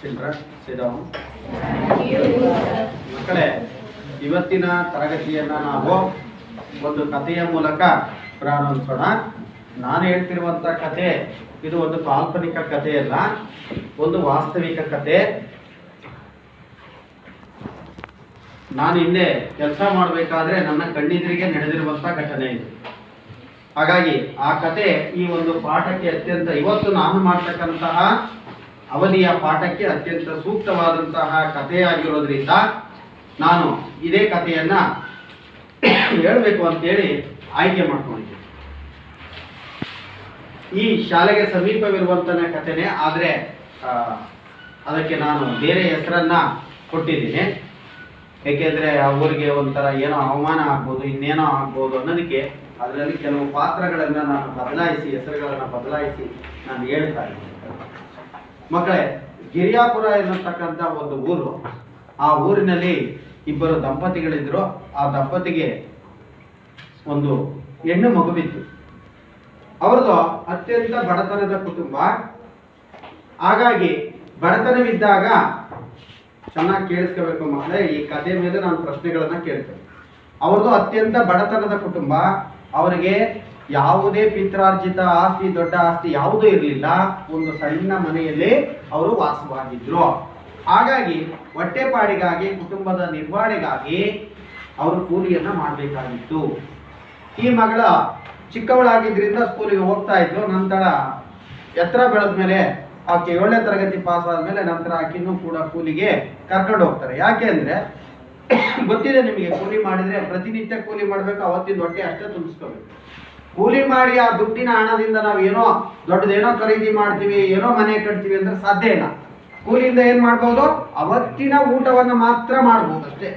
Children, sit down. ಮಕ್ಕಳೇ, ಇವತ್ತಿನ ತರಗತಿಯನ್ನ ನಾವು ಒಂದು ಕಥೆಯ ಮೂಲಕ ಪ್ರಾರಂಭಿಸೋಣ. ನಾನು ಹೇಳ್ತಿರುವಂತ ಕಥೆ ಇದು ಒಂದು ಕಾಲ್ಪನಿಕ ಕಥೆಯಲ್ಲ, ಒಂದು ವಾಸ್ತವಿಕ ಕಥೆ. ನಾನು ಹಿಂದೆ ಕೆಲಸ ಮಾಡಬೇಕಾದ್ರೆ ನನ್ನ ಕಣ್ಣೆದುರಿಗೆ ನಡೆದಿರುವಂತ ಘಟನೆ ಇದು. ಹಾಗಾಗಿ ಆ ಕತೆ ಈ ಒಂದು ಪಾಠಕ್ಕೆ ಅತ್ಯಂತ, ಇವತ್ತು ನಾನು ಮಾಡ್ತಕ್ಕಂತಹ ಅವಧಿಯ ಪಾಠಕ್ಕೆ ಅತ್ಯಂತ ಸೂಕ್ತವಾದಂತಹ ಕಥೆಯಾಗಿರೋದ್ರಿಂದ ನಾನು ಇದೇ ಕಥೆಯನ್ನ ಹೇಳಬೇಕು ಅಂತೇಳಿ ಆಯ್ಕೆ ಮಾಡ್ಕೊಂಡಿದ್ದೆ. ಈ ಶಾಲೆಗೆ ಸಮೀಪವಿರುವಂತಹ ಕಥೆನೇ, ಆದರೆ ಅದಕ್ಕೆ ನಾನು ಬೇರೆ ಹೆಸರನ್ನ ಕೊಟ್ಟಿದ್ದೀನಿ. ಏಕೆಂದರೆ ಅವರಿಗೆ ಒಂಥರ ಏನೋ ಅವಮಾನ ಆಗ್ಬೋದು, ಇನ್ನೇನೋ ಆಗ್ಬೋದು ಅನ್ನೋದಕ್ಕೆ ಅದರಲ್ಲಿ ಕೆಲವು ಪಾತ್ರಗಳನ್ನು ನಾನು ಬದಲಾಯಿಸಿ, ಹೆಸರುಗಳನ್ನು ಬದಲಾಯಿಸಿ ನಾನು ಹೇಳ್ತಾ ಇದ್ದೀನಿ. ಮಕ್ಕಳೇ, ಗಿರಿಯಾಪುರ ಎನ್ನತಕ್ಕಂಥ ಒಂದು ಊರು. ಆ ಊರಿನಲ್ಲಿ ಇಬ್ಬರು ದಂಪತಿಗಳಿದ್ರು. ಆ ದಂಪತಿಗೆ ಒಂದು ಹೆಣ್ಣು ಮಗುವಿತ್ತು. ಅವ್ರದ್ದು ಅತ್ಯಂತ ಬಡತನದ ಕುಟುಂಬ. ಹಾಗಾಗಿ ಬಡತನವಿದ್ದಾಗ, ಚೆನ್ನಾಗಿ ಕೇಳಿಸ್ಕೋಬೇಕು ಮಕ್ಕಳೇ, ಈ ಕಥೆ ಮೇಲೆ ನಾನು ಪ್ರಶ್ನೆಗಳನ್ನ ಕೇಳ್ತೇನೆ. ಅವ್ರದ್ದು ಅತ್ಯಂತ ಬಡತನದ ಕುಟುಂಬ. ಅವರಿಗೆ ಯಾವುದೇ ಪಿತ್ರಾರ್ಜಿತ ಆಸ್ತಿ, ದೊಡ್ಡ ಆಸ್ತಿ ಯಾವುದೂ ಇರಲಿಲ್ಲ. ಒಂದು ಸಣ್ಣ ಮನೆಯಲ್ಲಿ ಅವರು ವಾಸವಾಗಿದ್ರು. ಹಾಗಾಗಿ ಹೊಟ್ಟೆಪಾಡಿಗಾಗಿ, ಕುಟುಂಬದ ನಿರ್ವಹಣೆಗಾಗಿ ಅವರು ಕೂಲಿಯನ್ನ ಮಾಡಬೇಕಾಗಿತ್ತು. ಈ ಮಗಳ ಚಿಕ್ಕವಳಾಗಿದ್ದರಿಂದ ಸ್ಕೂಲಿಗೆ ಹೋಗ್ತಾ ಇದ್ರು. ನಂತರ ಎತ್ತರ ಬೆಳೆದ ಮೇಲೆ ಆಕೆ 7ನೇ ತರಗತಿ ಪಾಸ್ ಆದ್ಮೇಲೆ ನಂತರ ಆಕಿನೂ ಕೂಡ ಕೂಲಿಗೆ ಕರ್ಕೊಂಡು ಹೋಗ್ತಾರೆ. ಯಾಕೆ ಅಂದ್ರೆ ಗೊತ್ತಿದೆ ನಿಮಗೆ, ಕೂಲಿ ಮಾಡಿದ್ರೆ ಪ್ರತಿನಿತ್ಯ ಕೂಲಿ ಮಾಡ್ಬೇಕು, ಅವತ್ತಿನ ಹೊಟ್ಟೆ ಅಷ್ಟೇ ತುಂಬಿಸ್ಕೋಬೇಕು. ಕೂಲಿ ಮಾಡಿ ಆ ದುಡ್ಡಿನ ಹಣದಿಂದ ನಾವು ಏನೋ ದೊಡ್ಡದೇನೋ ಖರೀದಿ ಮಾಡ್ತೀವಿ, ಏನೋ ಮನೆ ಕಟ್ತೀವಿ ಅಂದ್ರೆ ಸಾಧ್ಯ ಇಲ್ಲ. ಕೂಲಿಯಿಂದ ಏನ್ ಮಾಡ್ಬೋದು, ಅವತ್ತಿನ ಊಟವನ್ನ ಮಾತ್ರ ಮಾಡ್ಬೋದು ಅಷ್ಟೇ.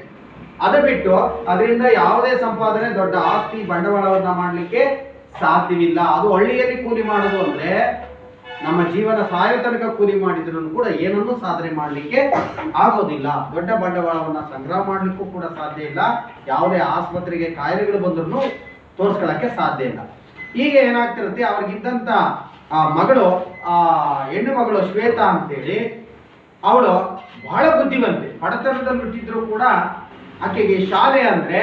ಅದು ಬಿಟ್ಟು ಅದರಿಂದ ಯಾವುದೇ ಸಂಪಾದನೆ, ದೊಡ್ಡ ಆಸ್ತಿ, ಬಂಡವಾಳವನ್ನ ಮಾಡ್ಲಿಕ್ಕೆ ಸಾಧ್ಯವಿಲ್ಲ. ಅದು ಹಳ್ಳಿಯಲ್ಲಿ ಕೂಲಿ ಮಾಡೋದು ಅಂದ್ರೆ ನಮ್ಮ ಜೀವನ ಸಾಯೋ ತನಕ ಕೂಲಿ ಮಾಡಿದ್ರು ಕೂಡ ಏನನ್ನೂ ಸಾಧನೆ ಮಾಡ್ಲಿಕ್ಕೆ ಆಗೋದಿಲ್ಲ. ದೊಡ್ಡ ಬಂಡವಾಳವನ್ನ ಸಂಗ್ರಹ ಮಾಡ್ಲಿಕ್ಕೂ ಕೂಡ ಸಾಧ್ಯ ಇಲ್ಲ. ಯಾವುದೇ ಆಸ್ಪತ್ರೆಗೆ ಕಾಯಿಲೆಗಳು ಬಂದ್ರು ತೋರಿಸ್ಕೊಳ್ಳಕ್ಕೆ ಸಾಧ್ಯ ಇಲ್ಲ. ಈಗ ಏನಾಗ್ತಿರುತ್ತೆ, ಅವ್ರಿಗಿದ್ದಂತ ಆ ಮಗಳು, ಆ ಹೆಣ್ಣು ಮಗಳು ಶ್ವೇತಾ ಅಂತೇಳಿ, ಅವಳು ಬಹಳ ಬುದ್ಧಿವಂತೆ. ಬಡತನದಲ್ಲಿ ಹುಟ್ಟಿದ್ರು ಕೂಡ ಆಕೆಗೆ ಶಾಲೆ ಅಂದ್ರೆ,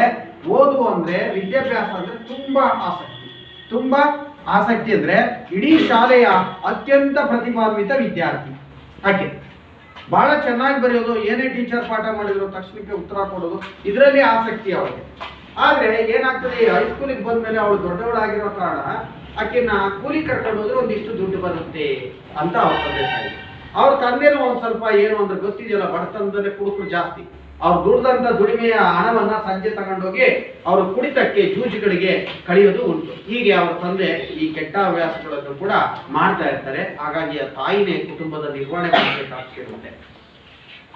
ಓದು ಅಂದ್ರೆ, ವಿದ್ಯಾಭ್ಯಾಸ ಅಂದ್ರೆ ತುಂಬಾ ಆಸಕ್ತಿ. ಅಂದ್ರೆ ಇಡೀ ಶಾಲೆಯ ಅತ್ಯಂತ ಪ್ರತಿಭಾನ್ವಿತ ವಿದ್ಯಾರ್ಥಿ ಆಕೆ. ಬಹಳ ಚೆನ್ನಾಗಿ ಬರೆಯೋದು, ಏನೇ ಟೀಚರ್ ಪಾಠ ಮಾಡಿದ್ರು ತಕ್ಷಣಕ್ಕೆ ಉತ್ತರ ಕೊಡೋದು, ಇದರಲ್ಲಿ ಆಸಕ್ತಿ ಅವಳಿಗೆ. ಆದ್ರೆ ಏನಾಗ್ತದೆ, ಹೈಸ್ಕೂಲಿಗೆ ಬಂದ್ಮೇಲೆ ಅವಳು ದೊಡ್ಡವಳಾಗಿರೋ ಕಾರಣ ಆಕೆನ ಕೂಲಿ ಕರ್ಕೊಂಡು ಹೋದ್ರೆ ಒಂದಿಷ್ಟು ದುಡ್ಡು ಬರುತ್ತೆ ಅಂತ ಅವ್ರ ತಂದೆ ತಾಯಿ. ಅವ್ರ ತಂದೆನೂ ಒಂದ್ ಸ್ವಲ್ಪ ಏನು ಅಂದ್ರೆ ಗೊತ್ತಿದೆಯಲ್ಲ, ಬಡತನದಲ್ಲೇ ಕುಡುಕರು ಜಾಸ್ತಿ. ಅವ್ರು ದುಡ್ದಂತ ದುಡಿಮೆಯ ಹಣವನ್ನ ಸಂಜೆ ತಗೊಂಡೋಗಿ ಅವರು ಕುಡಿತಕ್ಕೆ, ಜೂಜುಗಳಿಗೆ ಕಳೆಯೋದು ಉಂಟು. ಹೀಗೆ ಅವ್ರ ತಂದೆ ಈ ಕೆಟ್ಟ ಹವ್ಯಾಸಗಳನ್ನು ಕೂಡ ಮಾಡ್ತಾ ಇರ್ತಾರೆ. ಹಾಗಾಗಿ ಆ ತಾಯಿನೇ ಕುಟುಂಬದ ನಿರ್ವಹಣೆ ಮಾಡಬೇಕಾಗ್ತಿರುತ್ತೆ.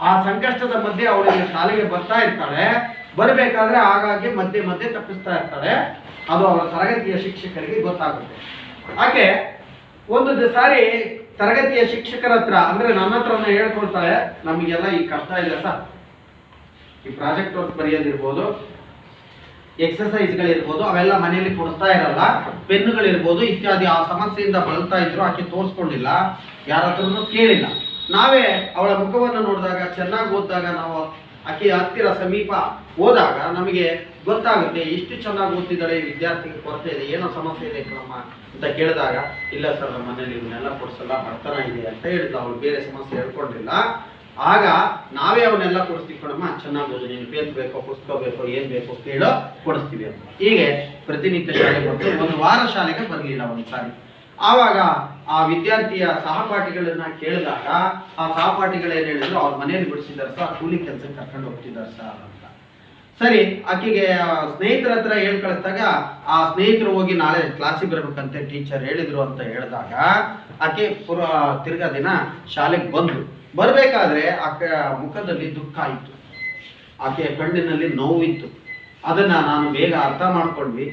ಆ ಸಂಕಷ್ಟದ ಮಧ್ಯೆ ಅವಳಿಗೆ ಶಾಲೆಗೆ ಬರ್ತಾ ಇರ್ತಾಳೆ. ಬರಬೇಕಾದ್ರೆ ಆಗಾಗ್ಗೆ ಮಧ್ಯೆ ತಪ್ಪಿಸ್ತಾ ಇರ್ತಾಳೆ. ಅದು ಅವರ ತರಗತಿಯ ಶಿಕ್ಷಕರಿಗೆ ಗೊತ್ತಾಗುತ್ತೆ. ಹಾಗೆ ಒಂದು ಸಾರಿ ತರಗತಿಯ ಶಿಕ್ಷಕರ ಹತ್ರ, ಅಂದ್ರೆ ನನ್ನ ಹತ್ರನ ಹೇಳ್ಕೊಳ್ತಾಳೆ, ನಮಗೆಲ್ಲ ಈ ಕಷ್ಟ ಇದೆ ಸರ್, ಈ ಪ್ರಾಜೆಕ್ಟ್ ವರ್ಕ್ ಬರೆಯೋದಿರ್ಬೋದು, ಎಕ್ಸಸೈಸ್ಗಳಿರ್ಬೋದು, ಅವೆಲ್ಲ ಮನೆಯಲ್ಲಿ ಕೊಡಿಸ್ತಾ ಇರಲ್ಲ, ಪೆನ್ನುಗಳಿರ್ಬೋದು ಇತ್ಯಾದಿ. ಆ ಸಮಸ್ಯೆಯಿಂದ ಬಳಲ್ತಾ ಇದ್ರು. ಆಕೆ ತೋರಿಸ್ಕೊಂಡಿಲ್ಲ, ಯಾರ ಹತ್ರನೂ ಕೇಳಿಲ್ಲ. ನಾವೇ ಅವಳ ಮುಖವನ್ನು ನೋಡಿದಾಗ, ಚೆನ್ನಾಗಿ ಓದಿದಾಗ, ನಾವು ಆಕೆ ಹತ್ತಿರ ಸಮೀಪ ಹೋದಾಗ ನಮಗೆ ಗೊತ್ತಾಗುತ್ತೆ, ಎಷ್ಟು ಚೆನ್ನಾಗಿ ಓದ್ತಿದ್ದಾಳೆ ಈ ವಿದ್ಯಾರ್ಥಿಗೆ, ಕೊರತೆ ಇದೆ, ಏನೋ ಸಮಸ್ಯೆ ಇದೆ ಕ್ರಮ ಅಂತ ಕೇಳಿದಾಗ, ಇಲ್ಲ ಸರ್ ನಮ್ಮ ಮನೇಲಿ ಇವನ್ನೆಲ್ಲ ಕೊಡಿಸಲ್ಲ, ಬಡತನ ಇದೆ ಅಂತ ಹೇಳಿದ್ಲು. ಅವಳು ಬೇರೆ ಸಮಸ್ಯೆ ಹೇಳ್ಕೊಂಡಿಲ್ಲ. ಆಗ ನಾವೇ ಅವನ್ನೆಲ್ಲ ಕೊಡಿಸ್ತೀವಿ, ಕೊಡಮ್ಮ ಚೆನ್ನಾಗಿ ಓದು, ನೀನು ಪೇನ್ ಬೇಕೋ, ಪುಸ್ತಕ ಬೇಕೋ, ಏನ್ ಬೇಕೋ ಕೇಳೋ ಕೊಡಿಸ್ತೀವಿ ಅಂತ. ಹೀಗೆ ಪ್ರತಿನಿತ್ಯ ಶಾಲೆಗೆ ಬಂದು ಒಂದು ವಾರ ಶಾಲೆಗೆ ಬರಲಿಲ್ಲ ಒಂದು ಸಾರಿ. ಆವಾಗ ಆ ವಿದ್ಯಾರ್ಥಿಯ ಸಹಪಾಠಿಗಳನ್ನ ಕೇಳಿದಾಗ ಆ ಸಹಪಾಠಿಗಳು ಏನ್ ಹೇಳಿದ್ರು, ಅವ್ರ ಮನೆಯಲ್ಲಿ ಬಿಡಿಸಿದಾರೆ ಸರ್, ಕೂಲಿ ಕೆಲಸಕ್ಕೆ ಕರ್ಕೊಂಡು ಹೋಗ್ತಿದ್ದಾರೆ ಸರ್ ಅಂತ. ಸರಿ, ಆಕೆಗೆ ಸ್ನೇಹಿತರ ಹತ್ರ ಹೇಳಿ ಕಳಿಸಿದಾಗ, ಆ ಸ್ನೇಹಿತರು ಹೋಗಿ ನಾಳೆ ಕ್ಲಾಸಿಗೆ ಬರ್ಬೇಕಂತೆ ಟೀಚರ್ ಹೇಳಿದ್ರು ಅಂತ ಹೇಳಿದಾಗ ಆಕೆ ತಿರ್ಗಾ ದಿನ ಶಾಲೆಗೆ ಬಂದ್ರು. ಬರಬೇಕಾದ್ರೆ ಆಕೆ ಮುಖದಲ್ಲಿ ದುಃಖ ಇತ್ತು, ಆಕೆಯ ಕಣ್ಣಿನಲ್ಲಿ ನೋವಿತ್ತು. ಅದನ್ನ ನಾನು ಬೇಗ ಅರ್ಥ ಮಾಡ್ಕೊಂಡ್ವಿ.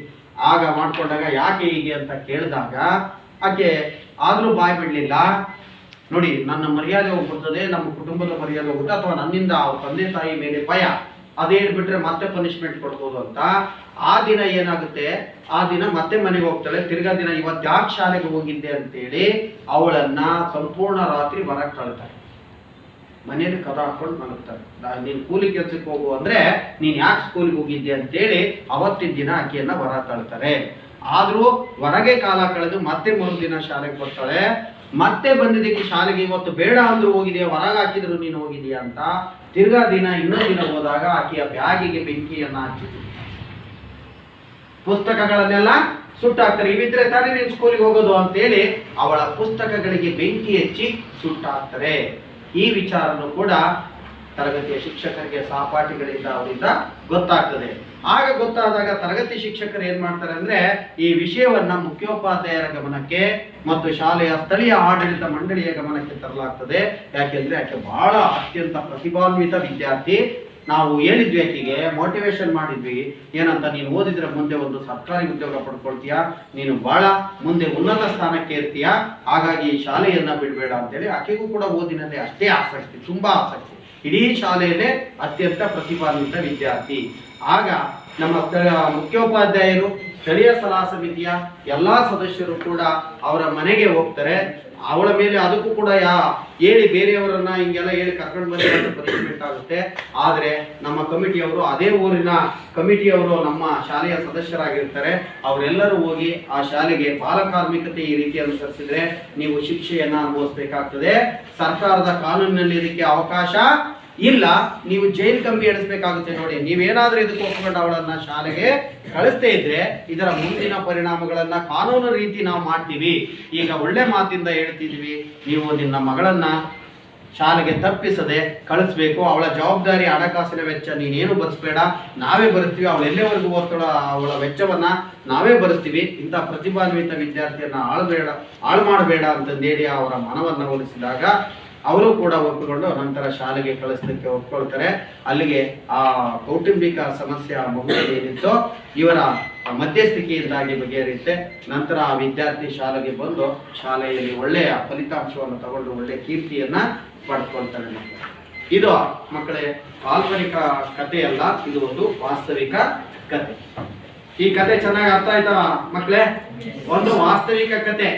ಆಗ ಮಾಡ್ಕೊಂಡಾಗ ಯಾಕೆ ಹೀಗೆ ಅಂತ ಕೇಳಿದಾಗ ಆಕೆ ಆದ್ರೂ ಬಾಯ್ ಬಿಡ್ಲಿಲ್ಲ. ನೋಡಿ, ನನ್ನ ಮರ್ಯಾದೆ ಹೋಗ್ಬಿಡ್ತದೆ, ನಮ್ಮ ಕುಟುಂಬದ ಮರ್ಯಾದೆ ಹೋಗುತ್ತೆ, ಅಥವಾ ನನ್ನಿಂದ ಅವ್ರ ತಂದೆ ತಾಯಿ ಮೇಲೆ ಭಯ, ಅದೇ ಹೇಳ್ಬಿಟ್ರೆ ಮತ್ತೆ ಪನಿಷ್ಮೆಂಟ್ ಕೊಡ್ಬೋದು ಅಂತ. ಆ ದಿನ ಏನಾಗುತ್ತೆ, ಆ ದಿನ ಮತ್ತೆ ಮನೆಗೆ ಹೋಗ್ತಾಳೆ. ತಿರ್ಗಾ ದಿನ ಇವತ್ತು ಯಾಕೆ ಶಾಲೆಗೆ ಹೋಗಿದ್ದೆ ಅಂತೇಳಿ ಅವಳನ್ನ ಸಂಪೂರ್ಣ ರಾತ್ರಿ ಹೊರಗೆ ಕಳ್ತಾರೆ. ಮನೆಯಲ್ಲಿ ಕದ ಹಾಕೊಂಡು ಮಲಗ್ತಾರೆ. ನೀನು ಕೂಲಿ ಕೆಲಸಕ್ಕೆ ಹೋಗು ಅಂದ್ರೆ ನೀನು ಯಾಕೆ ಸ್ಕೂಲ್ಗೆ ಹೋಗಿದ್ದೆ ಅಂತೇಳಿ ಅವತ್ತಿನ ದಿನ ಆಕೆಯನ್ನ ಹೊರ ತಳ್ತಾರೆ. ಆದರೂ ಹೊರಗೆ ಕಾಲ ಕಳೆದು ಮತ್ತೆ ಮರುದಿನ ಶಾಲೆಗೆ ಬರ್ತಾಳೆ. ಮತ್ತೆ ಬಂದಿದ್ದಕ್ಕೆ ಶಾಲೆಗೆ ಇವತ್ತು ಬೇಡ ಅಂದ್ರೂ ಹೋಗಿದೆಯಾ, ಹೊರಗೆ ಹಾಕಿದ್ರು ನೀನು ಹೋಗಿದೀಯಾ ಅಂತ ತಿರ್ಗಾ ದಿನ ಇನ್ನೊಂದು ದಿನ ಹೋದಾಗ ಆಕೆಯ ಬ್ಯಾಗಿಗೆ ಬೆಂಕಿಯನ್ನ ಹಚ್ಚಿ ಪುಸ್ತಕಗಳನ್ನೆಲ್ಲ ಸುಟ್ಟಾಕ್ತಾರೆ. ಇವಿದ್ರೆ ತಾನೇ ನೀನು ಸ್ಕೂಲಿಗೆ ಹೋಗೋದು ಅಂತೇಳಿ ಅವಳ ಪುಸ್ತಕಗಳಿಗೆ ಬೆಂಕಿ ಹಚ್ಚಿ ಸುಟ್ಟಾಕ್ತಾರೆ. ಈ ವಿಚಾರನು ಕೂಡ ತರಗತಿಯ ಶಿಕ್ಷಕರಿಗೆ ಸಹಪಾಠಿಗಳಿಂದ ಅವರಿಂದ ಗೊತ್ತಾಗ್ತದೆ. ಆಗ ಗೊತ್ತಾದಾಗ ತರಗತಿ ಶಿಕ್ಷಕರು ಏನ್ ಮಾಡ್ತಾರೆ ಅಂದ್ರೆ ಈ ವಿಷಯವನ್ನ ಮುಖ್ಯೋಪಾಧ್ಯಾಯರ ಗಮನಕ್ಕೆ ಮತ್ತು ಶಾಲೆಯ ಸ್ಥಳೀಯ ಆಡಳಿತ ಮಂಡಳಿಯ ಗಮನಕ್ಕೆ ತರಲಾಗ್ತದೆ. ಯಾಕೆಂದ್ರೆ ಆಕೆ ಬಹಳ ಅತ್ಯಂತ ಪ್ರತಿಭಾನ್ವಿತ ವಿದ್ಯಾರ್ಥಿ. ನಾವು ಹೇಳಿದ್ವಿ ಆಕೆಗೆ ಮೋಟಿವೇಶನ್ ಮಾಡಿದ್ವಿ, ಏನಂತ ನೀನು ಓದಿದ್ರೆ ಮುಂದೆ ಒಂದು ಸರ್ಕಾರಿ ಉದ್ಯೋಗ ಪಡ್ಕೊಳ್ತೀಯಾ, ನೀನು ಬಹಳ ಮುಂದೆ ಉನ್ನತ ಸ್ಥಾನಕ್ಕೆ ಇರ್ತೀಯಾ, ಹಾಗಾಗಿ ಈ ಶಾಲೆಯನ್ನ ಬಿಡಬೇಡ ಅಂತೇಳಿ. ಆಕೆಗೂ ಕೂಡ ಓದಿನಲ್ಲಿ ಅಷ್ಟೇ ಆಸಕ್ತಿ, ತುಂಬಾ ಆಸಕ್ತಿ. ಇಡೀ ಶಾಲೆಯಲ್ಲೇ ಅತ್ಯಂತ ಪ್ರತಿಭಾನ್ವಿತ ವಿದ್ಯಾರ್ಥಿ. ಆಗ ನಮ್ಮ ಮುಖ್ಯೋಪಾಧ್ಯಾಯರು, ಸ್ಥಳೀಯ ಸಲಹಾ ಸಮಿತಿಯ ಎಲ್ಲಾ ಸದಸ್ಯರು ಕೂಡ ಅವರ ಮನೆಗೆ ಹೋಗ್ತಾರೆ. ಅವಳ ಮೇಲೆ ಅದಕ್ಕೂ ಕೂಡ ಹೇಳಿ ಬೇರೆಯವರನ್ನ ಹಿಂಗೆಲ್ಲ ಹೇಳಿ ಕರ್ಕೊಂಡು ಬಂದು ಪನಿಷ್ಮೆಂಟ್ ಆಗುತ್ತೆ. ಆದ್ರೆ ನಮ್ಮ ಕಮಿಟಿಯವರು, ಅದೇ ಊರಿನ ಕಮಿಟಿಯವರು ನಮ್ಮ ಶಾಲೆಯ ಸದಸ್ಯರಾಗಿರ್ತಾರೆ. ಅವರೆಲ್ಲರೂ ಹೋಗಿ ಆ ಶಾಲೆಗೆ ಬಾಲಕಾರ್ಮಿಕತೆ ಈ ರೀತಿ ಅನುಸರಿಸಿದ್ರೆ ನೀವು ಶಿಕ್ಷೆಯನ್ನ ಅನುಭವಿಸಬೇಕಾಗ್ತದೆ, ಸರ್ಕಾರದ ಕಾನೂನಿನಲ್ಲಿ ಇದಕ್ಕೆ ಅವಕಾಶ ಇಲ್ಲ, ನೀವು ಜೈಲ್ ಕಂಬಿ ಎಣಿಸ್ಬೇಕಾಗುತ್ತೆ. ನೋಡಿ, ನೀವೇನಾದ್ರೂ ಇದಕ್ಕೆ ಒಪ್ಪಿಕೊಂಡು ಅವಳನ್ನ ಶಾಲೆಗೆ ಕಳಿಸ್ತೇ ಇದ್ರೆ ಇದರ ಮುಂದಿನ ಪರಿಣಾಮಗಳನ್ನ ಕಾನೂನು ರೀತಿ ನಾವು ಮಾಡ್ತೀವಿ. ಈಗ ಒಳ್ಳೆ ಮಾತಿಂದ ಹೇಳ್ತಿದ್ವಿ, ನೀವು ನಿನ್ನ ಮಗಳನ್ನ ಶಾಲೆಗೆ ತಪ್ಪಿಸದೆ ಕಳಿಸ್ಬೇಕು. ಅವಳ ಜವಾಬ್ದಾರಿ ಹಣಕಾಸಿನ ವೆಚ್ಚ ನೀನೇನು ಭರಿಸ್ಬೇಡ, ನಾವೇ ಭರಿಸ್ತೀವಿ. ಅವಳು ಎಲ್ಲಿವರೆಗೂ ಓದ್ತಾಳ ಅವಳ ವೆಚ್ಚವನ್ನ ನಾವೇ ಭರಿಸ್ತೀವಿ. ಇಂಥ ಪ್ರತಿಭಾನ್ವಿತ ವಿದ್ಯಾರ್ಥಿಯನ್ನ ಹಾಳು ಮಾಡಬೇಡ ಅಂತಂದೇಳಿ ಅವರ ಮನವನ್ನ ಒಲಿಸಿದಾಗ ಅವರು ಕೂಡ ಒಪ್ಪಿಕೊಂಡು ನಂತರ ಶಾಲೆಗೆ ಕಳಿಸ್ಲಿಕ್ಕೆ ಒಪ್ಕೊಳ್ತಾರೆ. ಅಲ್ಲಿಗೆ ಆ ಕೌಟುಂಬಿಕ ಸಮಸ್ಯೆ ಮಗುವಿಗೆ ಏನಿತ್ತು ಇವರ ಮಧ್ಯಸ್ಥಿಕೆಯಿಂದಾಗಿ ಬಗೆಹರಿಯುತ್ತೆ. ನಂತರ ಆ ವಿದ್ಯಾರ್ಥಿ ಶಾಲೆಗೆ ಬಂದು ಶಾಲೆಯಲ್ಲಿ ಒಳ್ಳೆಯ ಫಲಿತಾಂಶವನ್ನು ತಗೊಂಡು ಒಳ್ಳೆಯ ಕೀರ್ತಿಯನ್ನ ಪಡ್ಕೊಳ್ತಾನೆ. ಇದು ಮಕ್ಕಳೇ ಕಾಲ್ಪನಿಕ ಕಥೆಯಲ್ಲ, ಇದು ಒಂದು ವಾಸ್ತವಿಕ ಕಥೆ. ಈ ಕತೆ ಚೆನ್ನಾಗಿ ಅರ್ಥ ಆಯ್ತಾ ಮಕ್ಕಳೇ? ಒಂದು ವಾಸ್ತವಿಕ ಕತೆ,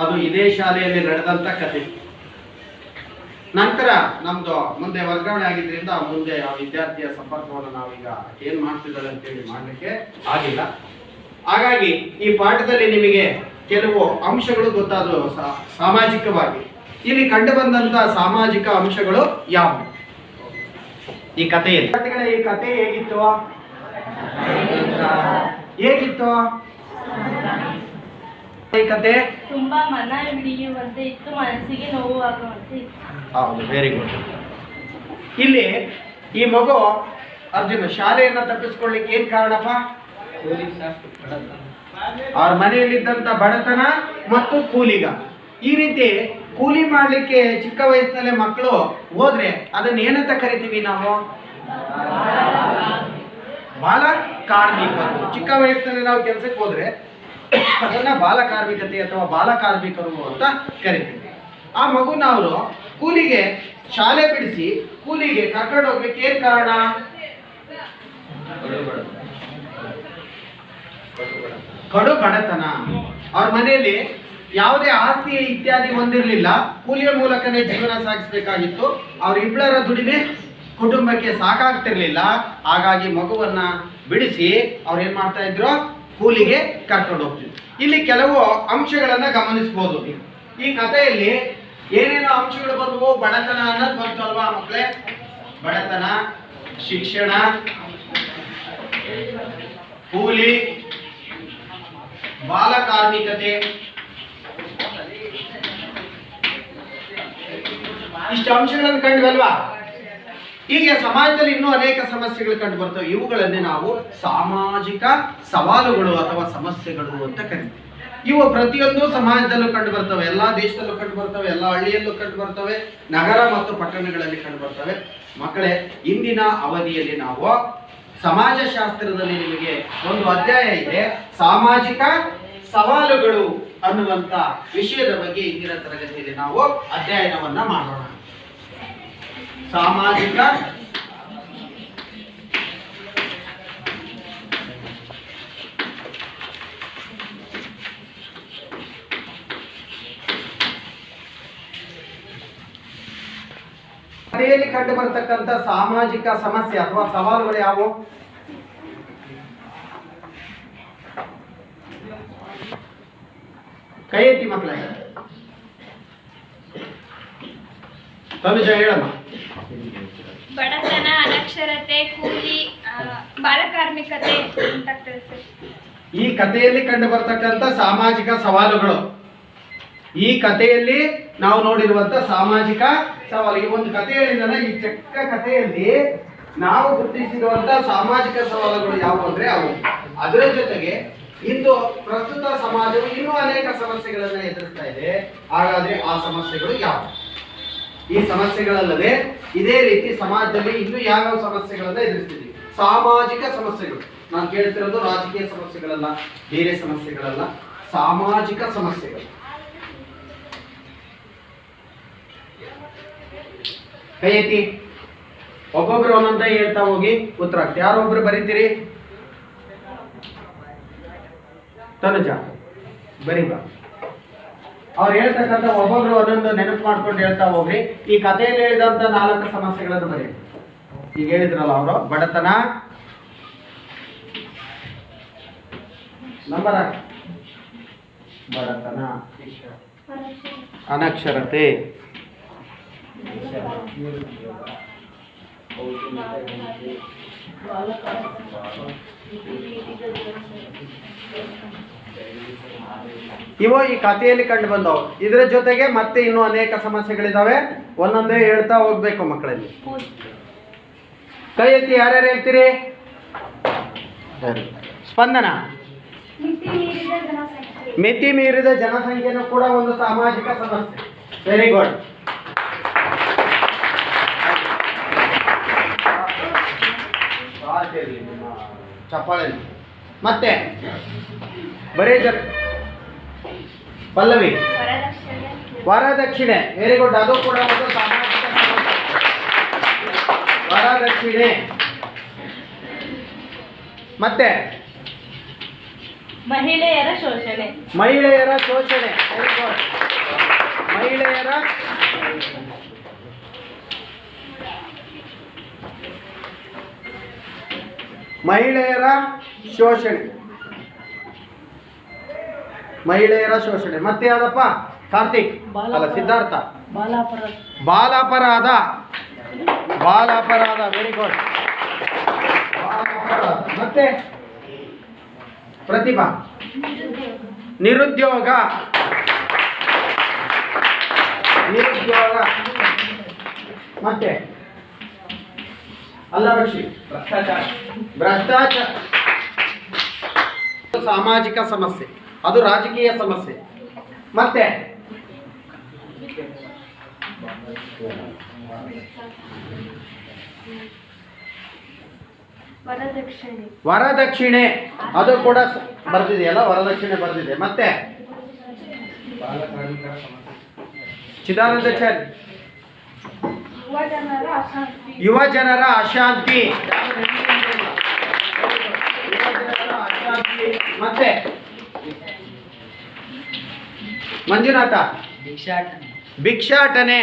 ಅದು ಇದೇ ಶಾಲೆಯಲ್ಲಿ ನಡೆದಂತ ಕತೆ. ನಂತರ ನಮ್ದು ಮುಂದೆ ವರ್ಗಾವಣೆ ಆಗಿದ್ರಿಂದ ಮುಂದೆ ಆ ವಿದ್ಯಾರ್ಥಿಯ ಸಂಪರ್ಕವನ್ನು ನಾವೀಗ ಏನ್ ಮಾಡ್ತಿದ್ದಾಳೆ ಅಂತೇಳಿ ಮಾಡ್ಲಿಕ್ಕೆ ಆಗಿಲ್ಲ. ಹಾಗಾಗಿ ಈ ಪಾಠದಲ್ಲಿ ನಿಮಗೆ ಕೆಲವು ಅಂಶಗಳು ಗೊತ್ತಾದವು ಸಾಮಾಜಿಕವಾಗಿ. ಇಲ್ಲಿ ಕಂಡು ಬಂದಂತ ಸಾಮಾಜಿಕ ಅಂಶಗಳು ಯಾವುವು ಈ ಕಥೆಯಲ್ಲಿ? ಈ ಕಥೆ ಹೇಗಿತ್ತು? ಈ ಕತೆ ತುಂಬಾ ಮನ ಹಿಡಿಯುವಂತೆ ಇತ್ತು, ಮನಸ್ಸಿಗೆ ನೋವು ಆಗುವಂತೆ ಇತ್ತು. ಹೌದು, ವೆರಿ ಗುಡ್. ಇಲ್ಲಿ ಈ ಮಗು ಅರ್ಜುನ ಶಾಲೆಯನ್ನ ತಪ್ಪಿಸ್ಕೊಳ್ಳಿಕ್ಕೆ ಏನ್ ಕಾರಣಪ್ಪ? ಅವ್ರ ಮನೆಯಲ್ಲಿದ್ದಂತ ಬಡತನ ಮತ್ತು ಕೂಲಿಗ. ಈ ರೀತಿ ಕೂಲಿ ಮಾಡ್ಲಿಕ್ಕೆ ಚಿಕ್ಕ ವಯಸ್ಸಿನಲ್ಲೇ ಮಕ್ಕಳು ಹೋದ್ರೆ ಅದನ್ನ ಏನಂತ ಕರಿತೀವಿ ನಾವು? ಬಾಲ ಕಾರ್ಮಿಕರು. ಚಿಕ್ಕ ವಯಸ್ಸಿನಲ್ಲಿ ನಾವು ಕೆಲಸಕ್ಕೆ ಹೋದ್ರೆ ಅದನ್ನ ಬಾಲ ಕಾರ್ಮಿಕತೆ ಅಥವಾ ಬಾಲ ಕಾರ್ಮಿಕರು ಅಂತ ಕರಿತೀವಿ. ಆ ಮಗುನ ಅವರು ಕೂಲಿಗೆ ಶಾಲೆ ಬಿಡಿಸಿ ಕೂಲಿಗೆ ಕರ್ಕೊಂಡು ಹೋಗ್ಲಿಕ್ಕೆ ಏನ್ ಕಾರಣ? ಕಡು ಬಡತನ. ಅವ್ರ ಮನೆಯಲ್ಲಿ ಯಾವುದೇ ಆಸ್ತಿ ಇತ್ಯಾದಿ ಹೊಂದಿರಲಿಲ್ಲ, ಕೂಲಿಯ ಮೂಲಕನೇ ಜೀವನ ಸಾಗಿಸಬೇಕಾಗಿತ್ತು. ಅವ್ರಿಬ್ಬರ ದುಡಿಮೆ ಕುಟುಂಬಕ್ಕೆ ಸಾಕಾಗ್ತಿರ್ಲಿಲ್ಲ. ಹಾಗಾಗಿ ಮಗುವನ್ನ ಬಿಡಿಸಿ ಅವ್ರು ಏನ್ ಮಾಡ್ತಾ ಇದ್ರು? ಕೂಲಿಗೆ ಕರ್ಕೊಂಡು ಹೋಗ್ತಿದ್ರು. ಇಲ್ಲಿ ಕೆಲವು ಅಂಶಗಳನ್ನ ಗಮನಿಸಬಹುದು. ಈ ಕಥೆಯಲ್ಲಿ ಏನೇನು ಅಂಶಗಳು ಬಂದವು? ಬಡತನ ಅನ್ನೋದು ಬಂತು ಅಲ್ವಾ ಮಕ್ಕಳೇ? ಬಡತನ, ಶಿಕ್ಷಣ, ಕೂಲಿ, ಬಾಲ ಕಾರ್ಮಿಕತೆ, ಇಷ್ಟು ಅಂಶಗಳನ್ನು ಕಂಡುವಲ್ವಾ? ಹೀಗೆ ಸಮಾಜದಲ್ಲಿ ಇನ್ನೂ ಅನೇಕ ಸಮಸ್ಯೆಗಳು ಕಂಡು ಬರ್ತವೆ. ಇವುಗಳನ್ನೇ ನಾವು ಸಾಮಾಜಿಕ ಸವಾಲುಗಳು ಅಥವಾ ಸಮಸ್ಯೆಗಳು ಅಂತ ಕರಿತೀವಿ. ಇವು ಪ್ರತಿಯೊಂದು ಸಮಾಜದಲ್ಲೂ ಕಂಡು ಬರ್ತವೆ, ಎಲ್ಲಾ ದೇಶದಲ್ಲೂ ಕಂಡು ಬರ್ತವೆ, ಎಲ್ಲ ಹಳ್ಳಿಯಲ್ಲೂ ಕಂಡು ಬರ್ತವೆ, ನಗರ ಮತ್ತು ಪಟ್ಟಣಗಳಲ್ಲಿ ಕಂಡು ಬರ್ತವೆ. ಮಕ್ಕಳೇ, ಇಂದಿನ ಅವಧಿಯಲ್ಲಿ ನಾವು ಸಮಾಜಶಾಸ್ತ್ರದಲ್ಲಿ ನಿಮಗೆ ಒಂದು ಅಧ್ಯಾಯ ಇದೆ, ಸಾಮಾಜಿಕ ಸವಾಲುಗಳು ಅನ್ನುವಂತ ವಿಷಯದ ಬಗ್ಗೆ ಇಂದಿನ ತರಗತಿಯಲ್ಲಿ ನಾವು ಅಧ್ಯಯನವನ್ನ ಮಾಡೋಣ. ಸಾಮಾಜಿಕ ಕಥೆಯಲ್ಲಿ ಕಂಡು ಬರತಕ್ಕಂಥ ಸಾಮಾಜಿಕ ಸಮಸ್ಯೆ ಅಥವಾ ಸವಾಲುಗಳು ಯಾವುವು? ಕೈ ಎತ್ತಿ ಮಕ್ಕಳೇ. ತನುಜ ಹೇಳಮ್ಮ. ಬಡತನ, ಅನಕ್ಷರತೆ, ಕೂಲಿ, ಬಾಲಕಾರ್ಮಿಕತೆ ಅಂತಾಗ್ತದೆ ಸರ್. ಈ ಕಥೆಯಲ್ಲಿ ಕಂಡು ಬರ್ತಕ್ಕಂಥ ಸಾಮಾಜಿಕ ಸವಾಲುಗಳು, ಈ ಕಥೆಯಲ್ಲಿ ನಾವು ನೋಡಿರುವಂತ ಸಾಮಾಜಿಕ ಸವಾಲು. ಈ ಒಂದು ಕಥೆ ಹೇಳಿದ್ರೆ ಈ ಚಿಕ್ಕ ಕಥೆಯಲ್ಲಿ ನಾವು ಗುರುತಿಸಿರುವಂತ ಸಾಮಾಜಿಕ ಸವಾಲುಗಳು ಯಾವುವು ಅಂದ್ರೆ ಅವು. ಅದರ ಜೊತೆಗೆ ಇಂದು ಪ್ರಸ್ತುತ ಸಮಾಜವು ಇನ್ನೂ ಅನೇಕ ಸಮಸ್ಯೆಗಳನ್ನ ಎದುರಿಸ್ತಾ ಇದೆ. ಹಾಗಾದ್ರೆ ಆ ಸಮಸ್ಯೆಗಳು ಯಾವುವು? ಈ ಸಮಸ್ಯೆಗಳಲ್ಲದೆ ಇದೇ ರೀತಿ ಸಮಾಜದಲ್ಲಿ ಇನ್ನೂ ಯಾವ್ಯಾವ ಸಮಸ್ಯೆಗಳನ್ನ ಎದುರಿಸ್ತಿದ್ದೀವಿ? ಸಾಮಾಜಿಕ ಸಮಸ್ಯೆಗಳು. ನಾನು ಕೇಳ್ತಿರೋದು ರಾಜಕೀಯ ಸಮಸ್ಯೆಗಳಲ್ಲ, ಬೇರೆ ಸಮಸ್ಯೆಗಳಲ್ಲ, ಸಾಮಾಜಿಕ ಸಮಸ್ಯೆಗಳು. ಕೈ ಎತ್ತಿ. ಒಬ್ಬೊಬ್ರು ಒಂದೊಂದ ಹೇಳ್ತಾ ಹೋಗಿ ಉತ್ತರ. ಯಾರೊಬ್ರು ಬರೀತೀರಿ? ತನುಜ ಬರೀ ಬಾ. ಅವ್ರು ಹೇಳ್ತಕ್ಕಂಥ ಒಬ್ಬೊಬ್ರು ಒಂದೊಂದು ನೆನಪು ಮಾಡ್ಕೊಂಡು ಹೇಳ್ತಾ ಹೋಗ್ರಿ. ಈ ಕಥೆಯಲ್ಲಿ ಹೇಳಿದಂತ 4 ಸಮಸ್ಯೆಗಳನ್ನು ಬರೀ. ಈಗ ಹೇಳಿದ್ರಲ್ಲ ಅವರು, ಬಡತನ, ನಂಬರ್ ಬಡತನ, ಅನಕ್ಷರತೆ, ಇವು ಈ ಕಥೆಯಲ್ಲಿ ಕಂಡು ಬಂದವು. ಇದರ ಜೊತೆಗೆ ಮತ್ತೆ ಇನ್ನೂ ಅನೇಕ ಸಮಸ್ಯೆಗಳಿದಾವೆ. ಒಂದೊಂದೇ ಹೇಳ್ತಾ ಹೋಗ್ಬೇಕು ಮಕ್ಕಳಲ್ಲಿ. ಕೈ ಎತ್ತಿ ಯಾರ್ಯಾರು ಹೇಳ್ತೀರಿ? ಸ್ಪಂದನ. ಮಿತಿ ಮೀರಿದ ಜನಸಂಖ್ಯೆನೂ ಕೂಡ ಒಂದು ಸಾಮಾಜಿಕ ಸಮಸ್ಯೆ. Very good. ಚಪ್ಪಾಳೆ. ಮತ್ತೆ ಬರೀ ಪಲ್ಲವಿ. ವರದಕ್ಷಿಣೆ. Very good. ಅದು ಕೂಡ ಒಂದು ಸಾಮಾಜಿಕ ಸಮಸ್ಯೆ. ವರದಕ್ಷಿಣೆ. ಮತ್ತೆ ಮಹಿಳೆಯರ ಶೋಷಣೆ. ಮಹಿಳೆಯರ ಶೋಷಣೆ. Very good. ಮಹಿಳೆಯರ ಶೋಷಣೆ. ಮಹಿಳೆಯರ ಶೋಷಣೆ. ಮತ್ತೆ ಯಾವ್ದಪ್ಪ? ಕಾರ್ತಿಕ್ ಅಲ್ಲ, ಸಿದ್ಧಾರ್ಥ. ಬಾಲಾಪರಾಧ. Very good. ಮತ್ತೆ ಪ್ರತಿಭಾ. ನಿರುದ್ಯೋಗ. ಮತ್ತೆ ಅಲ್ಲ ಬಕ್ಷಿ. ಭ್ರಷ್ಟಾಚಾರ. ಸಾಮಾಜಿಕ ಸಮಸ್ಯೆ, ಅದು ರಾಜಕೀಯ ಸಮಸ್ಯೆ. ಮತ್ತೆ ವರದಕ್ಷಿಣೆ. ಅದು ಕೂಡ ಬರ್ದಿದೆಯಲ್ಲ, ವರದಕ್ಷಿಣೆ ಬರ್ದಿದೆ. ಮತ್ತೆ ಚಿದಾನಂದಾಚಾರ್ಯ. ಯುವ ಜನರ ಅಶಾಂತಿ. ಮತ್ತೆ ಮಂಜುನಾಥ. ಭಿಕ್ಷಾಟನೆ.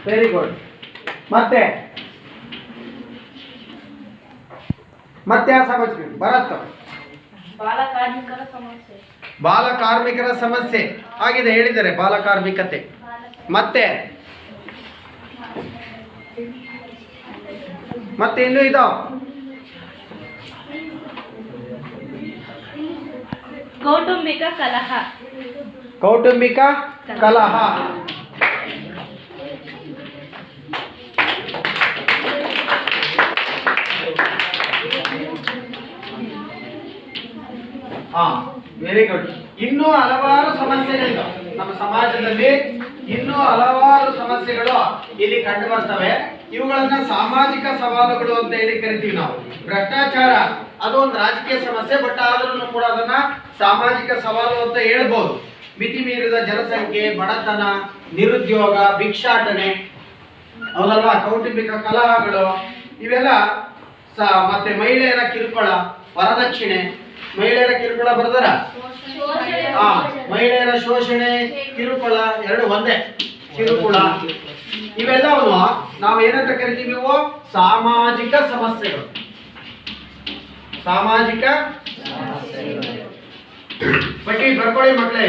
Very good. ಮತ್ತೆ ಯಾವ ಸಮಸ್ಯೆ? ಭರತ್. ಬಾಲಕಾರ್ಮಿಕರ ಸಮಸ್ಯೆ ಆಗಿದೆ, ಹೇಳಿದ್ದಾರೆ. ಬಾಲಕಾರ್ಮಿಕತೆ. ಮತ್ತೆ ಇನ್ನೂ ಇದಾವ. ಕೌಟುಂಬಿಕ ಕಲಹ. Very good. ಇನ್ನೂ ಹಲವಾರು ಸಮಸ್ಯೆಗಳಿದಾವೆ ನಮ್ಮ ಸಮಾಜದಲ್ಲಿ. ಇನ್ನೂ ಹಲವಾರು ಸಮಸ್ಯೆಗಳು ಇಲ್ಲಿ ಕಂಡು ಬರ್ತವೆ. ಇವುಗಳನ್ನ ಸಾಮಾಜಿಕ ಸವಾಲುಗಳು ಅಂತ ಹೇಳಿ ಕರಿತೀವಿ ನಾವು. ಭ್ರಷ್ಟಾಚಾರ ಅದು ಒಂದು ರಾಜಕೀಯ ಸಮಸ್ಯೆ, ಬಟ್ ಆದ್ರೂ ಕೂಡ ಅದನ್ನ ಸಾಮಾಜಿಕ ಸವಾಲು ಅಂತ ಹೇಳ್ಬೋದು. ಮಿತಿ ಮೀರಿದ ಜನಸಂಖ್ಯೆ, ಬಡತನ, ನಿರುದ್ಯೋಗ, ಭಿಕ್ಷಾಟನೆ, ಅವರಲ್ವಾ, ಕೌಟುಂಬಿಕ ಕಲಹಗಳು, ಇವೆಲ್ಲ ಮತ್ತೆ ಮಹಿಳೆಯರ ಕಿರುಕುಳ, ವರದಕ್ಷಿಣೆ, ಮಹಿಳೆಯರ ಕಿರುಕುಳ ಬರ್ದಾರ? ಮಹಿಳೆಯರ ಶೋಷಣೆ, ಕಿರುಕುಳ ಎರಡು ಒಂದೇ. ಕಿರುಕುಳ ಇವೆಲ್ಲವನ್ನು ನಾವು ಏನಂತ ಕರಿತೀವಿ? ಇವು ಸಾಮಾಜಿಕ ಸಮಸ್ಯೆಗಳು. ಸಾಮಾಜಿಕ ಪಟ್ಟಿ ಬರ್ಕೊಳ್ಳಿ ಮಕ್ಕಳೇ.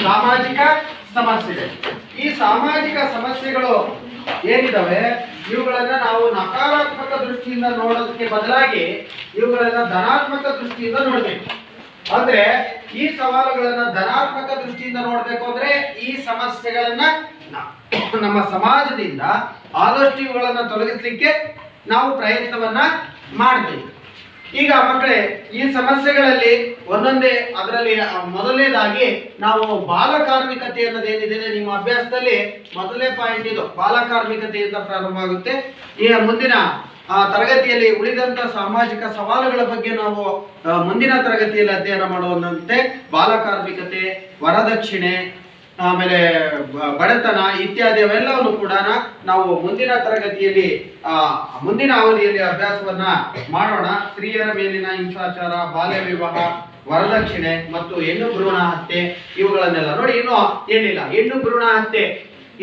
ಸಾಮಾಜಿಕ ಸಮಸ್ಯೆಗಳು. ಈ ಸಾಮಾಜಿಕ ಸಮಸ್ಯೆಗಳು ಏನಿದಾವೆ ಇವುಗಳನ್ನ ನಾವು ನಕಾರಾತ್ಮಕ ದೃಷ್ಟಿಯಿಂದ ನೋಡೋದಕ್ಕೆ ಬದಲಾಗಿ ಇವುಗಳನ್ನ ಧನಾತ್ಮಕ ದೃಷ್ಟಿಯಿಂದ ನೋಡ್ಬೇಕು. ಅಂದ್ರೆ ಈ ಸವಾಲುಗಳನ್ನ ಧನಾತ್ಮಕ ದೃಷ್ಟಿಯಿಂದ ನೋಡ್ಬೇಕು ಅಂದ್ರೆ ಈ ಸಮಸ್ಯೆಗಳನ್ನ ನಮ್ಮ ಸಮಾಜದಿಂದ ಆದಷ್ಟು ಇವುಗಳನ್ನ ತೊಲಗಿಸ್ಲಿಕ್ಕೆ ನಾವು ಪ್ರಯತ್ನವನ್ನ ಮಾಡ್ತೀವಿ. ಈಗ ಮಕ್ಕಳೇ, ಈ ಸಮಸ್ಯೆಗಳಲ್ಲಿ ಒಂದೊಂದೇ ಅದರಲ್ಲಿ ಮೊದಲನೇದಾಗಿ ನಾವು ಬಾಲ ಕಾರ್ಮಿಕತೆ ಅನ್ನೋದೇನಿದೆ ನಿಮ್ಮ ಅಭ್ಯಾಸದಲ್ಲಿ ಮೊದಲನೇ ಪಾಯಿಂಟ್ ಇದು. ಬಾಲ ಕಾರ್ಮಿಕತೆಯಿಂದ ಪ್ರಾರಂಭ ಆಗುತ್ತೆ. ಈ ಮುಂದಿನ ತರಗತಿಯಲ್ಲಿ ಉಳಿದಂತ ಸಾಮಾಜಿಕ ಸವಾಲುಗಳ ಬಗ್ಗೆ ನಾವು ಮುಂದಿನ ತರಗತಿಯಲ್ಲಿ ಅಧ್ಯಯನ ಮಾಡುವಂತೆ ಬಾಲ ಕಾರ್ಮಿಕತೆ, ವರದಕ್ಷಿಣೆ, ಆಮೇಲೆ ಬಡತನ ಇತ್ಯಾದಿ ಅವೆಲ್ಲವನ್ನು ಕೂಡ ನಾವು ಮುಂದಿನ ತರಗತಿಯಲ್ಲಿ ಮುಂದಿನ ಅವಧಿಯಲ್ಲಿ ಅಭ್ಯಾಸವನ್ನ ಮಾಡೋಣ. ಸ್ತ್ರೀಯರ ಮೇಲಿನ ಹಿಂಸಾಚಾರ, ಬಾಲ್ಯ ವಿವಾಹ, ವರದಕ್ಷಿಣೆ ಮತ್ತು ಹೆಣ್ಣು ಭ್ರೂಣ ಹತ್ಯೆ ಇವುಗಳನ್ನೆಲ್ಲ ನೋಡಿ. ಇನ್ನು ಏನಿಲ್ಲ, ಹೆಣ್ಣು ಭ್ರೂಣ ಹತ್ಯೆ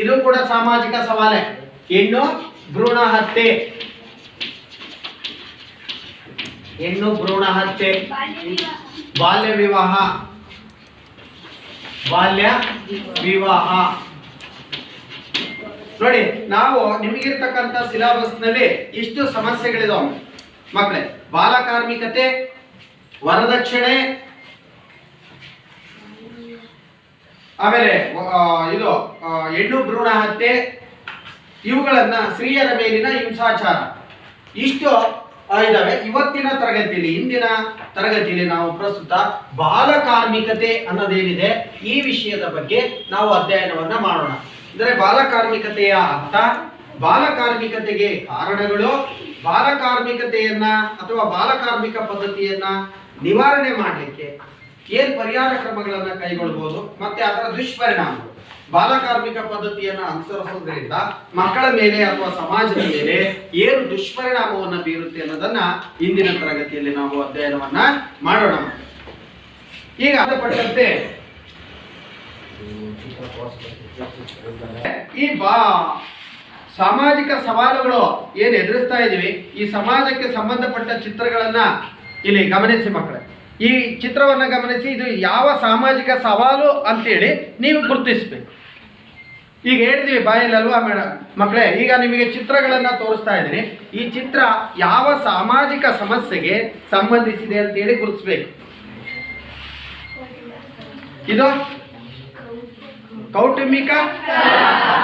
ಇದು ಕೂಡ ಸಾಮಾಜಿಕ ಸವಾಲೆ. ಹೆಣ್ಣು ಭ್ರೂಣ ಹತ್ಯೆ, ಹೆಣ್ಣು ಭ್ರೂಣ ಹತ್ಯೆ, ಬಾಲ್ಯ ವಿವಾಹ, ಬಾಲ್ಯ ವಿವಾಹ ನೋಡಿ. ನಾವು ನಿಮಗಿರ್ತಕ್ಕಂಥ ಸಿಲೆಬಸ್ ನಲ್ಲಿ ಇಷ್ಟು ಸಮಸ್ಯೆಗಳಿದಾವೆ ಮಕ್ಕಳೇ. ಬಾಲ ಕಾರ್ಮಿಕತೆ, ವರದಕ್ಷಿಣೆ, ಆಮೇಲೆ ಇದು ಹೆಣ್ಣು ಭ್ರೂಣ ಹತ್ಯೆ, ಇವುಗಳನ್ನ ಸ್ತ್ರೀಯರ ಮೇಲಿನ ಹಿಂಸಾಚಾರ ಇಷ್ಟು ಇದಾವೆ. ಇವತ್ತಿನ ತರಗತಿಯಲ್ಲಿ, ಇಂದಿನ ತರಗತಿಯಲ್ಲಿ ನಾವು ಪ್ರಸ್ತುತ ಬಾಲ ಕಾರ್ಮಿಕತೆ ಅನ್ನೋದೇನಿದೆ ಈ ವಿಷಯದ ಬಗ್ಗೆ ನಾವು ಅಧ್ಯಯನವನ್ನ ಮಾಡೋಣ. ಅಂದರೆ ಬಾಲ ಕಾರ್ಮಿಕತೆಯ ಅರ್ಥ, ಬಾಲ ಕಾರ್ಮಿಕತೆಗೆ ಕಾರಣಗಳು, ಬಾಲ ಕಾರ್ಮಿಕತೆಯನ್ನ ಅಥವಾ ಬಾಲ ಕಾರ್ಮಿಕ ಪದ್ಧತಿಯನ್ನ ನಿವಾರಣೆ ಮಾಡಲಿಕ್ಕೆ ಏನ್ ಪರಿಹಾರ ಕ್ರಮಗಳನ್ನ ಕೈಗೊಳ್ಳಬಹುದು, ಮತ್ತೆ ಅದರ ದುಷ್ಪರಿಣಾಮಗಳು. ಬಾಲ ಕಾರ್ಮಿಕ ಪದ್ಧತಿಯನ್ನು ಅನುಸರಿಸೋದ್ರಿಂದ ಮಕ್ಕಳ ಮೇಲೆ ಅಥವಾ ಸಮಾಜದ ಮೇಲೆ ಏನು ದುಷ್ಪರಿಣಾಮವನ್ನು ಬೀರುತ್ತೆ ಅನ್ನೋದನ್ನ ಇಂದಿನ ತರಗತಿಯಲ್ಲಿ ನಾವು ಅಧ್ಯಯನವನ್ನ ಮಾಡೋಣ. ಈಗ ಅದಪಟ್ಟಂತೆ ಈ ಸಾಮಾಜಿಕ ಸವಾಲುಗಳು ಏನು ಎದುರಿಸ್ತಾ ಇದೀವಿ, ಈ ಸಮಾಜಕ್ಕೆ ಸಂಬಂಧಪಟ್ಟ ಚಿತ್ರಗಳನ್ನ ಇಲ್ಲಿ ಗಮನಿಸಿ ಮಕ್ಕಳೇ. ಈ ಚಿತ್ರವನ್ನ ಗಮನಿಸಿ, ಇದು ಯಾವ ಸಾಮಾಜಿಕ ಸವಾಲು ಅಂತೇಳಿ ನೀವು ಗುರುತಿಸ್ಬೇಕು. ಈಗ ಹೇಳಿದ್ವಿ ಬಾಯಲ್ಲಿ ಅಲ್ವಾ ಮಕ್ಕಳೇ. ಈಗ ನಿಮಗೆ ಚಿತ್ರಗಳನ್ನ ತೋರಿಸ್ತಾ ಇದ್ದೀನಿ. ಈ ಚಿತ್ರ ಯಾವ ಸಾಮಾಜಿಕ ಸಮಸ್ಯೆಗೆ ಸಂಬಂಧಿಸಿದೆ ಅಂತೇಳಿ ಗುರುತಿಸ್ಬೇಕು. ಇದು ಕೌಟುಂಬಿಕ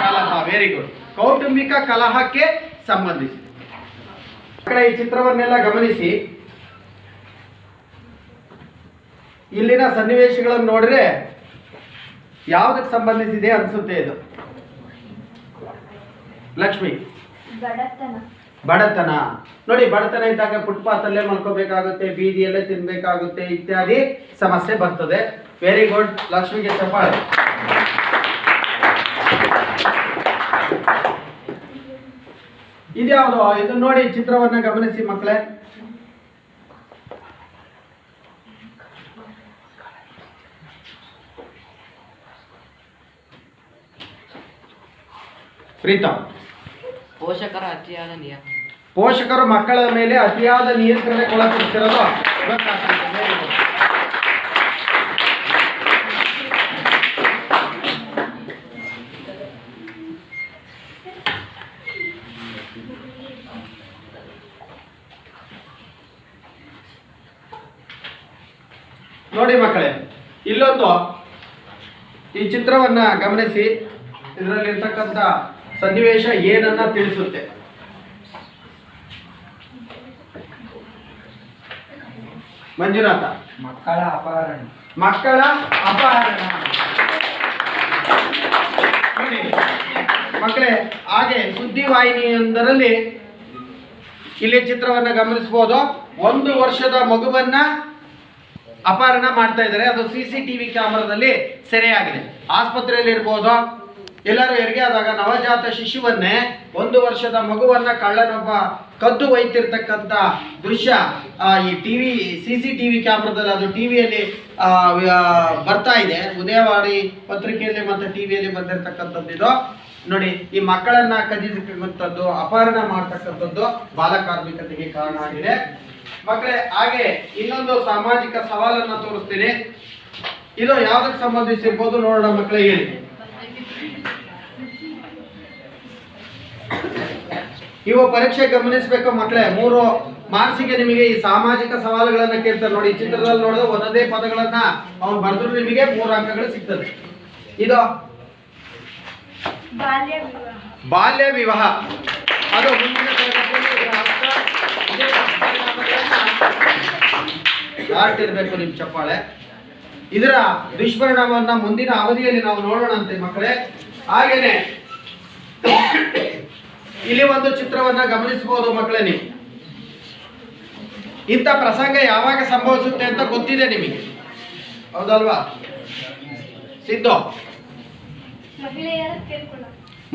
ಕಲಹ. Very good. ಕೌಟುಂಬಿಕ ಕಲಹಕ್ಕೆ ಸಂಬಂಧಿಸಿದೆ. ಮಕ್ಕಳೇ, ಈ ಚಿತ್ರವನ್ನೆಲ್ಲ ಗಮನಿಸಿ. ಇಲ್ಲಿನ ಸನ್ನಿವೇಶಗಳನ್ನು ನೋಡಿದ್ರೆ ಯಾವುದಕ್ಕೆ ಸಂಬಂಧಿಸಿದೆ ಅನ್ಸುತ್ತೆ ಇದು? ಲಕ್ಷ್ಮಿ, ಬಡತನ ನೋಡಿ. ಬಡತನ ಇದ್ದಾಗ ಫುಟ್ಪಾತ್ ಅಲ್ಲೇ ಮಲ್ಕೋಬೇಕಾಗುತ್ತೆ, ಬೀದಿಯಲ್ಲೇ ತಿನ್ಬೇಕಾಗುತ್ತೆ, ಇತ್ಯಾದಿ ಸಮಸ್ಯೆ ಬರ್ತದೆ. Very good. ಲಕ್ಷ್ಮಿಗೆ ಚಪ್ಪಾಳೆ. ಇದ್ಯಾವುದು? ಇದು ನೋಡಿ, ಚಿತ್ರವನ್ನ ಗಮನಿಸಿ ಮಕ್ಕಳೇ. ಪ್ರೀತಮ್, ಪೋಷಕರು ಮಕ್ಕಳ ಮೇಲೆ ಅತಿಯಾದ ನಿಯಂತ್ರಣಕ್ಕೆ ಒಳಪಡಿಸಿರೋದು ನೋಡಿ ಮಕ್ಕಳೇ. ಇಲ್ಲೊಂದು ಈ ಚಿತ್ರವನ್ನ ಗಮನಿಸಿ. ಇದರಲ್ಲಿರ್ತಕ್ಕಂಥ ಸನ್ನಿವೇಶ ಏನನ್ನ ತಿಳಿಸುತ್ತೆ? ಮಂಜುನಾಥ, ಮಕ್ಕಳ ಅಪಹರಣ. ಮಕ್ಕಳ ಅಪಹರಣ ನೋಡಿ ಮಕ್ಕಳೇ. ಹಾಗೆ ಸುದ್ದಿವಾಹಿನಿಯೊಂದರಲ್ಲಿ ಇಲ್ಲಿ ಚಿತ್ರವನ್ನ ಗಮನಿಸಬಹುದು. 1 ವರ್ಷದ ಮಗುವನ್ನ ಅಪಹರಣ ಮಾಡ್ತಾ ಇದ್ದಾರೆ. ಅದು CCTV ಕ್ಯಾಮರಾದಲ್ಲಿ ಸೆರೆಯಾಗಿದೆ. ಆಸ್ಪತ್ರೆಯಲ್ಲಿ ಇರ್ಬೋದು, ಎಲ್ಲರೂ ಹೆರಿಗೆ ಆದಾಗ ನವಜಾತ ಶಿಶುವನ್ನೇ 1 ವರ್ಷದ ಮಗುವನ್ನ ಕಳ್ಳನೊಬ್ಬ ಕದ್ದು ಒಯ್ತಿರ್ತಕ್ಕಂಥ ದೃಶ್ಯ ಈ ಟಿವಿ CCTV ಕ್ಯಾಮ್ರಾದಲ್ಲಿ, ಅದು ಟಿವಿಯಲ್ಲಿ ಬರ್ತಾ ಇದೆ. ಉದಯವಾಣಿ ಪತ್ರಿಕೆಯಲ್ಲಿ ಮತ್ತು ಟಿವಿಯಲ್ಲಿ ಬಂದಿರತಕ್ಕಂಥದ್ದು ಇದು ನೋಡಿ. ಈ ಮಕ್ಕಳನ್ನ ಕದಿತಕ್ಕಂಥದ್ದು, ಅಪಹರಣ ಮಾಡ್ತಕ್ಕಂಥದ್ದು ಬಾಲಕಾರ್ಮಿಕತೆಗೆ ಕಾರಣ ಆಗಿದೆ ಮಕ್ಕಳೇ. ಹಾಗೆ ಇನ್ನೊಂದು ಸಾಮಾಜಿಕ ಸವಾಲನ್ನ ತೋರಿಸ್ತೀನಿ. ಇದು ಯಾವುದಕ್ಕೆ ಸಂಬಂಧಿಸಿರ್ಬೋದು ನೋಡೋಣ ಮಕ್ಕಳೇ, ಹೇಳಿ. ಇವು ಪರೀಕ್ಷೆ ಗಮನಿಸಬೇಕು ಮಕ್ಕಳೇ. 3 ಮಾರ್ಕ್ಸಿಗೆ ನಿಮಗೆ ಈ ಸಾಮಾಜಿಕ ಸವಾಲುಗಳನ್ನ ಕೇಳ್ತಾರೆ ನೋಡಿ. ಚಿತ್ರದಲ್ಲಿ ನೋಡಿದ್ರೆ ಒಂದೊಂದೇ ಪದಗಳನ್ನ ಅವ್ನು ಬರೆದ್ರು ನಿಮಗೆ 3 ಅಂಕಗಳು ಸಿಗ್ತದೆ. ಇದು ಬಾಲ್ಯ ವಿವಾಹ. ಅದು ಮುಂದಿನ ಇರಬೇಕು ನಿಮ್ ಚಪ್ಪಾಳೆ. ಇದರ ದುಷ್ಪರಿಣಾಮವನ್ನ ಮುಂದಿನ ಅವಧಿಯಲ್ಲಿ ನಾವು ನೋಡೋಣಂತೆ ಮಕ್ಕಳೇ. ಹಾಗೇನೆ ಇಲ್ಲಿ ಒಂದು ಚಿತ್ರವನ್ನ ಗಮನಿಸಬಹುದು ಮಕ್ಕಳೇ. ನೀವು ಇಂಥ ಪ್ರಸಂಗ ಯಾವಾಗ ಸಂಭವಿಸುತ್ತೆ ಅಂತ ಗೊತ್ತಿದೆ ನಿಮಗೆ, ಹೌದಲ್ವಾ ಸಿದ್ದು?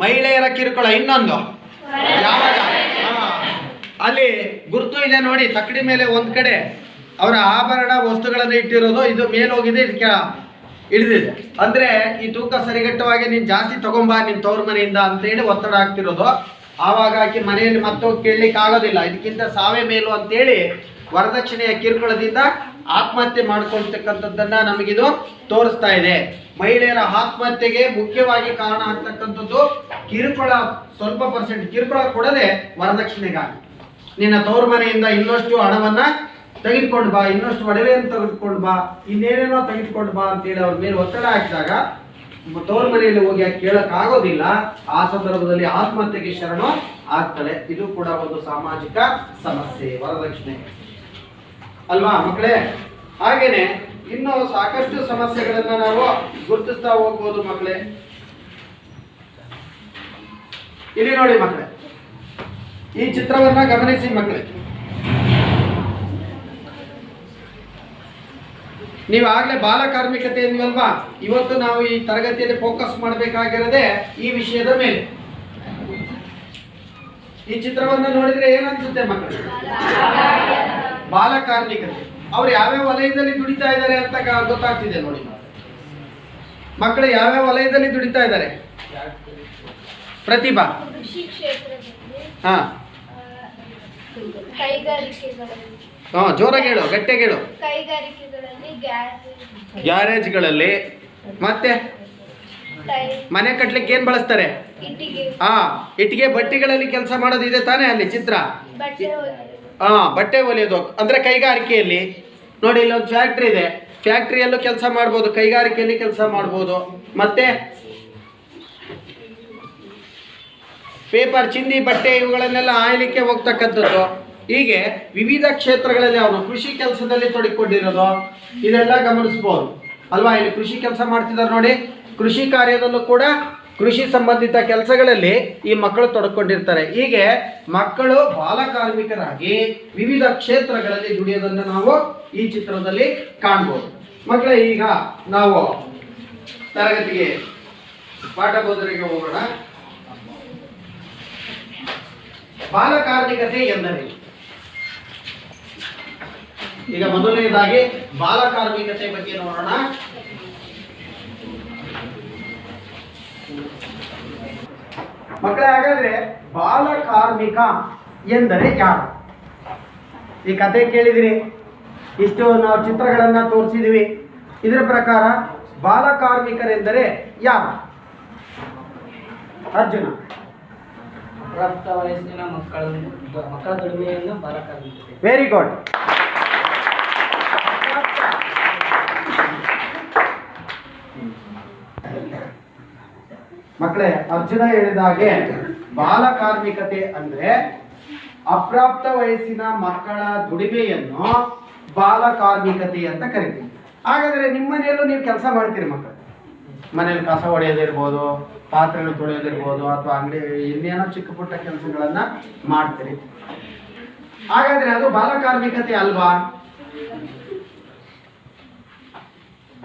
ಮಹಿಳೆಯರ ಕಿರುಕುಳ. ಇನ್ನೊಂದು ಯಾವಾಗ? ಅಲ್ಲಿ ಗುರುತು ಇದೆ ನೋಡಿ, ತಕ್ಕಡಿ ಮೇಲೆ ಒಂದ್ ಕಡೆ ಅವರ ಆಭರಣ ವಸ್ತುಗಳನ್ನು ಇಟ್ಟಿರೋದು. ಇದು ಮೇಲೋಗಿದೆ, ಇದಕ್ಕೆ ಇಳಿದಿದೆ. ಅಂದ್ರೆ ಈ ತೂಕ ಸರಿಗಟ್ಟವಾಗಿ ನೀನ್ ಜಾಸ್ತಿ ತಗೊಂಬಾ ನಿನ್ ತವ್ರ ಮನೆಯಿಂದ ಅಂತೇಳಿ ಒತ್ತಡ ಆಗ್ತಿರೋದು. ಆವಾಗ ಆಕಿ ಮನೆಯಲ್ಲಿ ಮತ್ತೋಗಿ ಕೇಳಲಿಕ್ಕೆ ಆಗೋದಿಲ್ಲ, ಇದಕ್ಕಿಂತ ಸಾವೇ ಮೇಲು ಅಂತೇಳಿ ವರದಕ್ಷಿಣೆಯ ಕಿರುಕುಳದಿಂದ ಆತ್ಮಹತ್ಯೆ ಮಾಡ್ಕೊಳ್ತಕ್ಕಂಥದ್ದನ್ನ ನಮಗಿದು ತೋರಿಸ್ತಾ ಇದೆ. ಮಹಿಳೆಯರ ಆತ್ಮಹತ್ಯೆಗೆ ಮುಖ್ಯವಾಗಿ ಕಾರಣ ಆಗ್ತಕ್ಕಂಥದ್ದು ಕಿರುಕುಳ. ಸ್ವಲ್ಪ ಪರ್ಸೆಂಟ್ ಕಿರುಕುಳ ಕೊಡದೆ ವರದಕ್ಷಿಣೆಗಾಗಿ ನಿನ್ನ ತವ್ರ ಮನೆಯಿಂದ ಇನ್ನಷ್ಟು ಹಣವನ್ನ ತೆಗೆದುಕೊಂಡು ಬಾ, ಇನ್ನಷ್ಟು ಒಡವೆಯನ್ನು ತೆಗೆದುಕೊಂಡು ಬಾ, ಇನ್ನೇನೇನೋ ತೆಗೆದುಕೊಂಡು ಬಾ ಅಂತೇಳಿ ಅವ್ರ ಮೇಲೆ ಒತ್ತಡ ಹಾಕಿದಾಗ ತವ್ರ ಮನೆಯಲ್ಲಿ ಹೋಗಿ ಕೇಳಕ್ ಆಗೋದಿಲ್ಲ. ಆ ಸಂದರ್ಭದಲ್ಲಿ ಆತ್ಮಹತ್ಯೆಗೆ ಶರಣು ಆಗ್ತಾಳೆ. ಇದು ಕೂಡ ಒಂದು ಸಾಮಾಜಿಕ ಸಮಸ್ಯೆ, ವರದಕ್ಷಿಣೆ ಅಲ್ವಾ ಮಕ್ಕಳೇ? ಹಾಗೇನೆ ಇನ್ನು ಸಾಕಷ್ಟು ಸಮಸ್ಯೆಗಳನ್ನ ನಾವು ಗುರುತಿಸ್ತಾ ಹೋಗ್ಬೋದು ಮಕ್ಕಳೇ. ಇಲ್ಲಿ ನೋಡಿ ಮಕ್ಕಳೇ, ಈ ಚಿತ್ರವನ್ನ ಗಮನಿಸಿ ಮಕ್ಕಳೇ. ನೀವು ಆಗ್ಲೇ ಬಾಲ ಕಾರ್ಮಿಕತೆ ಎಂದ್ವಲ್ವಾ? ಇವತ್ತು ನಾವು ಈ ತರಗತಿಯಲ್ಲಿ ಫೋಕಸ್ ಮಾಡಬೇಕಾಗಿರೋದೇ ಈ ವಿಷಯದ ಮೇಲೆ. ಈ ಚಿತ್ರವನ್ನ ನೋಡಿದ್ರೆ ಏನನ್ಸುತ್ತೆ ಮಕ್ಕಳು? ಬಾಲ ಕಾರ್ಮಿಕತೆ. ಅವ್ರು ಯಾವ್ಯಾವ ವಲಯದಲ್ಲಿ ದುಡಿತಾ ಇದ್ದಾರೆ ಅಂತ ಗೊತ್ತಾಗ್ತಿದೆ ನೋಡಿ ಮಕ್ಕಳು. ಯಾವ್ಯಾವ ವಲಯದಲ್ಲಿ ದುಡಿತಾ ಇದ್ದಾರೆ? ಪ್ರತಿಭಾ, ಹಾ ಜೋರಾಗಿ ಹೇಳು, ಗಟ್ಟಿಯಾಗಿ ಹೇಳು. ಗ್ಯಾರೇಜ್ಗಳಲ್ಲಿ, ಮತ್ತೆ ಮನೆ ಕಟ್ಲಿಕ್ಕೆ ಏನ್ ಬಳಸ್ತಾರೆ? ಇಟ್ಟಿಗೆ ಭಟ್ಟಿಗಳಲ್ಲಿ ಕೆಲಸ ಮಾಡೋದು ಇದೆ ತಾನೇ ಅಲ್ಲಿ ಚಿತ್ರ. ಬಟ್ಟೆ ಹೊಲಿಯೋದು ಅಂದ್ರೆ ಕೈಗಾರಿಕೆಯಲ್ಲಿ ನೋಡಿ. ಇಲ್ಲೊಂದು ಫ್ಯಾಕ್ಟ್ರಿ ಇದೆ, ಫ್ಯಾಕ್ಟ್ರಿಯಲ್ಲೂ ಕೆಲಸ ಮಾಡ್ಬೋದು, ಕೈಗಾರಿಕೆಯಲ್ಲಿ ಕೆಲಸ ಮಾಡ್ಬೋದು. ಮತ್ತೆ ಪೇಪರ್, ಚಿಂದಿ, ಬಟ್ಟೆ ಇವುಗಳನ್ನೆಲ್ಲ ಆಯ್ಲಿಕ್ಕೆ ಹೋಗ್ತಕ್ಕಂಥದ್ದು. ಹೀಗೆ ವಿವಿಧ ಕ್ಷೇತ್ರಗಳಲ್ಲಿ ಅವನು ಕೃಷಿ ಕೆಲಸದಲ್ಲಿ ತೊಡಗಿಕೊಂಡಿರೋದು ಇದೆಲ್ಲ ಗಮನಿಸ್ಬೋದು ಅಲ್ವಾ? ಇಲ್ಲಿ ಕೃಷಿ ಕೆಲಸ ಮಾಡ್ತಿದ್ದಾರೆ ನೋಡಿ. ಕೃಷಿ ಕಾರ್ಯದಲ್ಲೂ ಕೂಡ ಕೃಷಿ ಸಂಬಂಧಿತ ಕೆಲಸಗಳಲ್ಲಿ ಈ ಮಕ್ಕಳು ತೊಡಕೊಂಡಿರ್ತಾರೆ. ಹೀಗೆ ಮಕ್ಕಳು ಬಾಲ ಕಾರ್ಮಿಕರಾಗಿ ವಿವಿಧ ಕ್ಷೇತ್ರಗಳಲ್ಲಿ ದುಡಿಯೋದನ್ನು ನಾವು ಈ ಚಿತ್ರದಲ್ಲಿ ಕಾಣ್ಬೋದು ಮಕ್ಕಳೇ. ಈಗ ನಾವು ತರಗತಿಗೆ ಪಾಠ ಬೋಧನೆಗೆ ಹೋಗೋಣ. ಬಾಲ ಕಾರ್ಮಿಕತೆ ಎಂದರೆ ಈಗ ಮೊದಲನೇದಾಗಿ ಬಾಲ ಕಾರ್ಮಿಕತೆ ಬಗ್ಗೆ ನೋಡೋಣ. ಮಕ್ಕಳೇ, ಹಾಗಾದ್ರೆ ಬಾಲ ಕಾರ್ಮಿಕ ಎಂದರೆ ಯಾರು? ಈ ಕತೆ ಕೇಳಿದಿರಿ, ಇಷ್ಟು ನಾವು ಚಿತ್ರಗಳನ್ನ ತೋರಿಸಿದೀವಿ. ಇದರ ಪ್ರಕಾರ ಬಾಲ ಕಾರ್ಮಿಕರೆಂದರೆ ಯಾರು? ಅರ್ಜುನ. ಪ್ರಾಪ್ತ ವಯಸ್ಸಿನ ಮಕ್ಕಳ ದುಡಿಮೆಯನ್ನು ಬಾಲ ಕಾರ್ಮಿಕತೆ. Very good. ಮಕ್ಕಳೇ, ಅರ್ಜುನ ಹೇಳಿದ ಹಾಗೆ ಬಾಲ ಕಾರ್ಮಿಕತೆ ಅಂದ್ರೆ ಅಪ್ರಾಪ್ತ ವಯಸ್ಸಿನ ಮಕ್ಕಳ ದುಡಿಮೆಯನ್ನು ಬಾಲ ಕಾರ್ಮಿಕತೆ ಅಂತ ಕರಿತೀವಿ. ಹಾಗಾದ್ರೆ ನಿಮ್ಮ ಮನೆಯಲ್ಲೂ ನೀವು ಕೆಲಸ ಮಾಡ್ತೀರಿ ಮಕ್ಕಳು. ಮನೇಲಿ ಕಸ ಹೊಡೆಯೋದಿರ್ಬೋದು, ಪಾತ್ರೆಗಳು ತೊಳೆಯೋದಿರ್ಬೋದು, ಅಥವಾ ಅಂಗಡಿ ಇನ್ನೇನೋ ಚಿಕ್ಕ ಪುಟ್ಟ ಕೆಲಸಗಳನ್ನ ಮಾಡ್ತೀರಿ. ಹಾಗಾದ್ರೆ ಅದು ಬಾಲ ಕಾರ್ಮಿಕತೆ ಅಲ್ವಾ?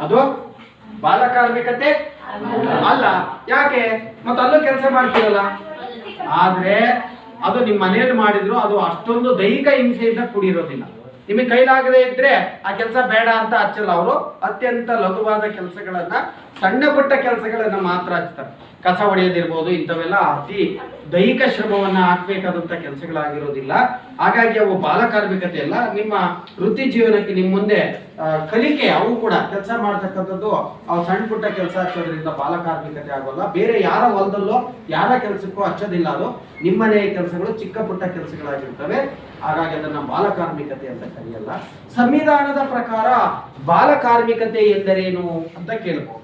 ಅದು ಬಾಲಕಾರ್ಮಿಕತೆ ಅಲ್ಲ. ಯಾಕೆ? ಮತ್ತೆ ಅಲ್ಲೂ ಕೆಲಸ ಮಾಡ್ತೀರಲ್ಲ. ಆದ್ರೆ ಅದು ನಿಮ್ಮ ಮನೆಯಲ್ಲಿ ಮಾಡಿದ್ರು ಅದು ಅಷ್ಟೊಂದು ದೈಹಿಕ ಹಿಂಸೆಯಿಂದ ಕೂಡಿರೋದಿಲ್ಲ. ನಿಮಗೆ ಕೈಲಾಗದೇ ಇದ್ರೆ ಆ ಕೆಲಸ ಬೇಡ ಅಂತ ಹಚ್ಚಲ್ಲ. ಅವರು ಅತ್ಯಂತ ಲಘುವಾದ ಕೆಲಸಗಳನ್ನ, ಸಣ್ಣ ಪುಟ್ಟ ಕೆಲಸಗಳನ್ನ ಮಾತ್ರ ಹಚ್ತಾರೆ. ಕಸ ಹೊಡೆಯೋದಿರ್ಬೋದು, ಇಂಥವೆಲ್ಲ ಅತಿ ದೈಹಿಕ ಶ್ರಮವನ್ನ ಹಾಕ್ಬೇಕಾದಂತ ಕೆಲಸಗಳಾಗಿರೋದಿಲ್ಲ. ಹಾಗಾಗಿ ಅವು ಬಾಲಕಾರ್ಮಿಕತೆ ಅಲ್ಲ. ನಿಮ್ಮ ವೃತ್ತಿ ಜೀವನಕ್ಕೆ ನಿಮ್ಮ ಮುಂದೆ ಕಲಿಕೆ, ಅವು ಕೂಡ ಕೆಲಸ ಮಾಡ್ತಕ್ಕಂಥದ್ದು ಅವು ಸಣ್ಣ ಪುಟ್ಟ ಕೆಲಸ ಹಚ್ಚೋದ್ರಿಂದ ಬಾಲಕಾರ್ಮಿಕತೆ ಆಗೋಲ್ಲ. ಬೇರೆ ಯಾರ ಹೊಲದಲ್ಲೋ ಯಾರ ಕೆಲಸಕ್ಕೂ ಹಚ್ಚೋದಿಲ್ಲ. ಅದು ನಿಮ್ಮನೆಯ ಕೆಲಸಗಳು ಚಿಕ್ಕ ಪುಟ್ಟ ಕೆಲಸಗಳಾಗಿರ್ತವೆ. ಹಾಗಾಗಿ ಅದನ್ನ ಬಾಲಕಾರ್ಮಿಕತೆ ಅಂತ ಕರೆಯಲ್ಲ. ಸಂವಿಧಾನದ ಪ್ರಕಾರ ಬಾಲಕಾರ್ಮಿಕತೆ ಎಂದರೇನು ಅಂತ ಕೇಳ್ಬೋದು.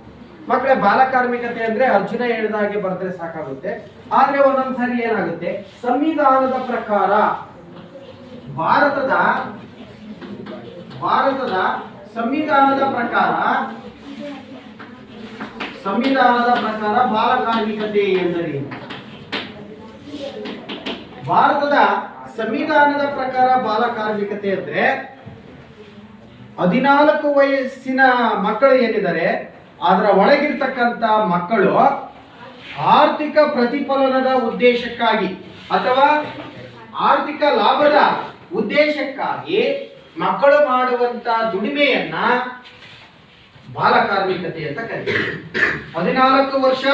ಮಕ್ಕಳೇ, ಬಾಲಕಾರ್ಮಿಕತೆ ಅಂದ್ರೆ ಅರ್ಜುನ ಹೇಳಿದ ಹಾಗೆ ಬರೆದ್ರೆ ಸಾಕಾಗುತ್ತೆ. ಆದ್ರೆ ಒಂದೊಂದ್ಸರಿ ಏನಾಗುತ್ತೆ, ಸಂವಿಧಾನದ ಪ್ರಕಾರ ಭಾರತದ ಸಂವಿಧಾನದ ಪ್ರಕಾರ ಬಾಲಕಾರ್ಮಿಕತೆ ಎಂದರೇನು? ಭಾರತದ ಸಂವಿಧಾನದ ಪ್ರಕಾರ ಬಾಲಕಾರ್ಮಿಕತೆ ಅಂದ್ರೆ 14 ವಯಸ್ಸಿನ ಮಕ್ಕಳು ಏನಿದ್ದಾರೆ ಅದರ ಒಳಗಿರ್ತಕ್ಕಂಥ ಮಕ್ಕಳು ಆರ್ಥಿಕ ಪ್ರತಿಫಲನದ ಉದ್ದೇಶಕ್ಕಾಗಿ ಅಥವಾ ಆರ್ಥಿಕ ಲಾಭದ ಉದ್ದೇಶಕ್ಕಾಗಿ ಮಕ್ಕಳು ಮಾಡುವಂತ ದುಡಿಮೆಯನ್ನ ಬಾಲಕಾರ್ಮಿಕತೆ ಅಂತ ಕರೀತಾರೆ. 14 ವರ್ಷ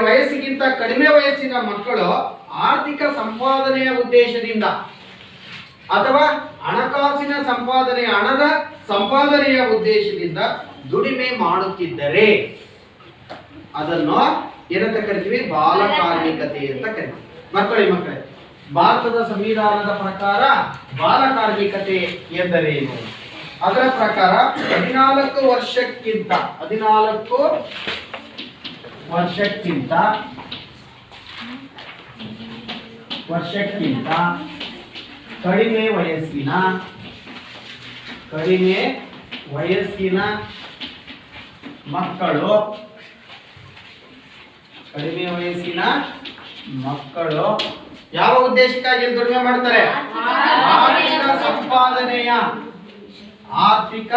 ವಯಸ್ಸಿಗಿಂತ ಕಡಿಮೆ ವಯಸ್ಸಿನ ಮಕ್ಕಳು ಆರ್ಥಿಕ ಸಂಪಾದನೆಯ ಉದ್ದೇಶದಿಂದ ಅಥವಾ ಹಣಕಾಸಿನ ಹಣದ ಸಂಪಾದನೆಯ ಉದ್ದೇಶದಿಂದ ದುಡಿಮೆ ಮಾಡುತ್ತಿದ್ದರೆ ಅದನ್ನು ಏನಂತ ಕರಿತೀವಿ? ಬಾಲಕಾರ್ಮಿಕತೆ ಅಂತ ಕರಿತೀವಿ. ಮಕ್ಕಳೇ, ಭಾರತದ ಸಂವಿಧಾನದ ಪ್ರಕಾರ ಬಾಲಕಾರ್ಮಿಕತೆ ಎಂದರೇನು? ಅದರ ಪ್ರಕಾರ 14 ವರ್ಷಕ್ಕಿಂತ ಕಡಿಮೆ ವಯಸ್ಸಿನ ಮಕ್ಕಳು ಯಾವ ಉದ್ದೇಶಕ್ಕಾಗಿ ದುಡಿಮೆ ಮಾಡ್ತಾರೆ? ಆರ್ಥಿಕ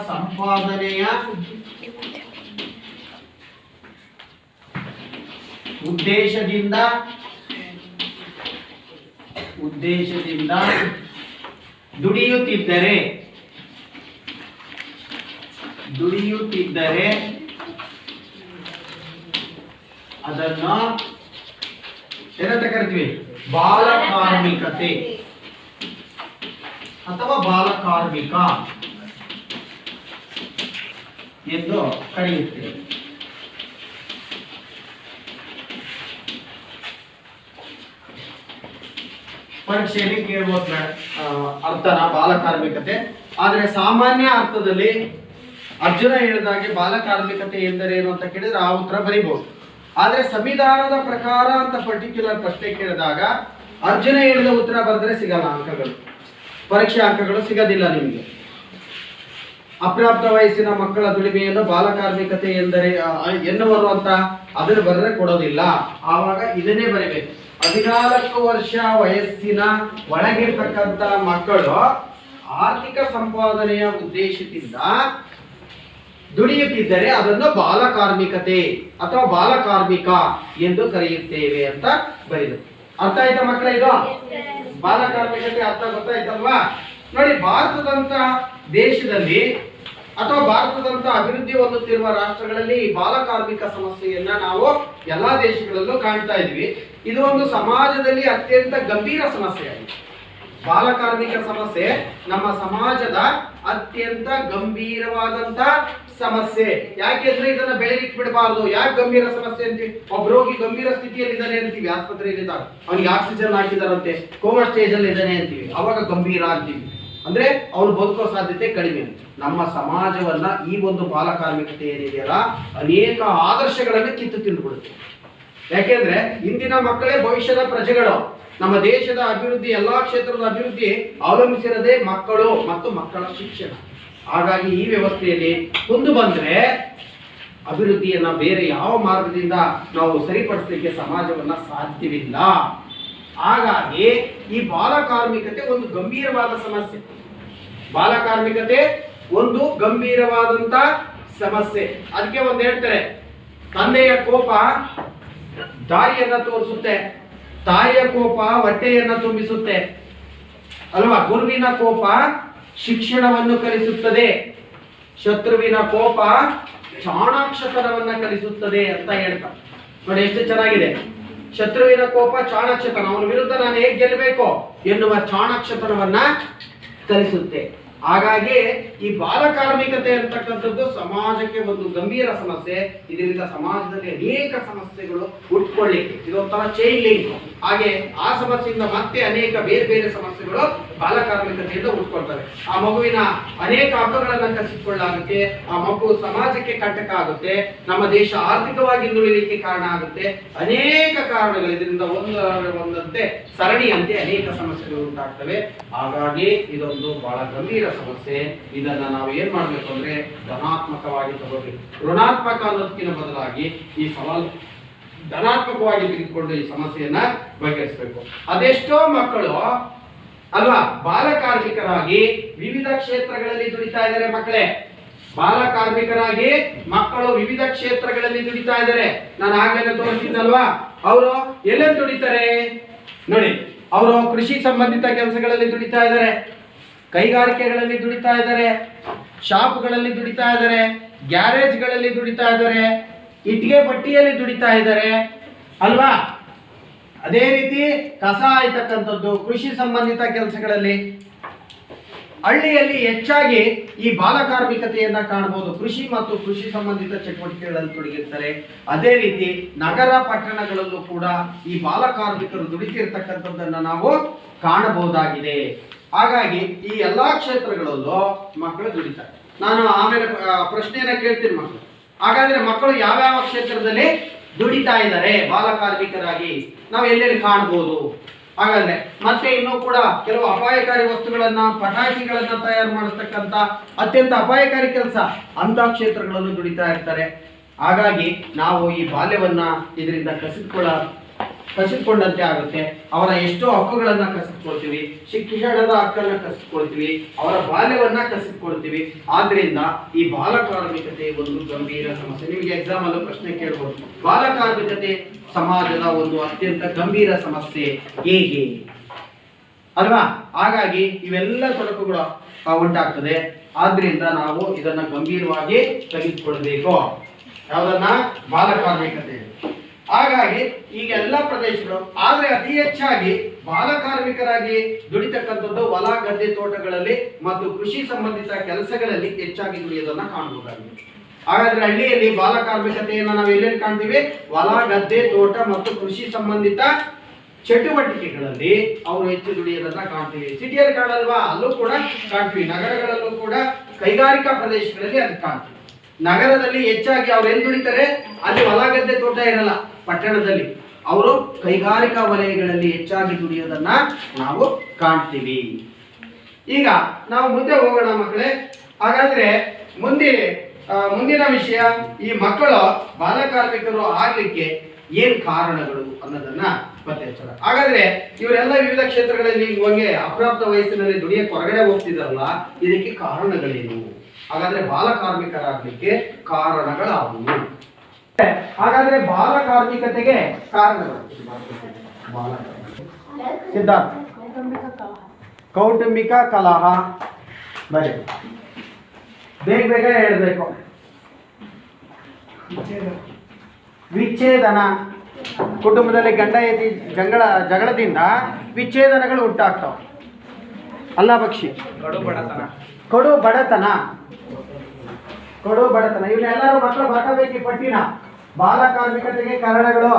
ಸಂಪಾದನೆಯ ಉದ್ದೇಶದಿಂದ ದುಡಿಯುತ್ತಿದ್ದರೆ ಅದನ್ನು ಏನಂತ ಕರಿತೀವಿ? ಬಾಲಕಾರ್ಮಿಕತೆ ಅಥವಾ ಬಾಲಕಾರ್ಮಿಕ ಎಂದು ಕರೆಯುತ್ತೇವೆ. ಪರೀಕ್ಷೆಯಲ್ಲಿ ಕೇಳಬಹುದು ಅರ್ಥನ ಬಾಲಕಾರ್ಮಿಕತೆ. ಆದ್ರೆ ಸಾಮಾನ್ಯ ಅರ್ಥದಲ್ಲಿ ಅರ್ಜುನ ಹೇಳಿದಾಗೆ ಬಾಲಕಾರ್ಮಿಕತೆ ಎಂದರೇನು ಅಂತ ಕೇಳಿದ್ರೆ ಆ ಉತ್ತರ ಬರೀಬಹುದು. ಆದ್ರೆ ಸಂವಿಧಾನದ ಪ್ರಕಾರ ಅಂತ ಪರ್ಟಿಕ್ಯುಲರ್ ಪ್ರಶ್ನೆ ಕೇಳಿದಾಗ ಅರ್ಜುನ ಹೇಳಿದ ಉತ್ತರ ಬರೆದ್ರೆ ಸಿಗಲ್ಲ ಅಂಕಗಳು, ಪರೀಕ್ಷೆ ಅಂಕಗಳು ಸಿಗೋದಿಲ್ಲ ನಿಮಗೆ. ಅಪ್ರಾಪ್ತ ವಯಸ್ಸಿನ ಮಕ್ಕಳ ದುಡಿಮೆಯನ್ನು ಬಾಲಕಾರ್ಮಿಕತೆ ಎಂದರೆ ಎನ್ನುವರು ಅಂತ ಅದನ್ನು ಬರೆದ್ರೆ ಕೊಡೋದಿಲ್ಲ. ಆವಾಗ ಇದನ್ನೇ ಬರೀಬೇಕು. 14 ವರ್ಷ ವಯಸ್ಸಿನ ಒಳಗಿರ್ತಕ್ಕಂಥ ಮಕ್ಕಳು ಆರ್ಥಿಕ ಸಂಪಾದನೆಯ ಉದ್ದೇಶದಿಂದ ದುಡಿಯುತ್ತಿದ್ದರೆ ಅದನ್ನು ಬಾಲಕಾರ್ಮಿಕತೆ ಅಥವಾ ಬಾಲಕಾರ್ಮಿಕ ಎಂದು ಕರೆಯುತ್ತೇವೆ ಅಂತ ಬರೆದು. ಅರ್ಥ ಆಯ್ತಾ ಮಕ್ಕಳೇ? ಇದು ಬಾಲಕಾರ್ಮಿಕತೆ ಅರ್ಥ ಗೊತ್ತಾಯ್ತಲ್ವಾ? ನೋಡಿ, ಭಾರತದಂತ ದೇಶದಲ್ಲಿ ಅಥವಾ ಭಾರತದಂತ ಅಭಿವೃದ್ಧಿ ಹೊಂದುತ್ತಿರುವ ರಾಷ್ಟ್ರಗಳಲ್ಲಿ ಈ ಬಾಲಕಾರ್ಮಿಕ ಸಮಸ್ಯೆಯನ್ನ ನಾವು ಎಲ್ಲಾ ದೇಶಗಳಲ್ಲೂ ಕಾಣ್ತಾ ಇದ್ವಿ. ಇದು ಒಂದು ಸಮಾಜದಲ್ಲಿ ಅತ್ಯಂತ ಗಂಭೀರ ಸಮಸ್ಯೆ ಆಗಿದೆ. ಬಾಲಕಾರ್ಮಿಕ ಸಮಸ್ಯೆ ನಮ್ಮ ಸಮಾಜದ ಅತ್ಯಂತ ಗಂಭೀರವಾದಂತ ಸಮಸ್ಯೆ. ಯಾಕೆಂದ್ರೆ ಇದನ್ನ ಬೆಳೆದಿಟ್ಬಿಡಬಾರ್ದು. ಯಾಕೆ ಗಂಭೀರ ಸಮಸ್ಯೆ ಅಂತೀವಿ? ಒಬ್ಬ ರೋಗಿ ಗಂಭೀರ ಸ್ಥಿತಿಯಲ್ಲಿ ಇದ್ದಾನೆ ಅಂತೀವಿ, ಆಸ್ಪತ್ರೆಯಲ್ಲಿ ಇದ್ದಾಗ ಅವನಿಗೆ ಆಕ್ಸಿಜನ್ ಹಾಕಿದಾರಂತೆ, ಕೋಮಾ ಸ್ಟೇಜ್ ಅಲ್ಲಿ ಇದ್ದಾನೆ ಅಂತೀವಿ, ಅವಾಗ ಗಂಭೀರ ಅಂತೀವಿ. ಅಂದ್ರೆ ಅವ್ರು ಬದುಕೋ ಸಾಧ್ಯತೆ ಕಡಿಮೆ. ನಮ್ಮ ಸಮಾಜವನ್ನ ಈ ಒಂದು ಬಾಲಕಾರ್ಮಿಕತೆ ಏನಿದೆಯಲ್ಲ ಅನೇಕ ಆದರ್ಶಗಳನ್ನು ಕಿತ್ತು ತಿಂದುಬಿಡುತ್ತೆ. ಯಾಕೆಂದ್ರೆ ಇಂದಿನ ಮಕ್ಕಳೇ ಭವಿಷ್ಯದ ಪ್ರಜೆಗಳು. ನಮ್ಮ ದೇಶದ ಅಭಿವೃದ್ಧಿ, ಎಲ್ಲಾ ಕ್ಷೇತ್ರದ ಅಭಿವೃದ್ಧಿ ಅವಲಂಬಿಸಿರದೆ ಮಕ್ಕಳು ಮತ್ತು ಮಕ್ಕಳ ಶಿಕ್ಷಣ. ಹಾಗಾಗಿ ಈ ವ್ಯವಸ್ಥೆಯಲ್ಲಿ ಕುಂದು ಬಂದ್ರೆ ಅಭಿವೃದ್ಧಿಯನ್ನ ಬೇರೆ ಯಾವ ಮಾರ್ಗದಿಂದ ನಾವು ಸರಿಪಡಿಸಲಿಕ್ಕೆ ಸಮಾಜವನ್ನ ಸಾಧ್ಯವಿಲ್ಲ. ಹಾಗಾಗಿ ಈ ಬಾಲಕಾರ್ಮಿಕತೆ ಒಂದು ಗಂಭೀರವಾದ ಸಮಸ್ಯೆ. ಬಾಲಕಾರ್ಮಿಕತೆ ಒಂದು ಗಂಭೀರವಾದಂತ ಸಮಸ್ಯೆ. ಅದಕ್ಕೆ ಒಂದು ಹೇಳ್ತಾರೆ, ತಂದೆಯ ಕೋಪ ದಾರಿಯನ್ನ ತೋರಿಸುತ್ತೆ, ತಾಯಿಯ ಕೋಪ ಹೊಟ್ಟೆಯನ್ನ ತುಂಬಿಸುತ್ತೆ ಅಲ್ವಾ. ಗುರುವಿನ ಕೋಪ ಶಿಕ್ಷಣವನ್ನು ಕಲಿಸುತ್ತದೆ, ಶತ್ರುವಿನ ಕೋಪ ಚಾಣಾಕ್ಷತನವನ್ನ ಕಲಿಸುತ್ತದೆ ಅಂತ ಹೇಳ್ತಾರೆ. ನೋಡಿ ಎಷ್ಟು ಚೆನ್ನಾಗಿದೆ. ಶತ್ರುವಿನ ಕೋಪ ಚಾಣಾಕ್ಷತನ, ಅವನ ವಿರುದ್ಧ ನಾನು ಹೇಗೆ ಗೆಲ್ಲಬೇಕು ಎನ್ನುವ ಚಾಣಾಕ್ಷತನವನ್ನ ಕಲಿಸುತ್ತೆ. ಹಾಗಾಗಿ ಈ ಬಾಲಕಾರ್ಮಿಕತೆ ಅಂತಕ್ಕಂಥದ್ದು ಸಮಾಜಕ್ಕೆ ಒಂದು ಗಂಭೀರ ಸಮಸ್ಯೆ. ಇದರಿಂದ ಸಮಾಜದಲ್ಲಿ ಅನೇಕ ಸಮಸ್ಯೆಗಳು ಹುಟ್ಕೊಳ್ಳಿಕ್ಕೆ ಇದೊಂಥರ ಚೈನ್ ಲಿಂಕ್. ಹಾಗೆ ಆ ಸಮಸ್ಯೆಯಿಂದ ಮತ್ತೆ ಅನೇಕ ಬೇರೆ ಬೇರೆ ಸಮಸ್ಯೆಗಳು ಬಾಲಕಾರ್ಮಿಕತೆಯಿಂದ ಹುಟ್ಕೊಳ್ತವೆ. ಆ ಮಗುವಿನ ಅನೇಕ ಹಕ್ಕುಗಳನ್ನು ಕಸಿದುಕೊಳ್ಳಾಗುತ್ತೆ, ಆ ಮಗು ಸಮಾಜಕ್ಕೆ ಕಂಟಕ ಆಗುತ್ತೆ, ನಮ್ಮ ದೇಶ ಆರ್ಥಿಕವಾಗಿ ಹಿಂದುಳಿಲಿಕ್ಕೆ ಕಾರಣ ಆಗುತ್ತೆ. ಅನೇಕ ಕಾರಣಗಳು ಇದರಿಂದ ಒಂದಂತೆ ಸರಣಿಯಂತೆ ಅನೇಕ ಸಮಸ್ಯೆಗಳು ಉಂಟಾಗ್ತವೆ. ಹಾಗಾಗಿ ಇದೊಂದು ಬಹಳ ಗಂಭೀರ ಸಮಸ್ಯೆ. ಇದನ್ನ ನಾವು ಏನ್ ಮಾಡ್ಬೇಕು ಅಂದ್ರೆ ಧನಾತ್ಮಕವಾಗಿ ತಗೋಬೇಕು. ಋಣಾತ್ಮಕ ಅನ್ನೋದಕ್ಕಿಂತ ಬದಲಾಗಿ ಈ ಸವಾಲು ಧನಾತ್ಮಕವಾಗಿ ತೆಗೆದುಕೊಂಡು ಈ ಸಮಸ್ಯೆಯನ್ನ ಬಗೆಹರಿಸಬೇಕು. ಅದೆಷ್ಟೋ ಮಕ್ಕಳು ಅಲ್ವಾ ಬಾಲಕಾರ್ಮಿಕರಾಗಿ ವಿವಿಧ ಕ್ಷೇತ್ರಗಳಲ್ಲಿ ದುಡಿತಾ ಇದ್ದಾರೆ. ಮಕ್ಕಳೇ, ಬಾಲಕಾರ್ಮಿಕರಾಗಿ ಮಕ್ಕಳು ವಿವಿಧ ಕ್ಷೇತ್ರಗಳಲ್ಲಿ ದುಡಿತಾ ಇದ್ದಾರೆ. ನಾನು ಆಗ್ಲೇ ತೋರಿಸಿದ್ದಲ್ವಾ, ಅವರು ಎಲ್ಲೆಲ್ಲಿ ದುಡಿತಾರೆ ನೋಡಿ. ಅವರು ಕೃಷಿ ಸಂಬಂಧಿತ ಕೆಲಸಗಳಲ್ಲಿ ದುಡಿತಾ ಇದ್ದಾರೆ, ಕೈಗಾರಿಕೆಗಳಲ್ಲಿ ದುಡಿತಾ ಇದ್ದಾರೆ, ಶಾಪ್ಗಳಲ್ಲಿ ದುಡಿತಾ ಇದ್ದಾರೆ, ಗ್ಯಾರೇಜ್ಗಳಲ್ಲಿ ದುಡಿತಾ ಇದ್ದಾರೆ, ಇಟ್ಟಿಗೆ ಬಟ್ಟಿಯಲ್ಲಿ ದುಡಿತಾ ಇದ್ದಾರೆ ಅಲ್ವಾ. ಅದೇ ರೀತಿ ಕಸ ಆಯ್ತಕ್ಕಂಥದ್ದು ಕೃಷಿ ಸಂಬಂಧಿತ ಕೆಲಸಗಳಲ್ಲಿ. ಹಳ್ಳಿಯಲ್ಲಿ ಹೆಚ್ಚಾಗಿ ಈ ಬಾಲಕಾರ್ಮಿಕತೆಯನ್ನ ಕಾಣಬಹುದು. ಕೃಷಿ ಮತ್ತು ಕೃಷಿ ಸಂಬಂಧಿತ ಚಟುವಟಿಕೆಗಳಲ್ಲಿ ತೊಡಗಿರ್ತಾರೆ. ಅದೇ ರೀತಿ ನಗರ ಪಟ್ಟಣಗಳಲ್ಲೂ ಕೂಡ ಈ ಬಾಲಕಾರ್ಮಿಕರು ದುಡಿತಿರ್ತಕ್ಕಂಥದ್ದನ್ನ ನಾವು ಕಾಣಬಹುದಾಗಿದೆ. ಹಾಗಾಗಿ ಈ ಎಲ್ಲಾ ಕ್ಷೇತ್ರಗಳಲ್ಲೂ ಮಕ್ಕಳು ದುಡಿತಾರೆ. ನಾನು ಆಮೇಲೆ ಪ್ರಶ್ನೆಯನ್ನ ಕೇಳ್ತೀನಿ ಮಕ್ಕಳು. ಹಾಗಾದ್ರೆ ಮಕ್ಕಳು ಯಾವ್ಯಾವ ಕ್ಷೇತ್ರದಲ್ಲಿ ದುಡಿತಾ ಇದ್ದಾರೆ ಬಾಲಕಾರ್ಮಿಕರಾಗಿ ನಾವು ಎಲ್ಲೆಲ್ಲಿ ಕಾಣಬಹುದು? ಹಾಗಾದ್ರೆ ಮತ್ತೆ ಇನ್ನೂ ಕೂಡ ಕೆಲವು ಅಪಾಯಕಾರಿ ವಸ್ತುಗಳನ್ನ, ಪಟಾಕಿಗಳನ್ನ ತಯಾರು ಮಾಡತಕ್ಕಂತ ಅತ್ಯಂತ ಅಪಾಯಕಾರಿ ಕೆಲಸ ಅಂತ ಕ್ಷೇತ್ರಗಳಲ್ಲೂ ದುಡಿತಾ ಇರ್ತಾರೆ. ಹಾಗಾಗಿ ನಾವು ಈ ಬಾಲ್ಯವನ್ನ ಇದರಿಂದ ಕಸಿದುಕೊಂಡಂತೆ ಆಗುತ್ತೆ. ಅವರ ಎಷ್ಟೋ ಹಕ್ಕುಗಳನ್ನ ಕಸಿದುಕೊಳ್ತೀವಿ, ಶಿಕ್ಷಣದ ಹಕ್ಕನ್ನ ಕಸಿದುಕೊಳ್ತೀವಿ, ಅವರ ಬಾಲ್ಯವನ್ನ ಕಸಿದುಕೊಳ್ತೀವಿ. ಆದ್ರಿಂದ ಈ ಬಾಲಕಾರ್ಮಿಕತೆ ಒಂದು ಗಂಭೀರ ಸಮಸ್ಯೆ. ನಿಮಗೆ ಎಕ್ಸಾಮ್ ಅಲ್ಲೂ ಪ್ರಶ್ನೆ ಕೇಳಬಹುದು, ಬಾಲಕಾರ್ಮಿಕತೆ ಸಮಾಜದ ಒಂದು ಅತ್ಯಂತ ಗಂಭೀರ ಸಮಸ್ಯೆ ಹೇಗೆ ಅಲ್ವಾ. ಹಾಗಾಗಿ ಇವೆಲ್ಲ ತೊಡಕುಗಳು ಉಂಟಾಗ್ತದೆ. ಆದ್ರಿಂದ ನಾವು ಇದನ್ನ ಗಂಭೀರವಾಗಿ ತೆಗೆದುಕೊಳ್ಬೇಕು. ಯಾವುದನ್ನ? ಬಾಲಕಾರ್ಮಿಕತೆ. ಹಾಗಾಗಿ ಈಗ ಎಲ್ಲ ಪ್ರದೇಶಗಳು, ಆದ್ರೆ ಅತಿ ಹೆಚ್ಚಾಗಿ ಬಾಲಕಾರ್ಮಿಕರಾಗಿ ದುಡಿತಕ್ಕಂಥದ್ದು ಹೊಲ ಗದ್ದೆ ತೋಟಗಳಲ್ಲಿ ಮತ್ತು ಕೃಷಿ ಸಂಬಂಧಿತ ಕೆಲಸಗಳಲ್ಲಿ ಹೆಚ್ಚಾಗಿ ದುಡಿಯೋದನ್ನ ಕಾಣಬಹುದಾಗಿದೆ. ಹಾಗಾದ್ರೆ ಹಳ್ಳಿಯಲ್ಲಿ ಬಾಲಕಾರ್ಮಿಕತೆಯನ್ನ ನಾವು ಎಲ್ಲೆಲ್ಲಿ ಕಾಣ್ತೀವಿ? ಹೊಲ ಗದ್ದೆ ತೋಟ ಮತ್ತು ಕೃಷಿ ಸಂಬಂಧಿತ ಚಟುವಟಿಕೆಗಳಲ್ಲಿ ಅವರು ಹೆಚ್ಚು ದುಡಿಯೋದನ್ನ ಕಾಣ್ತೀವಿ. ಸಿಟಿಯಲ್ಲಿ ಕಾಣಲ್ವಾ? ಅಲ್ಲೂ ಕೂಡ ಕಾಣ್ತೀವಿ. ನಗರಗಳಲ್ಲೂ ಕೂಡ ಕೈಗಾರಿಕಾ ಪ್ರದೇಶಗಳಲ್ಲಿ ಅದು ಕಾಣ್ತೀವಿ. ನಗರದಲ್ಲಿ ಹೆಚ್ಚಾಗಿ ಅವ್ರು ಎಲ್ಲಿ ದುಡಿತಾರೆ? ಅಲ್ಲಿ ಹೊಲ ಗದ್ದೆ ತೋಟ ಇರಲ್ಲ. ಪಟ್ಟಣದಲ್ಲಿ ಅವರು ಕೈಗಾರಿಕಾ ವಲಯಗಳಲ್ಲಿ ಹೆಚ್ಚಾಗಿ ದುಡಿಯೋದನ್ನ ನಾವು ಕಾಣ್ತೀವಿ. ಈಗ ನಾವು ಮುಂದೆ ಹೋಗೋಣ ಮಕ್ಕಳೇ. ಹಾಗಾದ್ರೆ ಮುಂದಿನ ವಿಷಯ, ಈ ಮಕ್ಕಳು ಬಾಲಕಾರ್ಮಿಕರು ಆಗ್ಲಿಕ್ಕೆ ಏನ್ ಕಾರಣಗಳು ಅನ್ನೋದನ್ನ ಪತ್ತೆ ಹಚ್ಚೋಣ. ಹಾಗಾದ್ರೆ ಇವರೆಲ್ಲ ವಿವಿಧ ಕ್ಷೇತ್ರಗಳಲ್ಲಿ ಹಂಗೆ ಅಪ್ರಾಪ್ತ ವಯಸ್ಸಿನಲ್ಲಿ ದುಡಿಯಕ್ಕೆ ಹೊರಗಡೆ ಹೋಗ್ತಿದಾರಲ್ಲ, ಇದಕ್ಕೆ ಕಾರಣಗಳೇನು? ಹಾಗಾದ್ರೆ ಬಾಲಕಾರ್ಮಿಕರಾಗಲಿಕ್ಕೆ ಕಾರಣಗಳಾವುವು? ಹಾಗಾದ್ರೆ ಬಾಲಕಾರ್ಮಿಕತೆಗೆ ಕಾರಣಗಳು ಸಿದ್ಧಾರ್ಥ. ಕೌಟುಂಬಿಕ ಕಲಹ. ಬರೀ ಬೇಗ ಬೇಗ ಹೇಳ್ಬೇಕು. ವಿಚ್ಛೇದನ. ಕುಟುಂಬದಲ್ಲಿ ಗಂಡ ಹೆಂಡತಿ ಜಗಳದಿಂದ ವಿಚ್ಛೇದನಗಳು ಉಂಟಾಗ್ತಾವ. ಅಲ್ಲ ಬಕ್ಷಿ. ಕಡು ಬಡತನ. ಇವನ್ನೆಲ್ಲರೂ ಮಕ್ಕಳು ಬರ್ಕೋಬೇಕು ಈ ಪಟ್ಟಿನ. ಬಾಲಕಾರ್ಮಿಕತೆಗೆ ಕಾರಣಗಳು.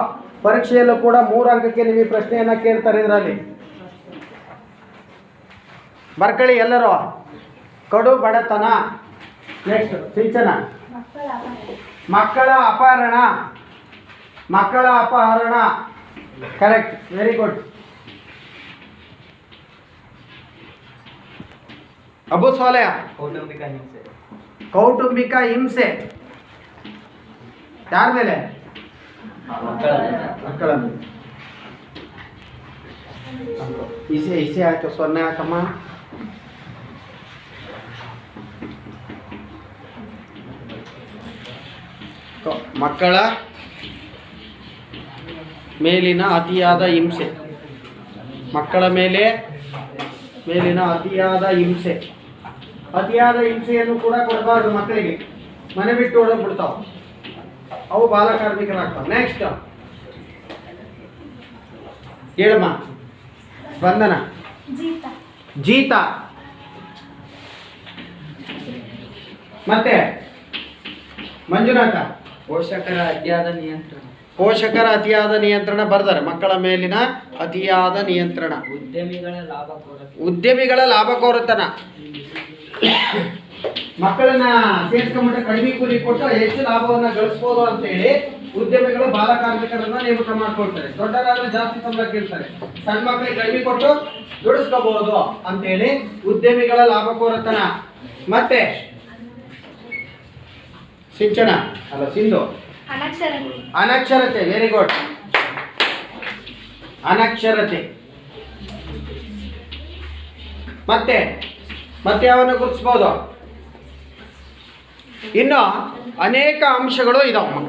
ಪರೀಕ್ಷೆಯಲ್ಲೂ ಕೂಡ 3 ಅಂಕಕ್ಕೆ ನಿಮಗೆ ಪ್ರಶ್ನೆಯನ್ನ ಕೇಳ್ತಾರೆ. ಇದರಲ್ಲಿ ಬರ್ಕೊಳ್ಳಿ ಎಲ್ಲರೂ. ಕಡು ಬಡತನ. ನೆಕ್ಸ್ಟ್ ಸಿಂಚನ. ಮಕ್ಕಳ ಅಪಹರಣ. Correct, very good. Abu Saleh. ಕೌಟುಂಬಿಕ ಹಿಂಸೆ. ಯಾರ ಮೇಲೆ? ಮಕ್ಕಳ ಮೇಲೆ. ಇಸೆ ಆಯ್ತು. 0 ಹಾಕಮ್ಮ. ಮಕ್ಕಳ ಮೇಲಿನ ಅತಿಯಾದ ಹಿಂಸೆ. ಮಕ್ಕಳ ಮೇಲಿನ ಅತಿಯಾದ ಹಿಂಸೆ. ಅತಿಯಾದ ಹಿಂಸೆಯನ್ನು ಕೂಡ ಕೊಡಬಾರ್ದು ಮಕ್ಕಳಿಗೆ. ಮನೆ ಬಿಟ್ಟು ಓಡೋಗ್ಬಿಡ್ತಾವ, ಅವು ಬಾಲಕಾರ್ಮಿಕರಾಗ್ತಾವ. ನೆಕ್ಸ್ಟ್ ಹೇಳಮ್ಮ. ಬಂಧನ, ಜೀತ, ಮತ್ತೆ ಮಂಜುನಾಥ. ಪೋಷಕರ ಅತಿಯಾದ ನಿಯಂತ್ರಣ. ಪೋಷಕರ ಅತಿಯಾದ ನಿಯಂತ್ರಣ ಬರ್ತಾರೆ. ಮಕ್ಕಳ ಮೇಲಿನ ಅತಿಯಾದ ನಿಯಂತ್ರಣ. ಉದ್ಯಮಿಗಳ ಲಾಭಕೋರತನ. ಮಕ್ಕಳನ್ನ ಸೇರಿಸ್ಕೊಂಡ್ಬಿಟ್ಟು ಕಡಿಮೆ ಕೂಲಿ ಕೊಟ್ಟು ಹೆಚ್ಚು ಲಾಭವನ್ನ ಗಳಿಸಬಹುದು ಅಂತ ಹೇಳಿ ಉದ್ಯಮಿಗಳು ಬಾಲಕಾರ್ಮಿಕರನ್ನ ನೇಮಕ ಮಾಡ್ಕೊಳ್ತಾರೆ. ದೊಡ್ಡರಾದ್ರೆ ಜಾಸ್ತಿ ಸಂಬಳ ಕೇಳ್ತಾರೆ, ಸಣ್ಣ ಮಕ್ಕಳಿಗೆ ಕಡಿಮೆ ಕೊಟ್ಟು ದುಡಿಸ್ಕೋಬಹುದು ಅಂತ ಹೇಳಿ ಉದ್ಯಮಿಗಳ ಲಾಭಕೋರತನ. ಮತ್ತೆ ಸಿಂಚನ ಅಲ್ಲ ಸಿಂಧು, ಅನಕ್ಷರತೆ. Very good. ಅನಕ್ಷರತೆ. ಮತ್ತೆ ಯಾವನ್ನು ಗುರುತಿಸಬಹುದು? ಇನ್ನು ಅನೇಕ ಅಂಶಗಳು ಇದಾವೆ.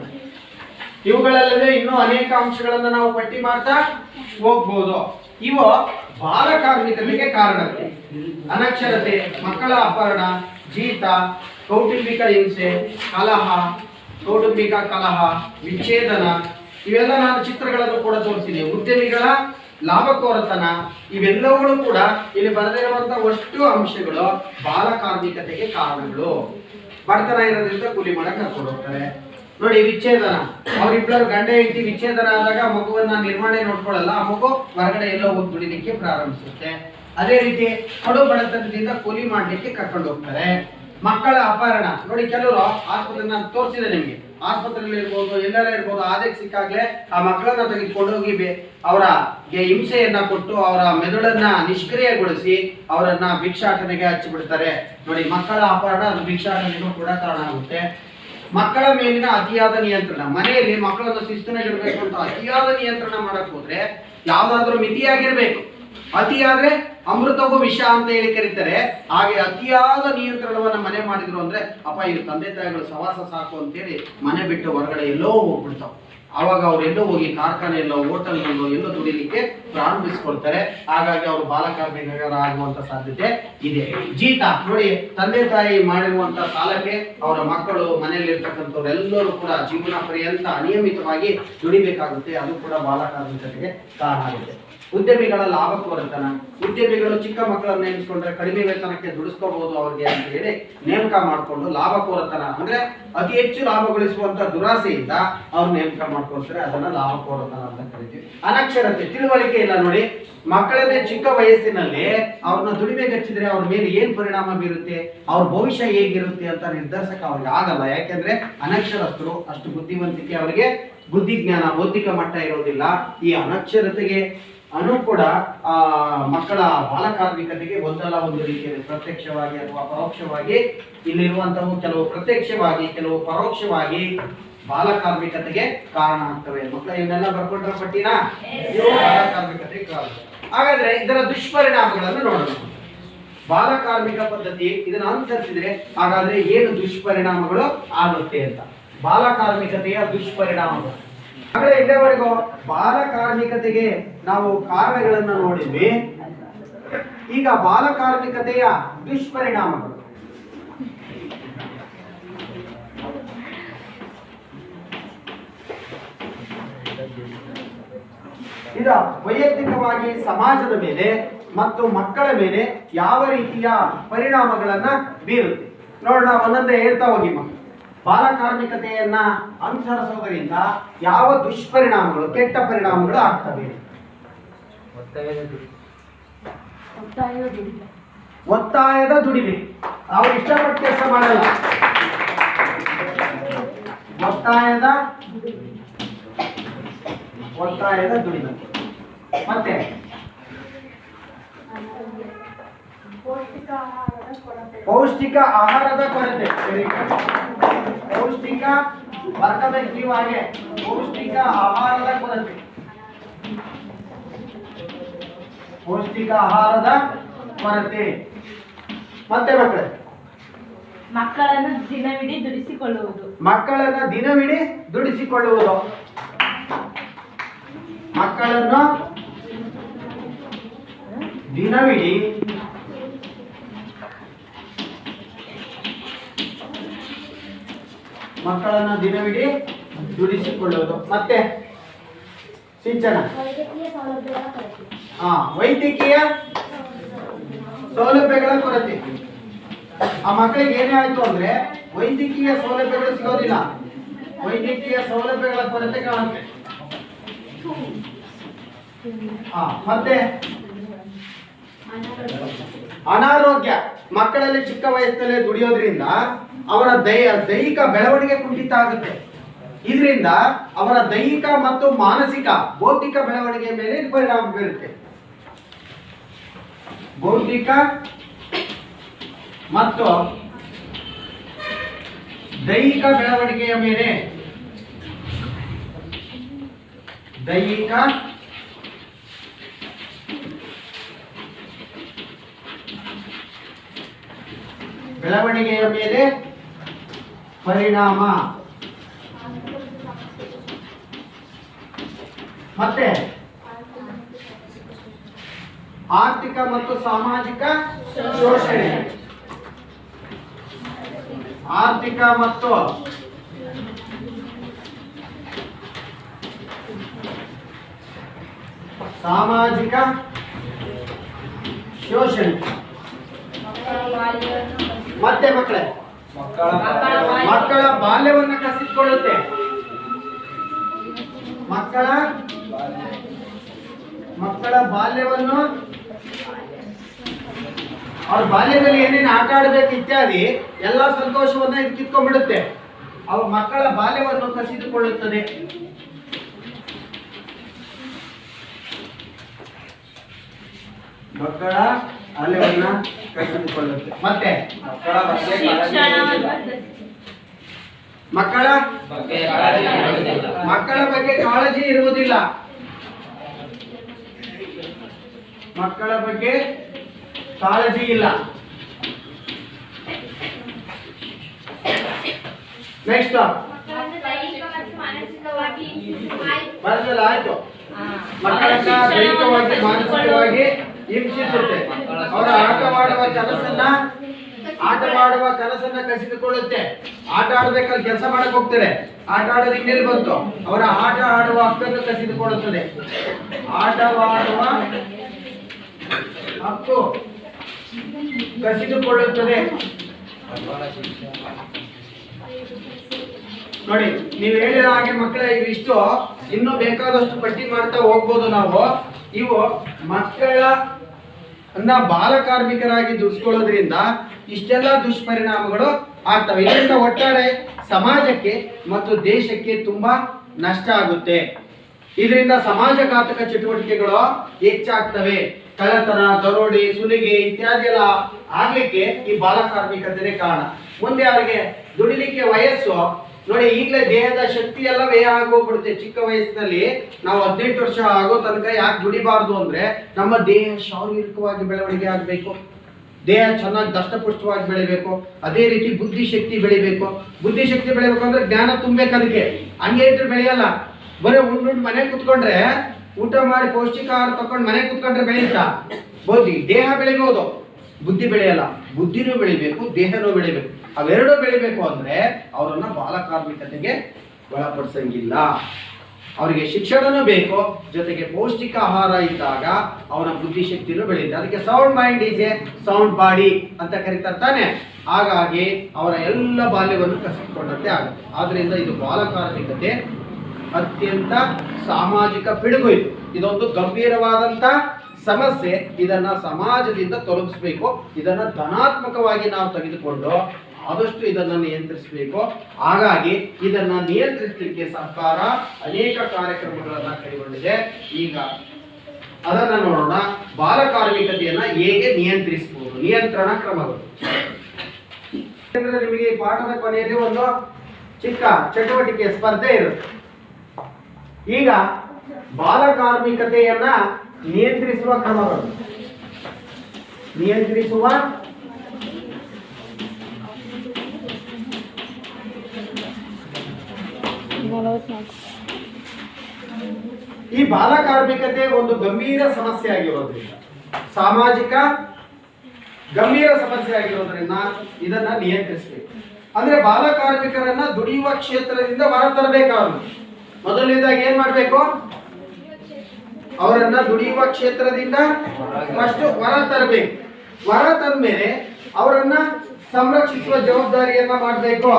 ಇವುಗಳಲ್ಲದೆ ಇನ್ನೂ ಅನೇಕ ಅಂಶಗಳನ್ನು ನಾವು ಪಟ್ಟಿ ಮಾಡ್ತಾ ಹೋಗ್ಬೋದು. ಇವು ಬಾಲಕಾರ್ಮಿಕತೆಗೆ ಕಾರಣತೆ. ಅನಕ್ಷರತೆ, ಮಕ್ಕಳ ಅಪಹರಣ, ಜೀತ, ಕೌಟುಂಬಿಕ ಹಿಂಸೆ, ಕೌಟುಂಬಿಕ ಕಲಹ, ವಿಚ್ಛೇದನ, ಇವೆಲ್ಲ ನಾನು ಚಿತ್ರಗಳನ್ನು ಕೂಡ ತೋರಿಸಿದೆ. ಉದ್ಯಮಿಗಳ ಲಾಭಕೋರತನ, ಇವೆಲ್ಲವುಗಳು ಕೂಡ ಇಲ್ಲಿ ಬರೆದಿರುವಂತಹ ಅಷ್ಟು ಅಂಶಗಳು ಬಾಲಕಾರ್ಮಿಕತೆಗೆ ಕಾರಣಗಳು. ಬಡತನ ಇರೋದ್ರಿಂದ ಕೂಲಿ ಮಾಡಕ್ ಕರ್ಕೊಂಡು ಹೋಗ್ತಾರೆ. ನೋಡಿ, ವಿಚ್ಛೇದನ. ಅವರಿಬ್ಬರು ಗಂಡ ಹೆಂಡತಿ ವಿಚ್ಛೇದನ ಆದಾಗ ಮಗುವನ್ನ ನಿರ್ವಹಣೆ ನೋಡ್ಕೊಳ್ಳಲ್ಲ, ಆ ಮಗು ಹೊರಗಡೆ ಎಲ್ಲೋ ಹೋಗಿ ದುಡಿಲಿಕ್ಕೆ ಪ್ರಾರಂಭಿಸುತ್ತೆ. ಅದೇ ರೀತಿ ಕಡು ಬಡತನದಿಂದ ಕೂಲಿ ಮಾಡ್ಲಿಕ್ಕೆ ಕರ್ಕೊಂಡು ಹೋಗ್ತಾರೆ. ಮಕ್ಕಳ ಅಪಹರಣ. ನೋಡಿ, ಕೆಲವರು ಆಸ್ಪತ್ರೆ, ನಾನು ತೋರಿಸಿದೆ ನಿಮಗೆ, ಆಸ್ಪತ್ರೆಯಲ್ಲಿ ಇರ್ಬೋದು, ಎಲ್ಲರ ಇರ್ಬೋದು, ಆದಕ್ಕೆ ಸಿಕ್ಕಾಗ್ಲೇ ಆ ಮಕ್ಕಳನ್ನ ತೆಗೆದುಕೊಂಡು ಹೋಗಿ ಅವರಿಗೆ ಹಿಂಸೆಯನ್ನ ಕೊಟ್ಟು ಅವರ ಮೆದುಳನ್ನ ನಿಷ್ಕ್ರಿಯಗೊಳಿಸಿ ಅವರನ್ನ ಭಿಕ್ಷಾಟನೆಗೆ ಹಚ್ಚಿಬಿಡ್ತಾರೆ. ನೋಡಿ, ಮಕ್ಕಳ ಅಪಹರಣ ಅದು ಭಿಕ್ಷಾಟನೆಗೂ ಕೂಡ ಕಾರಣ ಆಗುತ್ತೆ. ಮಕ್ಕಳ ಮೇಲಿನ ಅತಿಯಾದ ನಿಯಂತ್ರಣ. ಮನೆಯಲ್ಲಿ ಮಕ್ಕಳನ್ನು ಶಿಸ್ತುನಾಗಿರ್ಬೇಕು ಅಂತ ಅತಿಯಾದ ನಿಯಂತ್ರಣ ಮಾಡಕ್ ಹೋದ್ರೆ ಯಾವ್ದಾದ್ರೂ ಮಿತಿಯಾಗಿರ್ಬೇಕು. ಅತಿಯಾದ್ರೆ ಅಮೃತವೂ ವಿಷ ಅಂತ ಹೇಳಿ ಕರೀತಾರೆ. ಹಾಗೆ ಅತಿಯಾದ ನಿಯಂತ್ರಣವನ್ನ ಮನೆ ಮಾಡಿದ್ರು ಅಂದ್ರೆ ಅಪ್ಪ ಇದು ತಂದೆ ತಾಯಿಗಳು ಸವಾಸ ಸಾಕು ಅಂತೇಳಿ ಮನೆ ಬಿಟ್ಟು ಹೊರಗಡೆ ಎಲ್ಲೋ ಹೋಗ್ಬಿಡ್ತಾವ. ಆವಾಗ ಅವ್ರು ಎಲ್ಲೋ ಹೋಗಿ ಕಾರ್ಖಾನೆಯಲ್ಲೋ ಹೋಟೆಲ್ನಲ್ಲೋ ಎಲ್ಲೋ ದುಡಿಲಿಕ್ಕೆ ಪ್ರಾರಂಭಿಸ್ಕೊಳ್ತಾರೆ. ಹಾಗಾಗಿ ಅವರು ಬಾಲಕಾರ್ಮಿಕರಾಗುವಂತ ಸಾಧ್ಯತೆ ಇದೆ. ಜೀತ. ನೋಡಿ, ತಂದೆ ತಾಯಿ ಮಾಡಿರುವಂತ ಸಾಲಕ್ಕೆ ಅವರ ಮಕ್ಕಳು ಮನೆಯಲ್ಲಿರ್ತಕ್ಕಂಥವ್ರು ಎಲ್ಲರೂ ಕೂಡ ಜೀವನ ಪರ್ಯಂತ ಅನಿಯಮಿತವಾಗಿ ದುಡಿಬೇಕಾಗುತ್ತೆ. ಅದು ಕೂಡ ಬಾಲಕಾರ್ಮಿಕತೆಗೆ ಕಾರಣ ಆಗುತ್ತೆ. ಉದ್ಯಮಿಗಳ ಲಾಭಕೋರತನ. ಉದ್ಯಮಿಗಳು ಚಿಕ್ಕ ಮಕ್ಕಳನ್ನು ನೇಮಿಸಿಕೊಂಡ್ರೆ ಕಡಿಮೆ ವೇತನಕ್ಕೆ ದುಡಿಸ್ಕೋಬಹುದು ಅವ್ರಿಗೆ ಅಂತ ಹೇಳಿ ನೇಮಕ ಮಾಡಿಕೊಂಡು ಲಾಭಕೋರತನ ಅಂದ್ರೆ ಅತಿ ಹೆಚ್ಚು ಲಾಭ ಗಳಿಸುವಂತ ದುರಾಸೆಯಿಂದ ಅವ್ರು ನೇಮಕ ಮಾಡ್ಕೊಳ್ತಾರೆ. ಅದನ್ನ ಲಾಭಕೋರತನ ಅಂತ ಕರಿತೀವಿ. ಅನಕ್ಷರತೆ. ತಿಳುವಳಿಕೆ ಇಲ್ಲ. ನೋಡಿ, ಮಕ್ಕಳನ್ನೇ ಚಿಕ್ಕ ವಯಸ್ಸಿನಲ್ಲಿ ಅವ್ರನ್ನ ದುಡಿಮೆಗೆ ಹಚ್ಚಿದ್ರೆ ಅವ್ರ ಮೇಲೆ ಏನ್ ಪರಿಣಾಮ ಬೀರುತ್ತೆ, ಅವ್ರ ಭವಿಷ್ಯ ಹೇಗಿರುತ್ತೆ ಅಂತ ನಿರ್ಧರಿಸಕ್ಕೆ ಅವ್ರಿಗೆ ಆಗಲ್ಲ. ಯಾಕೆಂದ್ರೆ ಅನಕ್ಷರಸ್ಥರು, ಅಷ್ಟು ಬುದ್ಧಿವಂತಿಕೆ ಅವರಿಗೆ, ಬುದ್ಧಿಜ್ಞಾನ, ಬೌದ್ಧಿಕ ಮಟ್ಟ ಇರೋದಿಲ್ಲ. ಈ ಅನಕ್ಷರತೆಗೆ ಕೂಡ ಮಕ್ಕಳ ಬಾಲಕಾರ್ಮಿಕತೆಗೆ ಒಂದಲ್ಲ ಒಂದು ರೀತಿಯಲ್ಲಿ ಪ್ರತ್ಯಕ್ಷವಾಗಿ ಅಥವಾ ಪರೋಕ್ಷವಾಗಿ ಇಲ್ಲಿರುವಂತಹ ಕೆಲವು ಪ್ರತ್ಯಕ್ಷವಾಗಿ ಕೆಲವು ಪರೋಕ್ಷವಾಗಿ ಬಾಲಕಾರ್ಮಿಕತೆಗೆ ಕಾರಣ ಆಗ್ತವೆ. ಮಕ್ಕಳು ಇವನ್ನೆಲ್ಲ ಬರ್ಕೊಂಡ್ರ ಪಟ್ಟಿನ ಇವು ಬಾಲಕಾರ್ಮಿಕತೆಗೆ ಕಾರಣ. ಹಾಗಾದ್ರೆ ಇದರ ದುಷ್ಪರಿಣಾಮಗಳನ್ನು ನೋಡೋಣ. ಬಾಲಕಾರ್ಮಿಕ ಪದ್ಧತಿ ಇದನ್ನು ಅನುಸರಿಸಿದ್ರೆ ಹಾಗಾದ್ರೆ ಏನು ದುಷ್ಪರಿಣಾಮಗಳು ಆಗುತ್ತೆ ಅಂತ. ಬಾಲಕಾರ್ಮಿಕತೆಯ ದುಷ್ಪರಿಣಾಮಗಳು. ಹಾಗಾದ್ರೆ ಇಲ್ಲಿವರೆಗೂ ಬಾಲಕಾರ್ಮಿಕತೆಗೆ ನಾವು ಕಾರಣಗಳನ್ನು ನೋಡಿದ್ವಿ. ಈಗ ಬಾಲಕಾರ್ಮಿಕತೆಯ ದುಷ್ಪರಿಣಾಮಗಳು. ಇದು ವೈಯಕ್ತಿಕವಾಗಿ ಸಮಾಜದ ಮೇಲೆ ಮತ್ತು ಮಕ್ಕಳ ಮೇಲೆ ಯಾವ ರೀತಿಯ ಪರಿಣಾಮಗಳನ್ನ ಬೀರುತ್ತೆ ನೋಡೋಣ. ಒಂದೊಂದೇ ಹೇಳ್ತಾ ಹೋಗಿ. ಬಾಲಕಾರ್ಮಿಕತೆಯನ್ನ ಅನುಸರಿಸೋದರಿಂದ ಯಾವ ದುಷ್ಪರಿಣಾಮಗಳು, ಕೆಟ್ಟ ಪರಿಣಾಮಗಳು ಆಗ್ತವೆ? ಒತ್ತಾಯದ ದುಡಿಮೆ. ಅವ್ರು ಇಷ್ಟಪಟ್ಟು ಕೆಲಸ ಮಾಡಲ್ಲ. ಒತ್ತಾಯದ ದುಡಿಮೆ. ಮತ್ತೆ ಪೌಷ್ಟಿಕ ಆಹಾರದ ಕೊರತೆ. ಪೌಷ್ಟಿಕ ವರ್ಗದಲ್ಲಿರುವಾಗೆ ಪೌಷ್ಟಿಕ ಆಹಾರದ ಕೊರತೆ. ಪೌಷ್ಟಿಕ ಆಹಾರದ ಕೊರತೆ. ಮತ್ತೆ ಮಕ್ಕಳೇ ಮಕ್ಕಳನ್ನು ದಿನವಿಡೀ ದುಡಿಸಿಕೊಳ್ಳುವುದು. ಮಕ್ಕಳನ್ನ ದಿನವಿಡೀ ದುಡಿಸಿಕೊಳ್ಳುವುದು. ಮಕ್ಕಳನ್ನು ದಿನವಿಡೀ ದುಡಿಸಿಕೊಳ್ಳುವುದು. ಮತ್ತೆ ಸಿಂಚನ. ವೈದ್ಯಕೀಯ ಸೌಲಭ್ಯಗಳ ಕೊರತೆ. ಆ ಮಕ್ಕಳಿಗೆ ಏನೇ ಆಯ್ತು ಅಂದ್ರೆ ವೈದ್ಯಕೀಯ ಸೌಲಭ್ಯಗಳು ಸಿಗೋದಿಲ್ಲ. ವೈದ್ಯಕೀಯ ಸೌಲಭ್ಯಗಳ ಕೊರತೆ ಕಾಣುತ್ತೆ. ಮತ್ತೆ ಅನಾರೋಗ್ಯ. ಮಕ್ಕಳಲ್ಲಿ ಚಿಕ್ಕ ವಯಸ್ಸಿನಲ್ಲೇ ದುಡಿಯೋದ್ರಿಂದ ಅವರ ದೈಹಿಕ ಬೆಳವಣಿಗೆ ಕುಂಠಿತ ಆಗುತ್ತೆ. ಇದರಿಂದ ಅವರ ದೈಹಿಕ ಮತ್ತು ಮಾನಸಿಕ ಬೌದ್ಧಿಕ ಬೆಳವಣಿಗೆ ಮೇಲೆ ಪರಿಣಾಮ ಬೀರುತ್ತೆ. ಬೌದ್ಧಿಕ ಮತ್ತು ದೈಹಿಕ ಬೆಳವಣಿಗೆಯ ಮೇಲೆ ದೈಹಿಕ ಬೆಳವಣಿಗೆಯ ಮೇಲೆ ಪರಿಣಾಮ. ಮತ್ತೆ ಆರ್ಥಿಕ ಮತ್ತು ಸಾಮಾಜಿಕ ಶೋಷಣೆ. ಆರ್ಥಿಕ ಮತ್ತು ಸಾಮಾಜಿಕ ಶೋಷಣೆ. ಮತ್ತೆ ಮಕ್ಕಳೇ ಮಕ್ಕಳ ಬಾಲ್ಯವನ್ನು ಕಸಿದುಕೊಳ್ಳುತ್ತೆ. ಮಕ್ಕಳ ಬಾಲ್ಯವನ್ನು ಅವ್ರ ಬಾಲ್ಯದಲ್ಲಿ ಏನೇನು ಆಟ ಆಡಬೇಕು ಇತ್ಯಾದಿ ಎಲ್ಲ ಸಂತೋಷವನ್ನ ಇದು ಕಿತ್ಕೊಂಡ್ಬಿಡುತ್ತೆ. ಅವ್ರ ಮಕ್ಕಳ ಬಾಲ್ಯವನ್ನು ಕಸಿದುಕೊಳ್ಳುತ್ತದೆ. ಮಕ್ಕಳ ಬಾಲ್ಯವನ್ನ ಕಸಿದುಕೊಳ್ಳುತ್ತೆ. ಮತ್ತೆ ಮಕ್ಕಳ ಬಗ್ಗೆ ಕಾಳಜಿ ಇರುವುದಿಲ್ಲ. ಮಕ್ಕಳ ಬಗ್ಗೆ ಕಾಳಜಿ ಇಲ್ಲ. ನೆಕ್ಸ್ಟ್ ಬರಲ್ಲ. ಆಯ್ತು. ಮಕ್ಕಳನ್ನ ದೈಹಿಕವಾಗಿ ಮಾನಸಿಕವಾಗಿ ಹಿಂಸಿಸುತ್ತೆ. ಅವರ ಆಟವಾಡುವ ಕನಸನ್ನ ಕಸಿದುಕೊಳ್ಳುತ್ತೆ. ಆಟ ಆಡ್ಬೇಕಾದ್ರೆ ಕೆಲಸ ಮಾಡಕ್ ಹೋಗ್ತಾರೆ. ಆಟ ಆಡೋದು ಇನ್ನೆಲ್ಲಿ ಬಂತು? ಅವರ ಆಟ ಆಡುವ ಹಕ್ಕನ್ನು ಕಸಿದುಕೊಳ್ಳುತ್ತದೆ. ಆಟವಾಡುವ ಹಕ್ಕು ಕಸಿದುಕೊಳ್ಳುತ್ತದೆ. ನೋಡಿ, ನೀವು ಹೇಳಿದ ಹಾಗೆ ಮಕ್ಕಳ ಇವಿಷ್ಟು ಇನ್ನೂ ಬೇಕಾದಷ್ಟು ಪಟ್ಟಿ ಮಾಡ್ತಾ ಹೋಗ್ಬೋದು ನಾವು. ಇವು ಮಕ್ಕಳನ್ನ ಬಾಲ ಕಾರ್ಮಿಕರಾಗಿ ದುಡಿಸ್ಕೊಳ್ಳೋದ್ರಿಂದ ಇಷ್ಟೆಲ್ಲ ದುಷ್ಪರಿಣಾಮಗಳು ಆಗ್ತವೆ. ಇದರಿಂದ ಒಟ್ಟಾರೆ ಸಮಾಜಕ್ಕೆ ಮತ್ತು ದೇಶಕ್ಕೆ ತುಂಬಾ ನಷ್ಟ ಆಗುತ್ತೆ. ಇದರಿಂದ ಸಮಾಜಘಾತಕ ಚಟುವಟಿಕೆಗಳು ಹೆಚ್ಚಾಗ್ತವೆ. ಕಳ್ಳತನ, ದರೋಡೆ, ಸುಲಿಗೆ ಇತ್ಯಾದಿ ಎಲ್ಲ ಆಗ್ಲಿಕ್ಕೆ ಈ ಬಾಲ ಕಾರ್ಮಿಕತೆ ಕಾರಣ. ಮುಂದೆ ಅವರಿಗೆ ದುಡಿಲಿಕ್ಕೆ ವಯಸ್ಸು ನೋಡಿ, ಈಗಲೇ ದೇಹದ ಶಕ್ತಿ ಎಲ್ಲ ವ್ಯಯ ಆಗೋಗ್ಬಿಡುತ್ತೆ. ಚಿಕ್ಕ ವಯಸ್ಸಿನಲ್ಲಿ ನಾವು 18 ವರ್ಷ ಆಗೋ ತನಕ ಯಾಕೆ ದುಡಿಬಾರ್ದು ಅಂದ್ರೆ ನಮ್ಮ ದೇಹ ಶಾರೀರಿಕವಾಗಿ ಬೆಳವಣಿಗೆ ಆಗಬೇಕು. ದೇಹ ಚೆನ್ನಾಗಿ ದಷ್ಟಪುಷ್ಟವಾಗಿ ಬೆಳಿಬೇಕು. ಅದೇ ರೀತಿ ಬುದ್ಧಿಶಕ್ತಿ ಬೆಳಿಬೇಕು. ಬುದ್ಧಿಶಕ್ತಿ ಬೆಳಿಬೇಕು ಅಂದ್ರೆ ಜ್ಞಾನ ತುಂಬಬೇಕು. ಅದಕ್ಕೆ ಹಂಗೆ ಇದ್ರೆ ಬೆಳೆಯಲ್ಲ. ಬರೀ ಉಂಡು ಮನೆ ಕುತ್ಕೊಂಡ್ರೆ, ಊಟ ಮಾಡಿ ಪೌಷ್ಟಿಕ ಆಹಾರ ತಕೊಂಡು ಮನೆ ಕುತ್ಕೊಂಡ್ರೆ ಬೆಳೆಯುತ್ತಾ? ದೇಹ ಬೆಳಿಬಹುದು, ಬುದ್ಧಿ ಬೆಳೆಯಲ್ಲ. ಬುದ್ಧಿನೂ ಬೆಳಿಬೇಕು, ದೇಹನೂ ಬೆಳಿಬೇಕು. ಅವೆರಡೂ ಬೆಳಿಬೇಕು ಅಂದ್ರೆ ಅವರನ್ನ ಬಾಲ ಕಾರ್ಮಿಕತೆಗೆ ಒಳಪಡಿಸಂಗಿಲ್ಲ. ಅವರಿಗೆ ಶಿಕ್ಷಣನೂ ಬೇಕು, ಜೊತೆಗೆ ಪೌಷ್ಟಿಕ ಆಹಾರ ಇದ್ದಾಗ ಅವನ ಬುದ್ಧಿಶಕ್ತಿನೂ ಬೆಳೆಯುತ್ತೆ. ಅದಕ್ಕೆ sound mind is A sound body ಅಂತ ಕರೀತಾರೆ ತಾನೆ. ಹಾಗಾಗಿ ಅವರ ಎಲ್ಲ ಬಾಲ್ಯವನ್ನು ಕಸಿದುಕೊಂಡಂತೆ ಆಗುತ್ತೆ. ಆದ್ರಿಂದ ಇದು ಬಾಲ ಕಾರ್ಮಿಕತೆ ಅತ್ಯಂತ ಸಾಮಾಜಿಕ ಪಿಡುಗು. ಇದೊಂದು ಗಂಭೀರವಾದಂತ ಸಮಸ್ಯೆ. ಇದನ್ನ ಸಮಾಜದಿಂದ ತೊಲಗಿಸ್ಬೇಕು. ಇದನ್ನ ಧನಾತ್ಮಕವಾಗಿ ನಾವು ತೆಗೆದುಕೊಂಡು ಆದಷ್ಟು ಇದನ್ನು ನಿಯಂತ್ರಿಸಬೇಕು. ಹಾಗಾಗಿ ಇದನ್ನ ನಿಯಂತ್ರಿಸಲಿಕ್ಕೆ ಸರ್ಕಾರ ಅನೇಕ ಕಾರ್ಯಕ್ರಮಗಳನ್ನ ಕೈಗೊಂಡಿದೆ. ಈಗ ಅದನ್ನ ನೋಡೋಣ. ಬಾಲ ಕಾರ್ಮಿಕತೆಯನ್ನ ಹೇಗೆ ನಿಯಂತ್ರಿಸಬಹುದು, ನಿಯಂತ್ರಣ ಕ್ರಮಗಳು. ನಿಮಗೆ ಈ ಪಾಠದ ಕೊನೆಯಲ್ಲಿ ಒಂದು ಚಿಕ್ಕ ಚಟುವಟಿಕೆ ಸ್ಪರ್ಧೆ ಇರುತ್ತೆ. ಈಗ ಬಾಲ ಕಾರ್ಮಿಕತೆಯನ್ನ ನಿಯಂತ್ರಿಸುವ ಕ್ರಮಗಳು. ಈ ಬಾಲ ಕಾರ್ಮಿಕತೆ ಒಂದು ಗಂಭೀರ ಸಮಸ್ಯೆ ಆಗಿರೋದ್ರಿಂದ, ಸಾಮಾಜಿಕ ಗಂಭೀರ ಸಮಸ್ಯೆ ಆಗಿರೋದ್ರಿಂದ ಇದನ್ನ ನಿಯಂತ್ರಿಸಬೇಕು. ಅಂದ್ರೆ ಬಾಲ ಕಾರ್ಮಿಕರನ್ನ ದುಡಿಯುವ ಕ್ಷೇತ್ರದಿಂದ ಹೊರತರಬೇಕಾದ್ರು ಮೊದಲನೇದಾಗಿ ಏನ್ ಮಾಡ್ಬೇಕು? ಅವರನ್ನ ದುಡಿಯುವ ಕ್ಷೇತ್ರದಿಂದ ಫಸ್ಟ್ ಹೊರ ತರಬೇಕು. ಹೊರ ತಂದ್ಮೇಲೆ ಅವರನ್ನ ಸಂರಕ್ಷಿಸುವ ಜವಾಬ್ದಾರಿಯನ್ನ ಮಾಡಬೇಕು.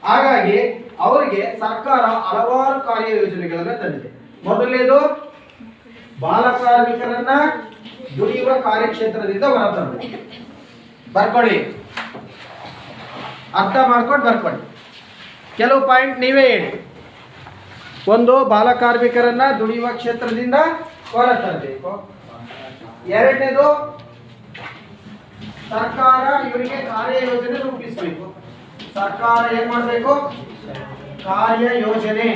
ಹಾಗಾಗಿ ಅವರಿಗೆ ಸರ್ಕಾರ ಹಲವಾರು ಕಾರ್ಯಯೋಜನೆಗಳನ್ನ ತಂದಿದೆ. ಮೊದಲನೇದು ಬಾಲ ಕಾರ್ಮಿಕರನ್ನ ದುಡಿಯುವ ಕಾರ್ಯಕ್ಷೇತ್ರದಿಂದ ಹೊರ ತರಬೇಕು. ಬರ್ಕೊಳ್ಳಿ, ಅರ್ಥ ಮಾಡ್ಕೊಂಡು ಬರ್ಕೊಳ್ಳಿ. ಕೆಲವು ಪಾಯಿಂಟ್ ನೀವೇ ಹೇಳಿ. ಒಂದು, ಬಾಲ ಕಾರ್ಮಿಕರನ್ನ ದುಡಿಯುವ ಕ್ಷೇತ್ರದಿಂದ ಹೊರ ತರಬೇಕು. ಎರಡನೇದು, ಸರ್ಕಾರ ಇವರಿಗೆ ಕಾರ್ಯಯೋಜನೆ ರೂಪಿಸಬೇಕು. ಸರ್ಕಾರ ಏನ್ ಮಾಡಬೇಕು? ಕಾರ್ಯಯೋಜನೆ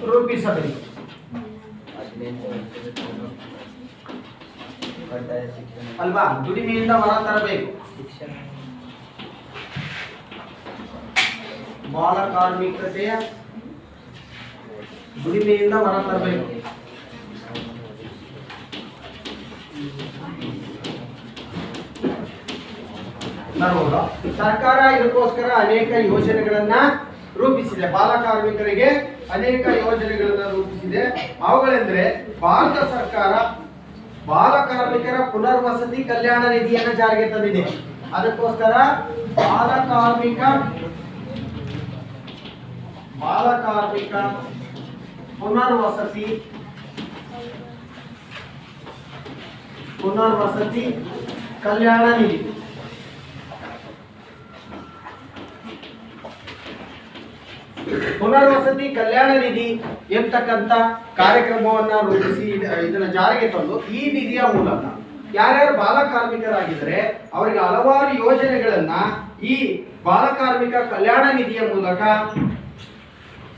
ರೂಪಿಸಬೇಕು. ಅಲ್ವಾ? ದುಡಿಮೆಯಿಂದ ಹೊರ ತರಬೇಕು. ಬಾಲ ಕಾರ್ಮಿಕತೆಯ ದುಡಿಮೆಯಿಂದ ಹೊರ ತರಬೇಕು. ಸರ್ಕಾರ ಇದಕ್ಕೋಸ್ಕರ ಅನೇಕ ಯೋಜನೆಗಳನ್ನ ರೂಪಿಸಿದೆ. ಬಾಲ ಕಾರ್ಮಿಕರಿಗೆ ಅನೇಕ ಯೋಜನೆಗಳನ್ನ ರೂಪಿಸಿದೆ. ಅವುಗಳೆಂದ್ರೆ, ಭಾರತ ಸರ್ಕಾರ ಬಾಲ ಕಾರ್ಮಿಕರ ಪುನರ್ವಸತಿ ಕಲ್ಯಾಣ ನಿಧಿಯನ್ನು ಜಾರಿಗೆ ತಂದಿದೆ. ಅದಕ್ಕೋಸ್ಕರ ಬಾಲ ಕಾರ್ಮಿಕ ಪುನರ್ವಸತಿ ಕಲ್ಯಾಣ ನಿಧಿ ಪುನರ್ವಸತಿ ಕಲ್ಯಾಣ ನಿಧಿ ಎಂಬತಕ್ಕಂಥ ಕಾರ್ಯಕ್ರಮವನ್ನ ರೂಪಿಸಿ ಇದನ್ನ ಜಾರಿಗೆ ತಂದು ಈ ನಿಧಿಯ ಮೂಲಕ ಯಾರ್ಯಾರು ಬಾಲ ಕಾರ್ಮಿಕರಾಗಿದ್ದಾರೆ ಅವರಿಗೆ ಹಲವಾರು ಯೋಜನೆಗಳನ್ನ ಈ ಬಾಲ ಕಾರ್ಮಿಕ ಕಲ್ಯಾಣ ನಿಧಿಯ ಮೂಲಕ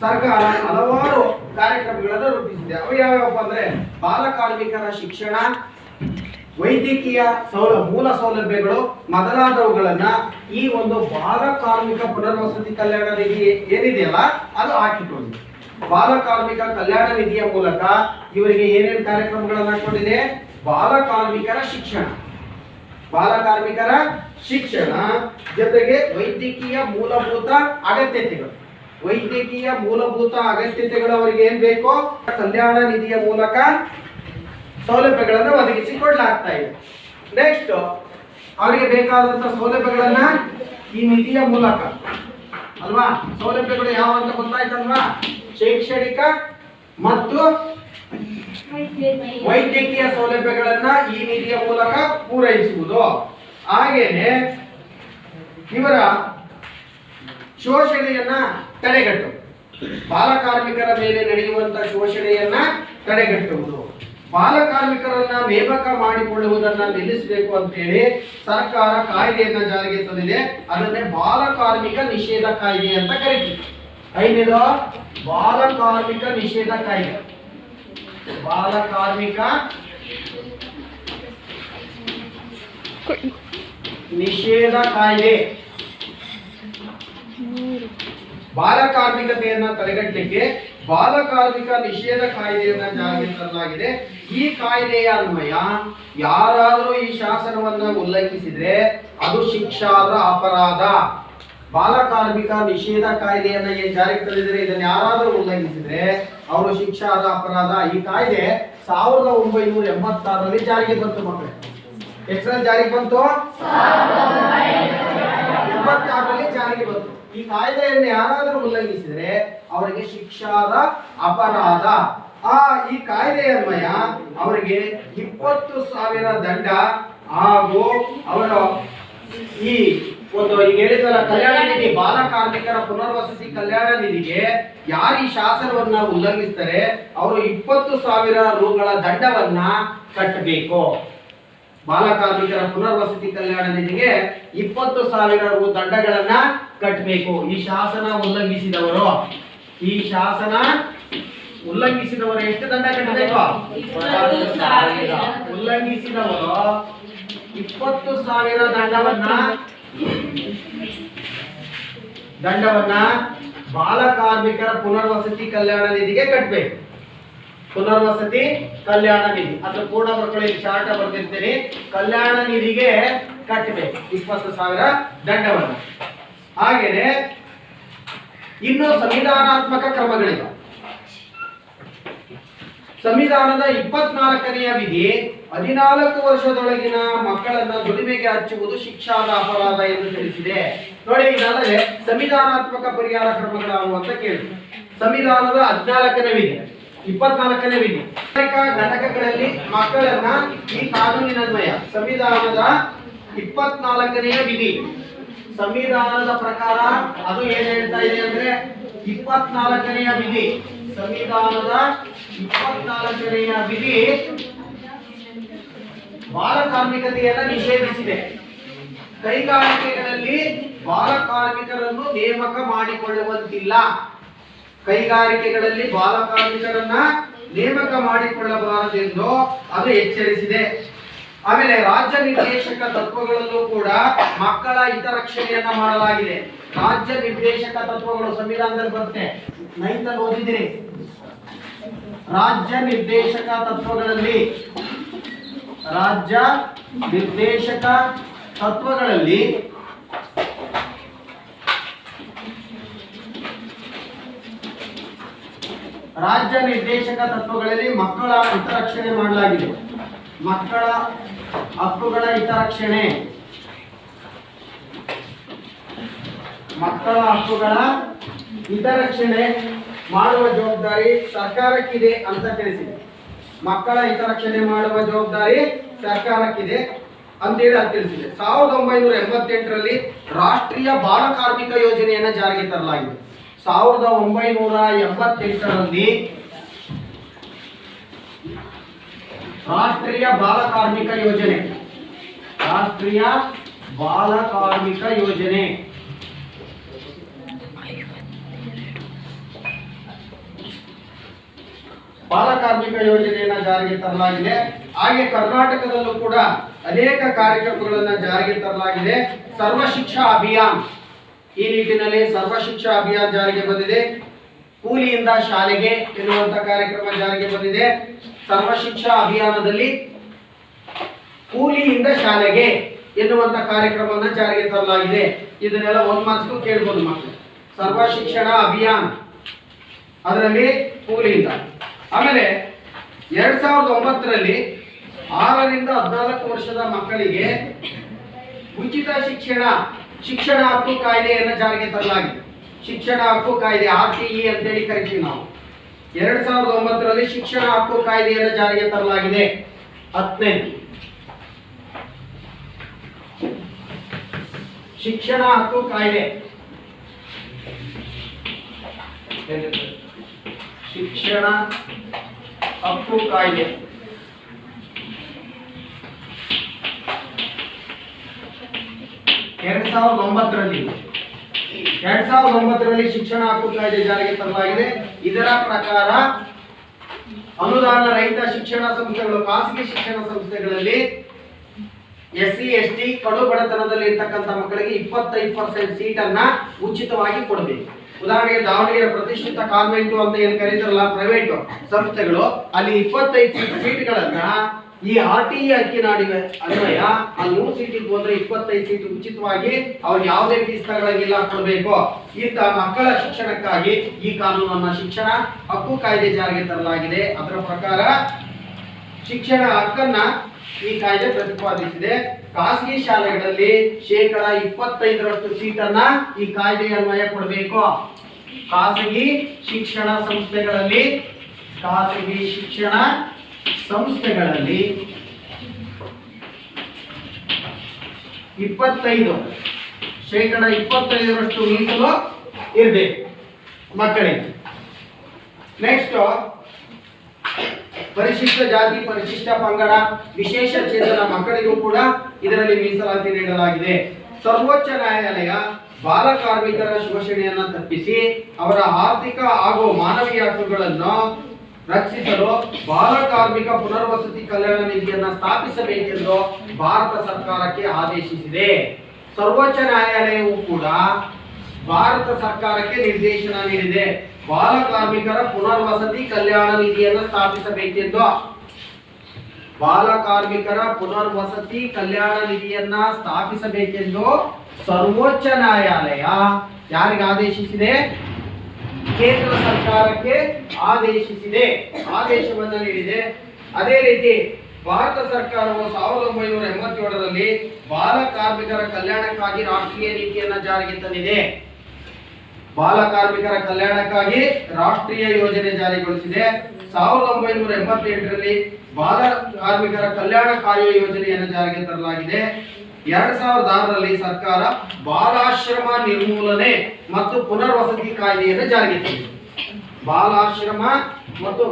ಸರ್ಕಾರ ಹಲವಾರು ಕಾರ್ಯಕ್ರಮಗಳನ್ನು ರೂಪಿಸಿದೆ. ಅವು ಯಾವ್ಯಾವಪ್ಪ ಅಂದ್ರೆ, ಬಾಲ ಕಾರ್ಮಿಕರ ಶಿಕ್ಷಣ, ವೈದ್ಯಕೀಯ ಮೂಲ ಸೌಲಭ್ಯಗಳು ಮೊದಲಾದವುಗಳನ್ನ ಈ ಒಂದು ಬಾಲ ಕಾರ್ಮಿಕ ಪುನರ್ವಸತಿ ಕಲ್ಯಾಣ ನಿಧಿ ಏನಿದೆಯಲ್ಲ ಅದು ಹಾಕಿಕೊಂಡಿದೆ. ಬಾಲ ಕಾರ್ಮಿಕ ಕಲ್ಯಾಣ ನಿಧಿಯ ಮೂಲಕ ಇವರಿಗೆ ಏನೇನು ಕಾರ್ಯಕ್ರಮಗಳನ್ನು ಹಾಕೊಂಡಿದೆ? ಬಾಲ ಕಾರ್ಮಿಕರ ಶಿಕ್ಷಣ ಜೊತೆಗೆ ವೈದ್ಯಕೀಯ ಮೂಲಭೂತ ಅಗತ್ಯತೆಗಳು ಅವರಿಗೆ ಏನ್ ಬೇಕೋ ಕಲ್ಯಾಣ ನಿಧಿಯ ಮೂಲಕ ಸೌಲಭ್ಯಗಳನ್ನು ಒದಗಿಸಿ ಕೊಡಲಾಗ್ತಾ ಇದೆ. ನೆಕ್ಸ್ಟ್, ಅವರಿಗೆ ಬೇಕಾದಂತ ಸೌಲಭ್ಯಗಳನ್ನ ಈ ನಿಧಿಯ ಮೂಲಕ ಅಲ್ವಾ, ಸೌಲಭ್ಯಗಳು ಯಾವ ಅಂತ ಗೊತ್ತಾಯ್ತಲ್ವಾ? ಶೈಕ್ಷಣಿಕ ಮತ್ತು ವೈದ್ಯಕೀಯ ಸೌಲಭ್ಯಗಳನ್ನ ಈ ನಿಧಿಯ ಮೂಲಕ ಪೂರೈಸುವುದು. ಹಾಗೇನೆ ಇವರ ಶೋಷಣೆಯನ್ನ ತಡೆಗಟ್ಟುವುದು, ಬಾಲ ಕಾರ್ಮಿಕರ ಮೇಲೆ ನಡೆಯುವಂತಹ ಶೋಷಣೆಯನ್ನ ತಡೆಗಟ್ಟುವುದು, ಬಾಲ ಕಾರ್ಮಿಕರನ್ನ ನೇಮಕ ಮಾಡಿಕೊಳ್ಳುವುದನ್ನ ನಿಲ್ಲಿಸಬೇಕು ಅಂತ ಹೇಳಿ ಸರ್ಕಾರ ಕಾಯ್ದೆಯನ್ನ ಜಾರಿಗೆ ತಂದಿದೆ. ಅದನ್ನೇ ಬಾಲ ಕಾರ್ಮಿಕ ನಿಷೇಧ ಕಾಯ್ದೆ ಅಂತ ಕರೀತೀವಿ. ಐದನೇದು ಬಾಲ ಕಾರ್ಮಿಕ ನಿಷೇಧ ಕಾಯ್ದೆ. ಬಾಲ ಕಾರ್ಮಿಕ ನಿಷೇಧ ಕಾಯ್ದೆ ಬಾಲ ಕಾರ್ಮಿಕತೆಯನ್ನ ತಡೆಗಟ್ಟಲಿಕ್ಕೆ ಬಾಲ ಕಾರ್ಮಿಕ ನಿಷೇಧ ಕಾಯ್ದೆಯನ್ನ ಜಾರಿಗೆ ತರಲಾಗಿದೆ. ಈ ಕಾಯ್ದೆಯ ಅನ್ವಯ ಯಾರಾದರೂ ಈ ಶಾಸನವನ್ನ ಉಲ್ಲಂಘಿಸಿದ್ರೆ ಅದು ಶಿಕ್ಷಾರ್ಹ ಅಪರಾಧ. ಬಾಲ ಕಾರ್ಮಿಕ ನಿಷೇಧ ಕಾಯ್ದೆಯನ್ನ ಏನ್ ಜಾರಿಗೆ ತಂದಿದ್ರೆ ಇದನ್ನ ಯಾರಾದರೂ ಉಲ್ಲಂಘಿಸಿದ್ರೆ ಅವರು ಶಿಕ್ಷಾರ್ಹ ಅಪರಾಧ. ಈ ಕಾಯ್ದೆ 1986ರಲ್ಲಿ ಜಾರಿಗೆ ಬಂತು ಮಕ್ಕಳೇ. ಎಷ್ಟರಲ್ಲಿ ಜಾರಿಗೆ ಬಂತು? 86ರಲ್ಲಿ ಜಾರಿಗೆ ಬಂತು. ಈ ಕಾಯ್ದೆಯನ್ನು ಯಾರಾದರೂ ಉಲ್ಲಂಘಿಸಿದ್ರೆ ಅವರಿಗೆ ಶಿಕ್ಷಾರ್ಹ ಅಪರಾಧ. ಈ ಕಾಯ್ದೆಯ ಅನ್ವಯ ಅವರಿಗೆ 20,000 ದಂಡ ಹಾಗೂ ಅವರ ಈ ಒಂದು ಈಗ ಹೇಳಿದ್ರಲ್ಲ ಕಲ್ಯಾಣ ನಿಧಿ, ಬಾಲ ಕಾರ್ಮಿಕರ ಪುನರ್ವಸತಿ ಕಲ್ಯಾಣ ನಿಧಿಗೆ ಯಾರು ಈ ಶಾಸನವನ್ನ ಉಲ್ಲಂಘಿಸ್ತಾರೆ ಅವರು 20,000 ರೂಗಳ ದಂಡವನ್ನ ಕಟ್ಟಬೇಕು. ಬಾಲ ಕಾರ್ಮಿಕರ ಪುನರ್ವಸತಿ ಕಲ್ಯಾಣ ನಿಧಿಗೆ 20,000 ರು ದಂಡಗಳನ್ನ ಕಟ್ಟಬೇಕು. ಈ ಶಾಸನ ಉಲ್ಲಂಘಿಸಿದವರು ಎಷ್ಟು ದಂಡ ಕಟ್ಟಬೇಕು? ಉಲ್ಲಂಘಿಸಿದವರು 20,000 ದಂಡವನ್ನ ದಂಡವನ್ನ ಬಾಲ ಕಾರ್ಮಿಕರ ಪುನರ್ವಸತಿ ಕಲ್ಯಾಣ ನಿಧಿಗೆ ಕಟ್ಟಬೇಕು. ಪುನರ್ವಸತಿ ಕಲ್ಯಾಣ ನಿಧಿ ಅಥವಾ ಪೂರ್ಣ ಮಕ್ಕಳಿಗೆ ಶಾರ್ಟ ಬರ್ತಿರ್ತೀನಿ, ಕಲ್ಯಾಣ ನಿಧಿಗೆ ಕಟ್ಟಬೇಕು 20,000 ದಂಡವನ್ನು. ಹಾಗೇನೆ ಇನ್ನು ಸಂವಿಧಾನಾತ್ಮಕ ಕ್ರಮಗಳಿವೆ. ಸಂವಿಧಾನದ 24ನೆಯ ವಿಧಿ 14 ವರ್ಷದೊಳಗಿನ ಮಕ್ಕಳನ್ನ ದುಡಿಮೆಗೆ ಹಚ್ಚುವುದು ಶಿಕ್ಷಾದ ಅಪರಾಧ ಎಂದು ತಿಳಿಸಿದೆ. ನೋಡಿ, ಇದಲ್ಲದೆ ಸಂವಿಧಾನಾತ್ಮಕ ಪರಿಹಾರ ಕ್ರಮಗಳಾವು ಅಂತ ಕೇಳಿ. ಸಂವಿಧಾನದ 14ನೇ ವಿಧಿ 24ನೇ ವಿಧಿ ಘಟಕಗಳಲ್ಲಿ ಮಕ್ಕಳನ್ನ ಈ ಕಾನೂನಿನನ್ವಯ ಸಂವಿಧಾನದ 24ನೆಯ ವಿಧಿ ಸಂವಿಧಾನದ ಪ್ರಕಾರ ಅದು ಏನ್ ಹೇಳ್ತಾ ಇದೆ ಅಂದ್ರೆ 24ನೆಯ ವಿಧಿ ಸಂವಿಧಾನದ 24ನೆಯ ವಿಧಿ ಬಾಲ ಕಾರ್ಮಿಕತೆಯನ್ನ ನಿಷೇಧಿಸಿದೆ. ಕೈಗಾರಿಕೆಗಳಲ್ಲಿ ಬಾಲ ಕಾರ್ಮಿಕರನ್ನು ನೇಮಕ ಮಾಡಿಕೊಳ್ಳುವಂತಿಲ್ಲ. ಕೈಗಾರಿಕೆಗಳಲ್ಲಿ ಬಾಲ ಕಾರ್ಮಿಕರನ್ನ ನೇಮಕ ಮಾಡಿಕೊಳ್ಳಬಾರದೆಂದು ಅದು ಎಚ್ಚರಿಸಿದೆ. ಆಮೇಲೆ ರಾಜ್ಯ ನಿರ್ದೇಶಕ ತತ್ವಗಳಲ್ಲೂ ಕೂಡ ಮಕ್ಕಳ ಹಿತರಕ್ಷಣೆಯನ್ನ ಮಾಡಲಾಗಿದೆ. ರಾಜ್ಯ ನಿರ್ದೇಶಕ ತತ್ವಗಳು ಸಂವಿಧಾನದಲ್ಲಿ ಬರುತ್ತೆ, 9th ಅಲ್ಲಿ ಓದಿದಿರಿ. ರಾಜ್ಯ ನಿರ್ದೇಶಕ ತತ್ವಗಳಲ್ಲಿ ರಾಜ್ಯ ನಿರ್ದೇಶಕ ತತ್ವಗಳಲ್ಲಿ ರಾಜ್ಯ ನಿರ್ದೇಶಕ ತತ್ವಗಳಲ್ಲಿ ಮಕ್ಕಳ ಹಿತರಕ್ಷಣೆ ಮಾಡಲಾಗಿದೆ. ಮಕ್ಕಳ ಹಕ್ಕುಗಳ ಹಿತರಕ್ಷಣೆ ಮಕ್ಕಳ ಹಕ್ಕುಗಳ ಹಿತರಕ್ಷಣೆ ಮಾಡುವ ಜವಾಬ್ದಾರಿ ಸರ್ಕಾರಕ್ಕಿದೆ ಅಂತ ತಿಳಿಸಿದೆ. ಮಕ್ಕಳ ಹಿತರಕ್ಷಣೆ ಮಾಡುವ ಜವಾಬ್ದಾರಿ ಸರ್ಕಾರಕ್ಕಿದೆ ಅಂತೇಳಿ ಅದು ತಿಳಿಸಿದೆ. 1988ರಲ್ಲಿ ರಾಷ್ಟ್ರೀಯ ಬಾಲ ಕಾರ್ಮಿಕ ಯೋಜನೆಯನ್ನ ಜಾರಿಗೆ ತರಲಾಗಿದೆ. 1988ರಲ್ಲಿ ರಾಷ್ಟ್ರೀಯ ಬಾಲ ಕಾರ್ಮಿಕ ಯೋಜನೆ ರಾಷ್ಟ್ರೀಯ ಬಾಲ ಕಾರ್ಮಿಕ ಯೋಜನೆ ಬಾಲ ಕಾರ್ಮಿಕ ಯೋಜನೆಯನ್ನ ಜಾರಿಗೆ ತರಲಾಗಿದೆ. ಹಾಗೆ ಕರ್ನಾಟಕದಲ್ಲೂ ಕೂಡ ಅನೇಕ ಕಾರ್ಯಕ್ರಮಗಳನ್ನ ಜಾರಿಗೆ ತರಲಾಗಿದೆ. ಸರ್ವ ಶಿಕ್ಷಾ ಅಭಿಯಾನ್, ಈ ನಿಟ್ಟಿನಲ್ಲಿ ಸರ್ವ ಶಿಕ್ಷಾ ಅಭಿಯಾನ್ ಜಾರಿಗೆ ಬಂದಿದೆ. ಕೂಲಿಯಿಂದ ಶಾಲೆಗೆ ಎನ್ನುವಂತ ಕಾರ್ಯಕ್ರಮ ಜಾರಿಗೆ ಬಂದಿದೆ. ಸರ್ವ ಶಿಕ್ಷಾ ಅಭಿಯಾನದಲ್ಲಿ ಕೂಲಿಯಿಂದ ಶಾಲೆಗೆ ಎನ್ನುವಂತ ಕಾರ್ಯಕ್ರಮವನ್ನು ಜಾರಿಗೆ ತರಲಾಗಿದೆ. ಇದನ್ನೆಲ್ಲ 1 ಮಾರ್ಕ್ಸ್ಗೂ ಕೇಳ್ಬೋದು ಮಕ್ಕಳು. ಸರ್ವ ಶಿಕ್ಷಣ ಅಭಿಯಾನ್ ಅದರಲ್ಲಿ ಕೂಲಿಯಿಂದ. ಆಮೇಲೆ 2009ರಲ್ಲಿ 6ರಿಂದ 14 ವರ್ಷದ ಮಕ್ಕಳಿಗೆ ಉಚಿತ ಶಿಕ್ಷಣ ಹಕ್ಕು ಕಾಯ್ದೆಯನ್ನು ಜಾರಿಗೆ ತರಲಾಗಿದೆ. ಶಿಕ್ಷಣ ಹಕ್ಕು ಕಾಯ್ದೆ RTE ಅಂತೇಳಿ ಕರಿತೀವಿ ನಾವು. 2009ರಲ್ಲಿ ಶಿಕ್ಷಣ ಹಕ್ಕು ಕಾಯ್ದೆಯನ್ನು ಜಾರಿಗೆ ತರಲಾಗಿದೆ. 10ನೇ ಶಿಕ್ಷಣ ಹಕ್ಕು ಕಾಯ್ದೆ ಶಿಕ್ಷಣ ಹಕ್ಕು ಕಾಯ್ದೆ 2009ರಲ್ಲಿ ಶಿಕ್ಷಣ ಹಕ್ಕು ಕಾಯ್ದೆ ಜಾರಿಗೆ ತರಲಾಗಿದೆ. ಇದರ ಪ್ರಕಾರ ಅನುದಾನ ರಹಿತ ಶಿಕ್ಷಣ ಸಂಸ್ಥೆಗಳು, ಖಾಸಗಿ ಶಿಕ್ಷಣ ಸಂಸ್ಥೆಗಳಲ್ಲಿ SC ST ಕಡು ಬಡತನದಲ್ಲಿ ಇರ್ತಕ್ಕಂಥ ಮಕ್ಕಳಿಗೆ 25% ಸೀಟನ್ನ ಉಚಿತವಾಗಿ ಕೊಡಬೇಕು. ಉದಾಹರಣೆಗೆ ದಾವಣಗೆರೆ ಪ್ರತಿಷ್ಠಿತ ಕಾನ್ವೆಂಟ್ ಅಂತ ಏನು ಕರೀತಾರಲ್ಲ ಪ್ರೈವೇಟ್ ಸಂಸ್ಥೆಗಳು, ಅಲ್ಲಿ 25 ಸೀಟ್ಗಳನ್ನ ಈ RTE ಹಕ್ಕಿನಾಡಿಗೆ ಅನ್ವಯ ಅಲ್ಲಿ 100 ಸೀಟಿಗೆ ಹೋದ್ರೆ 25 ಸೀಟ್ ಉಚಿತವಾಗಿ ಅವ್ರಿಗೆ ಯಾವುದೇ ಫೀಸ್ ತಗೊಳ್ಳಂಗಿಲ್ಲ ಕೊಡಬೇಕು. ಇಂಥ ಮಕ್ಕಳ ಶಿಕ್ಷಣಕ್ಕಾಗಿ ಈ ಕಾನೂನನ್ನ ಶಿಕ್ಷಣ ಹಕ್ಕು ಕಾಯ್ದೆ ಜಾರಿಗೆ ತರಲಾಗಿದೆ. ಅದರ ಪ್ರಕಾರ ಶಿಕ್ಷಣ ಹಕ್ಕನ್ನ ಈ ಕಾಯ್ದೆ ಪ್ರತಿಪಾದಿಸಿದೆ. ಖಾಸಗಿ ಶಾಲೆಗಳಲ್ಲಿ 25% ಸೀಟನ್ನ ಈ ಕಾಯ್ದೆ ಅನ್ವಯ ಕೊಡಬೇಕು. ಖಾಸಗಿ ಶಿಕ್ಷಣ ಸಂಸ್ಥೆಗಳಲ್ಲಿ 25% ಮೀಸಲು ಇರಬೇಕು ಮಕ್ಕಳಿಗೆ. ನೆಕ್ಸ್ಟ್ ಪರಿಶಿಷ್ಟ ಜಾತಿ, ಪರಿಶಿಷ್ಟ ಪಂಗಡ, ವಿಶೇಷ ಚೇತನ ಮಕ್ಕಳಿಗೂ ಕೂಡ ಇದರಲ್ಲಿ ಮೀಸಲಾತಿ ನೀಡಲಾಗಿದೆ. ಸರ್ವೋಚ್ಚ ನ್ಯಾಯಾಲಯ ಬಾಲ ಕಾರ್ಮಿಕರ ಶೋಷಣೆಯನ್ನ ತಪ್ಪಿಸಿ ಅವರ ಆರ್ಥಿಕ ಹಾಗೂ ಮಾನವೀಯ ಹಕ್ಕುಗಳನ್ನು ರಕ್ಷಿಸಲು ಬಾಲ ಕಾರ್ಮಿಕ ಪುನರ್ವಸತಿ ಕಲ್ಯಾಣ ನಿಧಿಯನ್ನ ಸ್ಥಾಪಿಸಬೇಕೆಂದು ಭಾರತ ಸರ್ಕಾರಕ್ಕೆ ಆದೇಶಿಸಿದೆ. ಸರ್ವೋಚ್ಚ ನ್ಯಾಯಾಲಯವು ಕೂಡ ಭಾರತ ಸರ್ಕಾರಕ್ಕೆ ನಿರ್ದೇಶನ ನೀಡಿದೆ. ಬಾಲ ಕಾರ್ಮಿಕರ ಪುನರ್ವಸತಿ ಕಲ್ಯಾಣ ನಿಧಿಯನ್ನು ಸ್ಥಾಪಿಸಬೇಕೆಂದು ಬಾಲ ಕಾರ್ಮಿಕರ ಪುನರ್ವಸತಿ ಕಲ್ಯಾಣ ನಿಧಿಯನ್ನ ಸ್ಥಾಪಿಸಬೇಕೆಂದು ಸರ್ವೋಚ್ಚ ನ್ಯಾಯಾಲಯ ಯಾರಿಗೆ ಆದೇಶಿಸಿದೆ? ಕೇಂದ್ರ ಸರ್ಕಾರಕ್ಕೆ ಆದೇಶಿಸಿದೆ, ಆದೇಶವನ್ನು ನೀಡಿದೆ. ಅದೇ ರೀತಿ ಭಾರತ ಸರ್ಕಾರವು 1987ರಲ್ಲಿ ಬಾಲ ಕಾರ್ಮಿಕರ ಕಲ್ಯಾಣಕ್ಕಾಗಿ ರಾಷ್ಟ್ರೀಯ ನೀತಿಯನ್ನು ಜಾರಿಗೆ ತಂದಿದೆ. ಬಾಲ ಕಾರ್ಮಿಕರ ಕಲ್ಯಾಣಕ್ಕಾಗಿ ರಾಷ್ಟ್ರೀಯ ಯೋಜನೆ ಜಾರಿಗೊಳಿಸಿದೆ. 1988ರಲ್ಲಿ ಬಾಲ ಕಾರ್ಮಿಕರ ಕಲ್ಯಾಣ ಕಾರ್ಯ ಯೋಜನೆಯನ್ನು ಜಾರಿಗೆ ತರಲಾಗಿದೆ. 2006ರಲ್ಲಿ ಸರ್ಕಾರ ಬಾಲಾಶ್ರಮ ನಿರ್ಮೂಲನೆ ಮತ್ತು ಪುನರ್ವಸತಿ ಕಾಯ್ದೆಯನ್ನು ಜಾರಿಗೆ ತಂದಿದೆ. ಬಾಲಾಶ್ರಮ ಮತ್ತು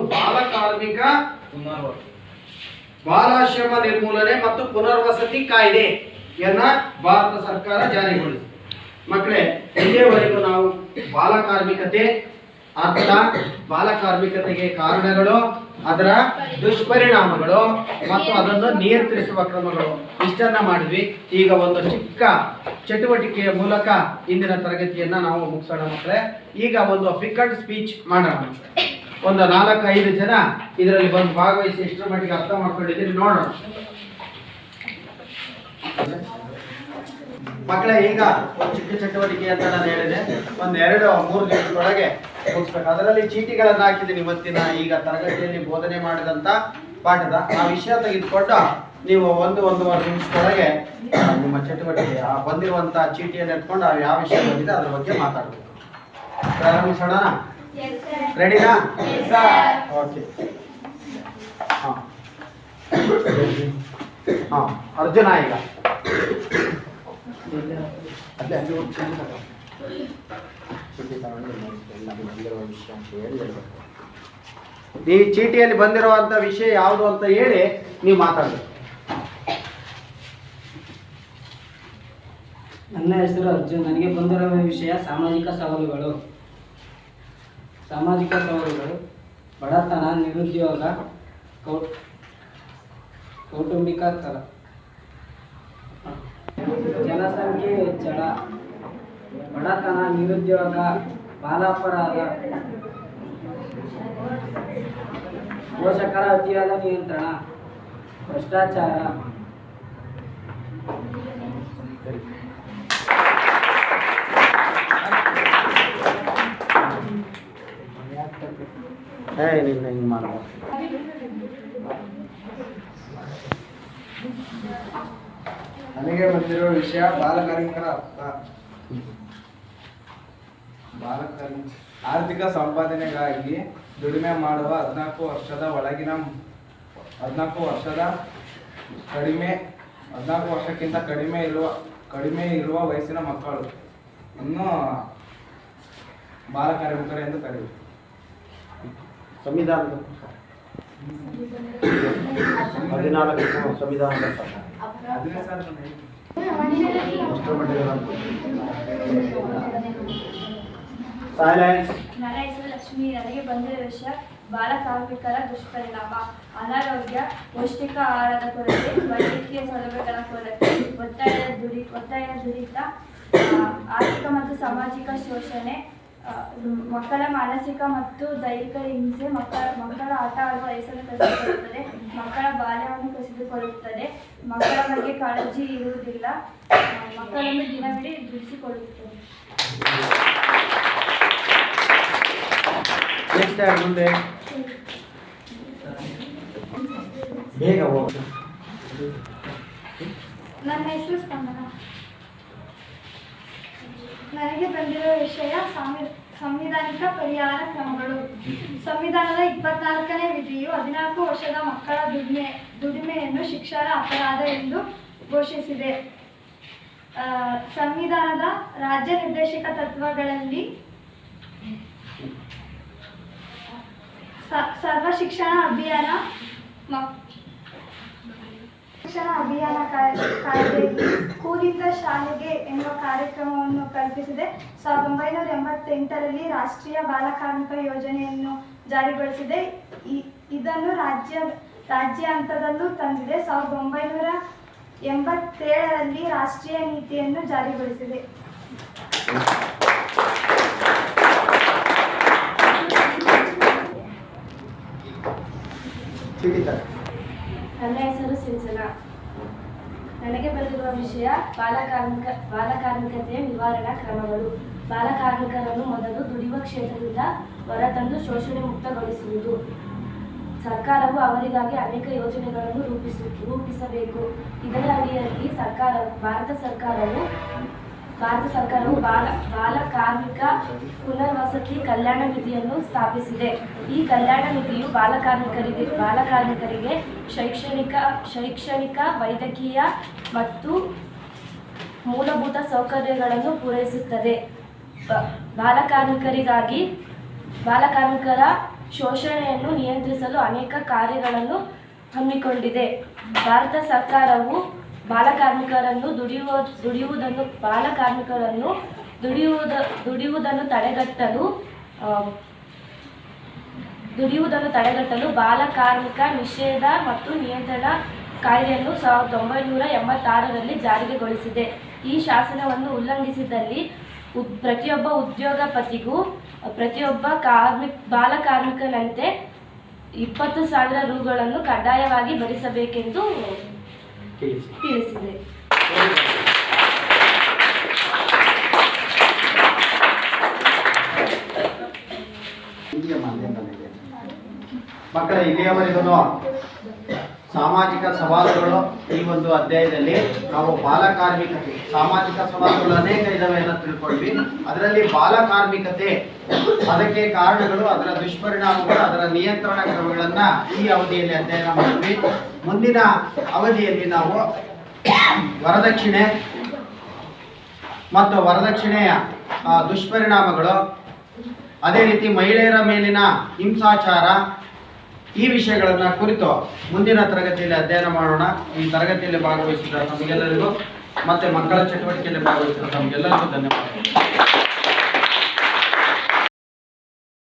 ಬಾಲಾಶ್ರಮ ನಿರ್ಮೂಲನೆ ಮತ್ತು ಪುನರ್ವಸತಿ ಕಾಯ್ದೆಯನ್ನ ಭಾರತ ಸರ್ಕಾರ ಜಾರಿಗೊಳಿಸಿದೆ. ಮಕ್ಕಳೇ, ಇಲ್ಲಿಯವರೆಗೂ ನಾವು ಬಾಲ ಕಾರ್ಮಿಕತೆ ಅರ್ಥ, ಬಾಲ ಕಾರ್ಮಿಕತೆಗೆ ಕಾರಣಗಳು, ಅದರ ದುಷ್ಪರಿಣಾಮಗಳು ಮತ್ತು ಅದನ್ನು ನಿಯಂತ್ರಿಸುವ ಕ್ರಮಗಳು ಇಷ್ಟನ್ನ ಮಾಡಿದ್ವಿ. ಈಗ ಒಂದು ಚಿಕ್ಕ ಚಟುವಟಿಕೆಯ ಮೂಲಕ ಇಂದಿನ ತರಗತಿಯನ್ನ ನಾವು ಮುಗಿಸೋಣ ಮಕ್ಕಳೇ. ಈಗ ಒಂದು ಪಿಕ್ ಅಂಡ್ ಸ್ಪೀಚ್ ಮಾಡೋಣ. ಒಂದು 4-5 ಜನ ಇದರಲ್ಲಿ ಬಂದು ಭಾಗವಹಿಸಿ ಎಷ್ಟರ ಮಟ್ಟಿಗೆ ಅರ್ಥ ಮಾಡ್ಕೊಂಡಿದ್ದೀರಿ ನೋಡೋಣ ಮಕ್ಕಳೇ. ಈಗ ಒಂದು ಚಿಕ್ಕ ಚಟುವಟಿಕೆ ಅಂತ ನಾನು ಹೇಳಿದೆ, 1-2-3 ನಿಮಿಷದೊಳಗೆ ಮುಗಿಸ್ಬೇಕು. ಅದರಲ್ಲಿ ಚೀಟಿಗಳನ್ನು ಹಾಕಿದ್ದೀನಿ. ಇವತ್ತಿನ ಈಗ ತರಗತಿಯಲ್ಲಿ ಬೋಧನೆ ಮಾಡಿದಂತ ಪಾಠದ ಆ ವಿಷಯ ತೆಗೆದುಕೊಂಡು ನೀವು 1-1.5 ನಿಮಿಷದೊಳಗೆ ನಿಮ್ಮ ಚಟುವಟಿಕೆ ಬಂದಿರುವಂತ ಚೀಟಿಯನ್ನು ಎತ್ಕೊಂಡು ಯಾವ ವಿಷಯ ಬಂದಿದೆ ಅದ್ರ ಬಗ್ಗೆ ಮಾತಾಡಬೇಕು. ಪ್ರಾರಂಭಿಸೋಣ. ರೆಡಿನಾ? ಓಕೆ. ಅರ್ಜುನ ಈಗ ಈ ಚೀಟಿಯಲ್ಲಿ ಬಂದಿರುವಂತ ವಿಷಯ ಯಾವುದು ಅಂತ ಹೇಳಿ ನೀವು ಮಾತಾಡಬೇಕು. ನನ್ನ ಹೆಸರು ಅರ್ಜುನ್. ನನಗೆ ಬಂದಿರುವ ವಿಷಯ ಸಾಮಾಜಿಕ ಸವಾಲುಗಳು. ಬಡತನ, ನಿರುದ್ಯೋಗ, ಕೌಟುಂಬಿಕ ಜನಸಂಖ್ಯೆ ಹೆಚ್ಚಳ, ಬಡತನ, ನಿರುದ್ಯೋಗ, ಬಾಲಾಪರಾಧ, ಪೋಷಕರ ಅತಿಯಾದ ನಿಯಂತ್ರಣ, ಭ್ರಷ್ಟಾಚಾರ. ನಿನ್ನ ಹಿಂಗೆ ಮಾಡುವ ನನಗೆ ಬಂದಿರುವ ವಿಷಯ ಬಾಲಕಾರ್ಮಿಕರ ಆರ್ಥಿಕ ಸಂಪಾದನೆಗಾಗಿ ದುಡಿಮೆ ಮಾಡುವ 14 ವರ್ಷಕ್ಕಿಂತ ಕಡಿಮೆ ಇರುವ ವಯಸ್ಸಿನ ಮಕ್ಕಳು ಇನ್ನು ಬಾಲಕಾರ್ಮಿಕರು ಎಂದು ಕರೆಯುತ್ತಾರೆ. ಸಂವಿಧಾನದ 14 ಸಂವಿಧಾನದ ಸೈಲೆನ್ಸ್. ನನ್ನ ಹೆಸರು ಲಕ್ಷ್ಮಿ. ನನಗೆ ಬಂದಿರುವ ವಿಷಯ ಬಾಲ ಕಾರ್ಮಿಕರ ದುಷ್ಪರಿಣಾಮ, ಅನಾರೋಗ್ಯ, ಪೌಷ್ಟಿಕ ಆಹಾರದ ಕೊರತೆ, ವೈದ್ಯಕೀಯ ಸೌಲಭ್ಯಗಳ ಕೊರತೆ, ಒತ್ತಾಯ ದುರಿತ, ಆರ್ಥಿಕ ಮತ್ತು ಸಾಮಾಜಿಕ ಶೋಷಣೆ, ಮಕ್ಕಳ ಮಾನಸಿಕ ಮತ್ತು ದೈಹಿಕ ಹಿಂಸೆ, ಮಕ್ಕಳ ಆಟ ಆಡುವ ವಯಸ್ಸನ್ನು ಕಸಿದುಕೊಳ್ಳುತ್ತದೆ, ಮಕ್ಕಳ ಬಾಲ್ಯವನ್ನು ಕಸಿದುಕೊಳ್ಳುತ್ತದೆ, ಮಕ್ಕಳ ಬಗ್ಗೆ ಕಾಳಜಿ ಇರುವುದಿಲ್ಲ, ಮಕ್ಕಳನ್ನು ದಿನವಿಡೀ ದುಡಿಸಿಕೊಳ್ಳುತ್ತದೆ. ಮುಂದೆ ಬೇಗ ಹೋಗಿ. ನನ್ನ ಹೆಸರು ಸ್ಪಂದನ. ನನಗೆ ಬಂದಿರುವ ವಿಷಯ ಸಂವಿಧಾನಿಕ ಪರಿಹಾರ ಕ್ರಮಗಳು. ಸಂವಿಧಾನದ 24ನೇ ವಿಧಿಯು 14 ವರ್ಷದ ಮಕ್ಕಳ ದುಡಿಮೆಯನ್ನು ಶಿಕ್ಷಣ ಅಪರಾಧ ಎಂದು ಘೋಷಿಸಿದೆ. ಸಂವಿಧಾನದ ರಾಜ್ಯ ನಿರ್ದೇಶಕ ತತ್ವಗಳಲ್ಲಿ ಸರ್ವ ಶಿಕ್ಷಣ ಅಭಿಯಾನ ಕಾಯ್ದೆಯಲ್ಲಿ ಸ್ಕೂಲಿಂದ ಶಾಲೆಗೆ ಎನ್ನುವ ಕಾರ್ಯಕ್ರಮವನ್ನು ಕಲ್ಪಿಸಿದೆ. 1988ರಲ್ಲಿ ರಾಷ್ಟ್ರೀಯ ಬಾಲ ಕಾರ್ಮಿಕ ಯೋಜನೆಯನ್ನು ಜಾರಿಗೊಳಿಸಿದೆ. ಇದನ್ನು ರಾಜ್ಯ ಹಂತದಲ್ಲೂ ತಂದಿದೆ. 1987ರಲ್ಲಿ ರಾಷ್ಟ್ರೀಯ ನೀತಿಯನ್ನು ಜಾರಿಗೊಳಿಸಿದೆ. ಚೀಟಿ ತರ. ನನ್ನ ಹೆಸರು ಸಿಂಚನಾ. ನನಗೆ ಬಂದಿರುವ ವಿಷಯ ಬಾಲಕಾರ್ಮಿಕತೆಯ ನಿವಾರಣಾ ಕ್ರಮಗಳು. ಬಾಲಕಾರ್ಮಿಕರನ್ನು ಮೊದಲು ದುಡಿಯುವ ಕ್ಷೇತ್ರದಿಂದ ಹೊರತಂದು ಶೋಷಣೆ ಮುಕ್ತಗೊಳಿಸುವುದು. ಸರ್ಕಾರವು ಅವರಿಗಾಗಿ ಅನೇಕ ಯೋಜನೆಗಳನ್ನು ರೂಪಿಸಬೇಕು. ಇದರ ಅಡಿಯಲ್ಲಿ ಭಾರತ ಸರ್ಕಾರವು ಬಾಲ ಕಾರ್ಮಿಕ ಪುನರ್ವಸತಿ ಕಲ್ಯಾಣ ನಿಧಿಯನ್ನು ಸ್ಥಾಪಿಸಿದೆ. ಈ ಕಲ್ಯಾಣ ನಿಧಿಯು ಬಾಲಕಾರ್ಮಿಕರಿಗೆ ಶೈಕ್ಷಣಿಕ, ವೈದ್ಯಕೀಯ ಮತ್ತು ಮೂಲಭೂತ ಸೌಕರ್ಯಗಳನ್ನು ಪೂರೈಸುತ್ತದೆ. ಬಾಲಕಾರ್ಮಿಕರ ಶೋಷಣೆಯನ್ನು ನಿಯಂತ್ರಿಸಲು ಅನೇಕ ಕಾರ್ಯಗಳನ್ನು ಹಮ್ಮಿಕೊಂಡಿದೆ. ಭಾರತ ಸರ್ಕಾರವು ಬಾಲಕಾರ್ಮಿಕರನ್ನು ದುಡಿಯುವುದನ್ನು ತಡೆಗಟ್ಟಲು ಬಾಲಕಾರ್ಮಿಕ ನಿಷೇಧ ಮತ್ತು ನಿಯಂತ್ರಣ ಕಾಯ್ದೆಯನ್ನು 1986ರಲ್ಲಿ ಜಾರಿಗೆಗೊಳಿಸಿದೆ. ಈ ಶಾಸನವನ್ನು ಉಲ್ಲಂಘಿಸಿದಲ್ಲಿ ಪ್ರತಿಯೊಬ್ಬ ಉದ್ಯೋಗಪತಿಗೂ ಪ್ರತಿಯೊಬ್ಬ ಬಾಲಕಾರ್ಮಿಕನಂತೆ 20,000 ರೂಗಳನ್ನು ಕಡ್ಡಾಯವಾಗಿ ಭರಿಸಬೇಕೆಂದು ತಿಳಿಸಿದೆ. ಮಕ್ಕಳ ಇಲ್ಲಿಯವರೆಗೂ ಸಾಮಾಜಿಕ ಸವಾಲುಗಳು ಈ ಒಂದು ಅಧ್ಯಾಯದಲ್ಲಿ ನಾವು ಬಾಲಕಾರ್ಮಿಕತೆ, ಸಾಮಾಜಿಕ ಸವಾಲುಗಳು ಅನೇಕ ಇದಾವೆ ಅಂತ ತಿಳ್ಕೊಂಡ್ವಿ. ಅದರಲ್ಲಿ ಬಾಲಕಾರ್ಮಿಕತೆ, ಅದಕ್ಕೆ ಕಾರಣಗಳು, ಅದರ ದುಷ್ಪರಿಣಾಮಗಳು, ಅದರ ನಿಯಂತ್ರಣ ಕ್ರಮಗಳನ್ನ ಈ ಅವಧಿಯಲ್ಲಿ ಅಧ್ಯಯನ ಮಾಡಿದ್ವಿ. ಮುಂದಿನ ಅವಧಿಯಲ್ಲಿ ನಾವು ವರದಕ್ಷಿಣೆ ಮತ್ತು ವರದಕ್ಷಿಣೆಯ ದುಷ್ಪರಿಣಾಮಗಳು, ಅದೇ ರೀತಿ ಮಹಿಳೆಯರ ಮೇಲಿನ ಹಿಂಸಾಚಾರ, ಈ ವಿಷಯಗಳನ್ನ ಕುರಿತು ಮುಂದಿನ ತರಗತಿಯಲ್ಲಿ ಅಧ್ಯಯನ ಮಾಡೋಣ. ಈ ತರಗತಿಯಲ್ಲಿ ಭಾಗವಹಿಸಿದ ತಮಗೆಲ್ಲರಿಗೂ ಮತ್ತೆ ಮಕ್ಕಳ ಚಟುವಟಿಕೆಯಲ್ಲಿ ಭಾಗವಹಿಸಿದ ತಮಗೆಲ್ಲರಿಗೂ ಧನ್ಯವಾದಗಳು.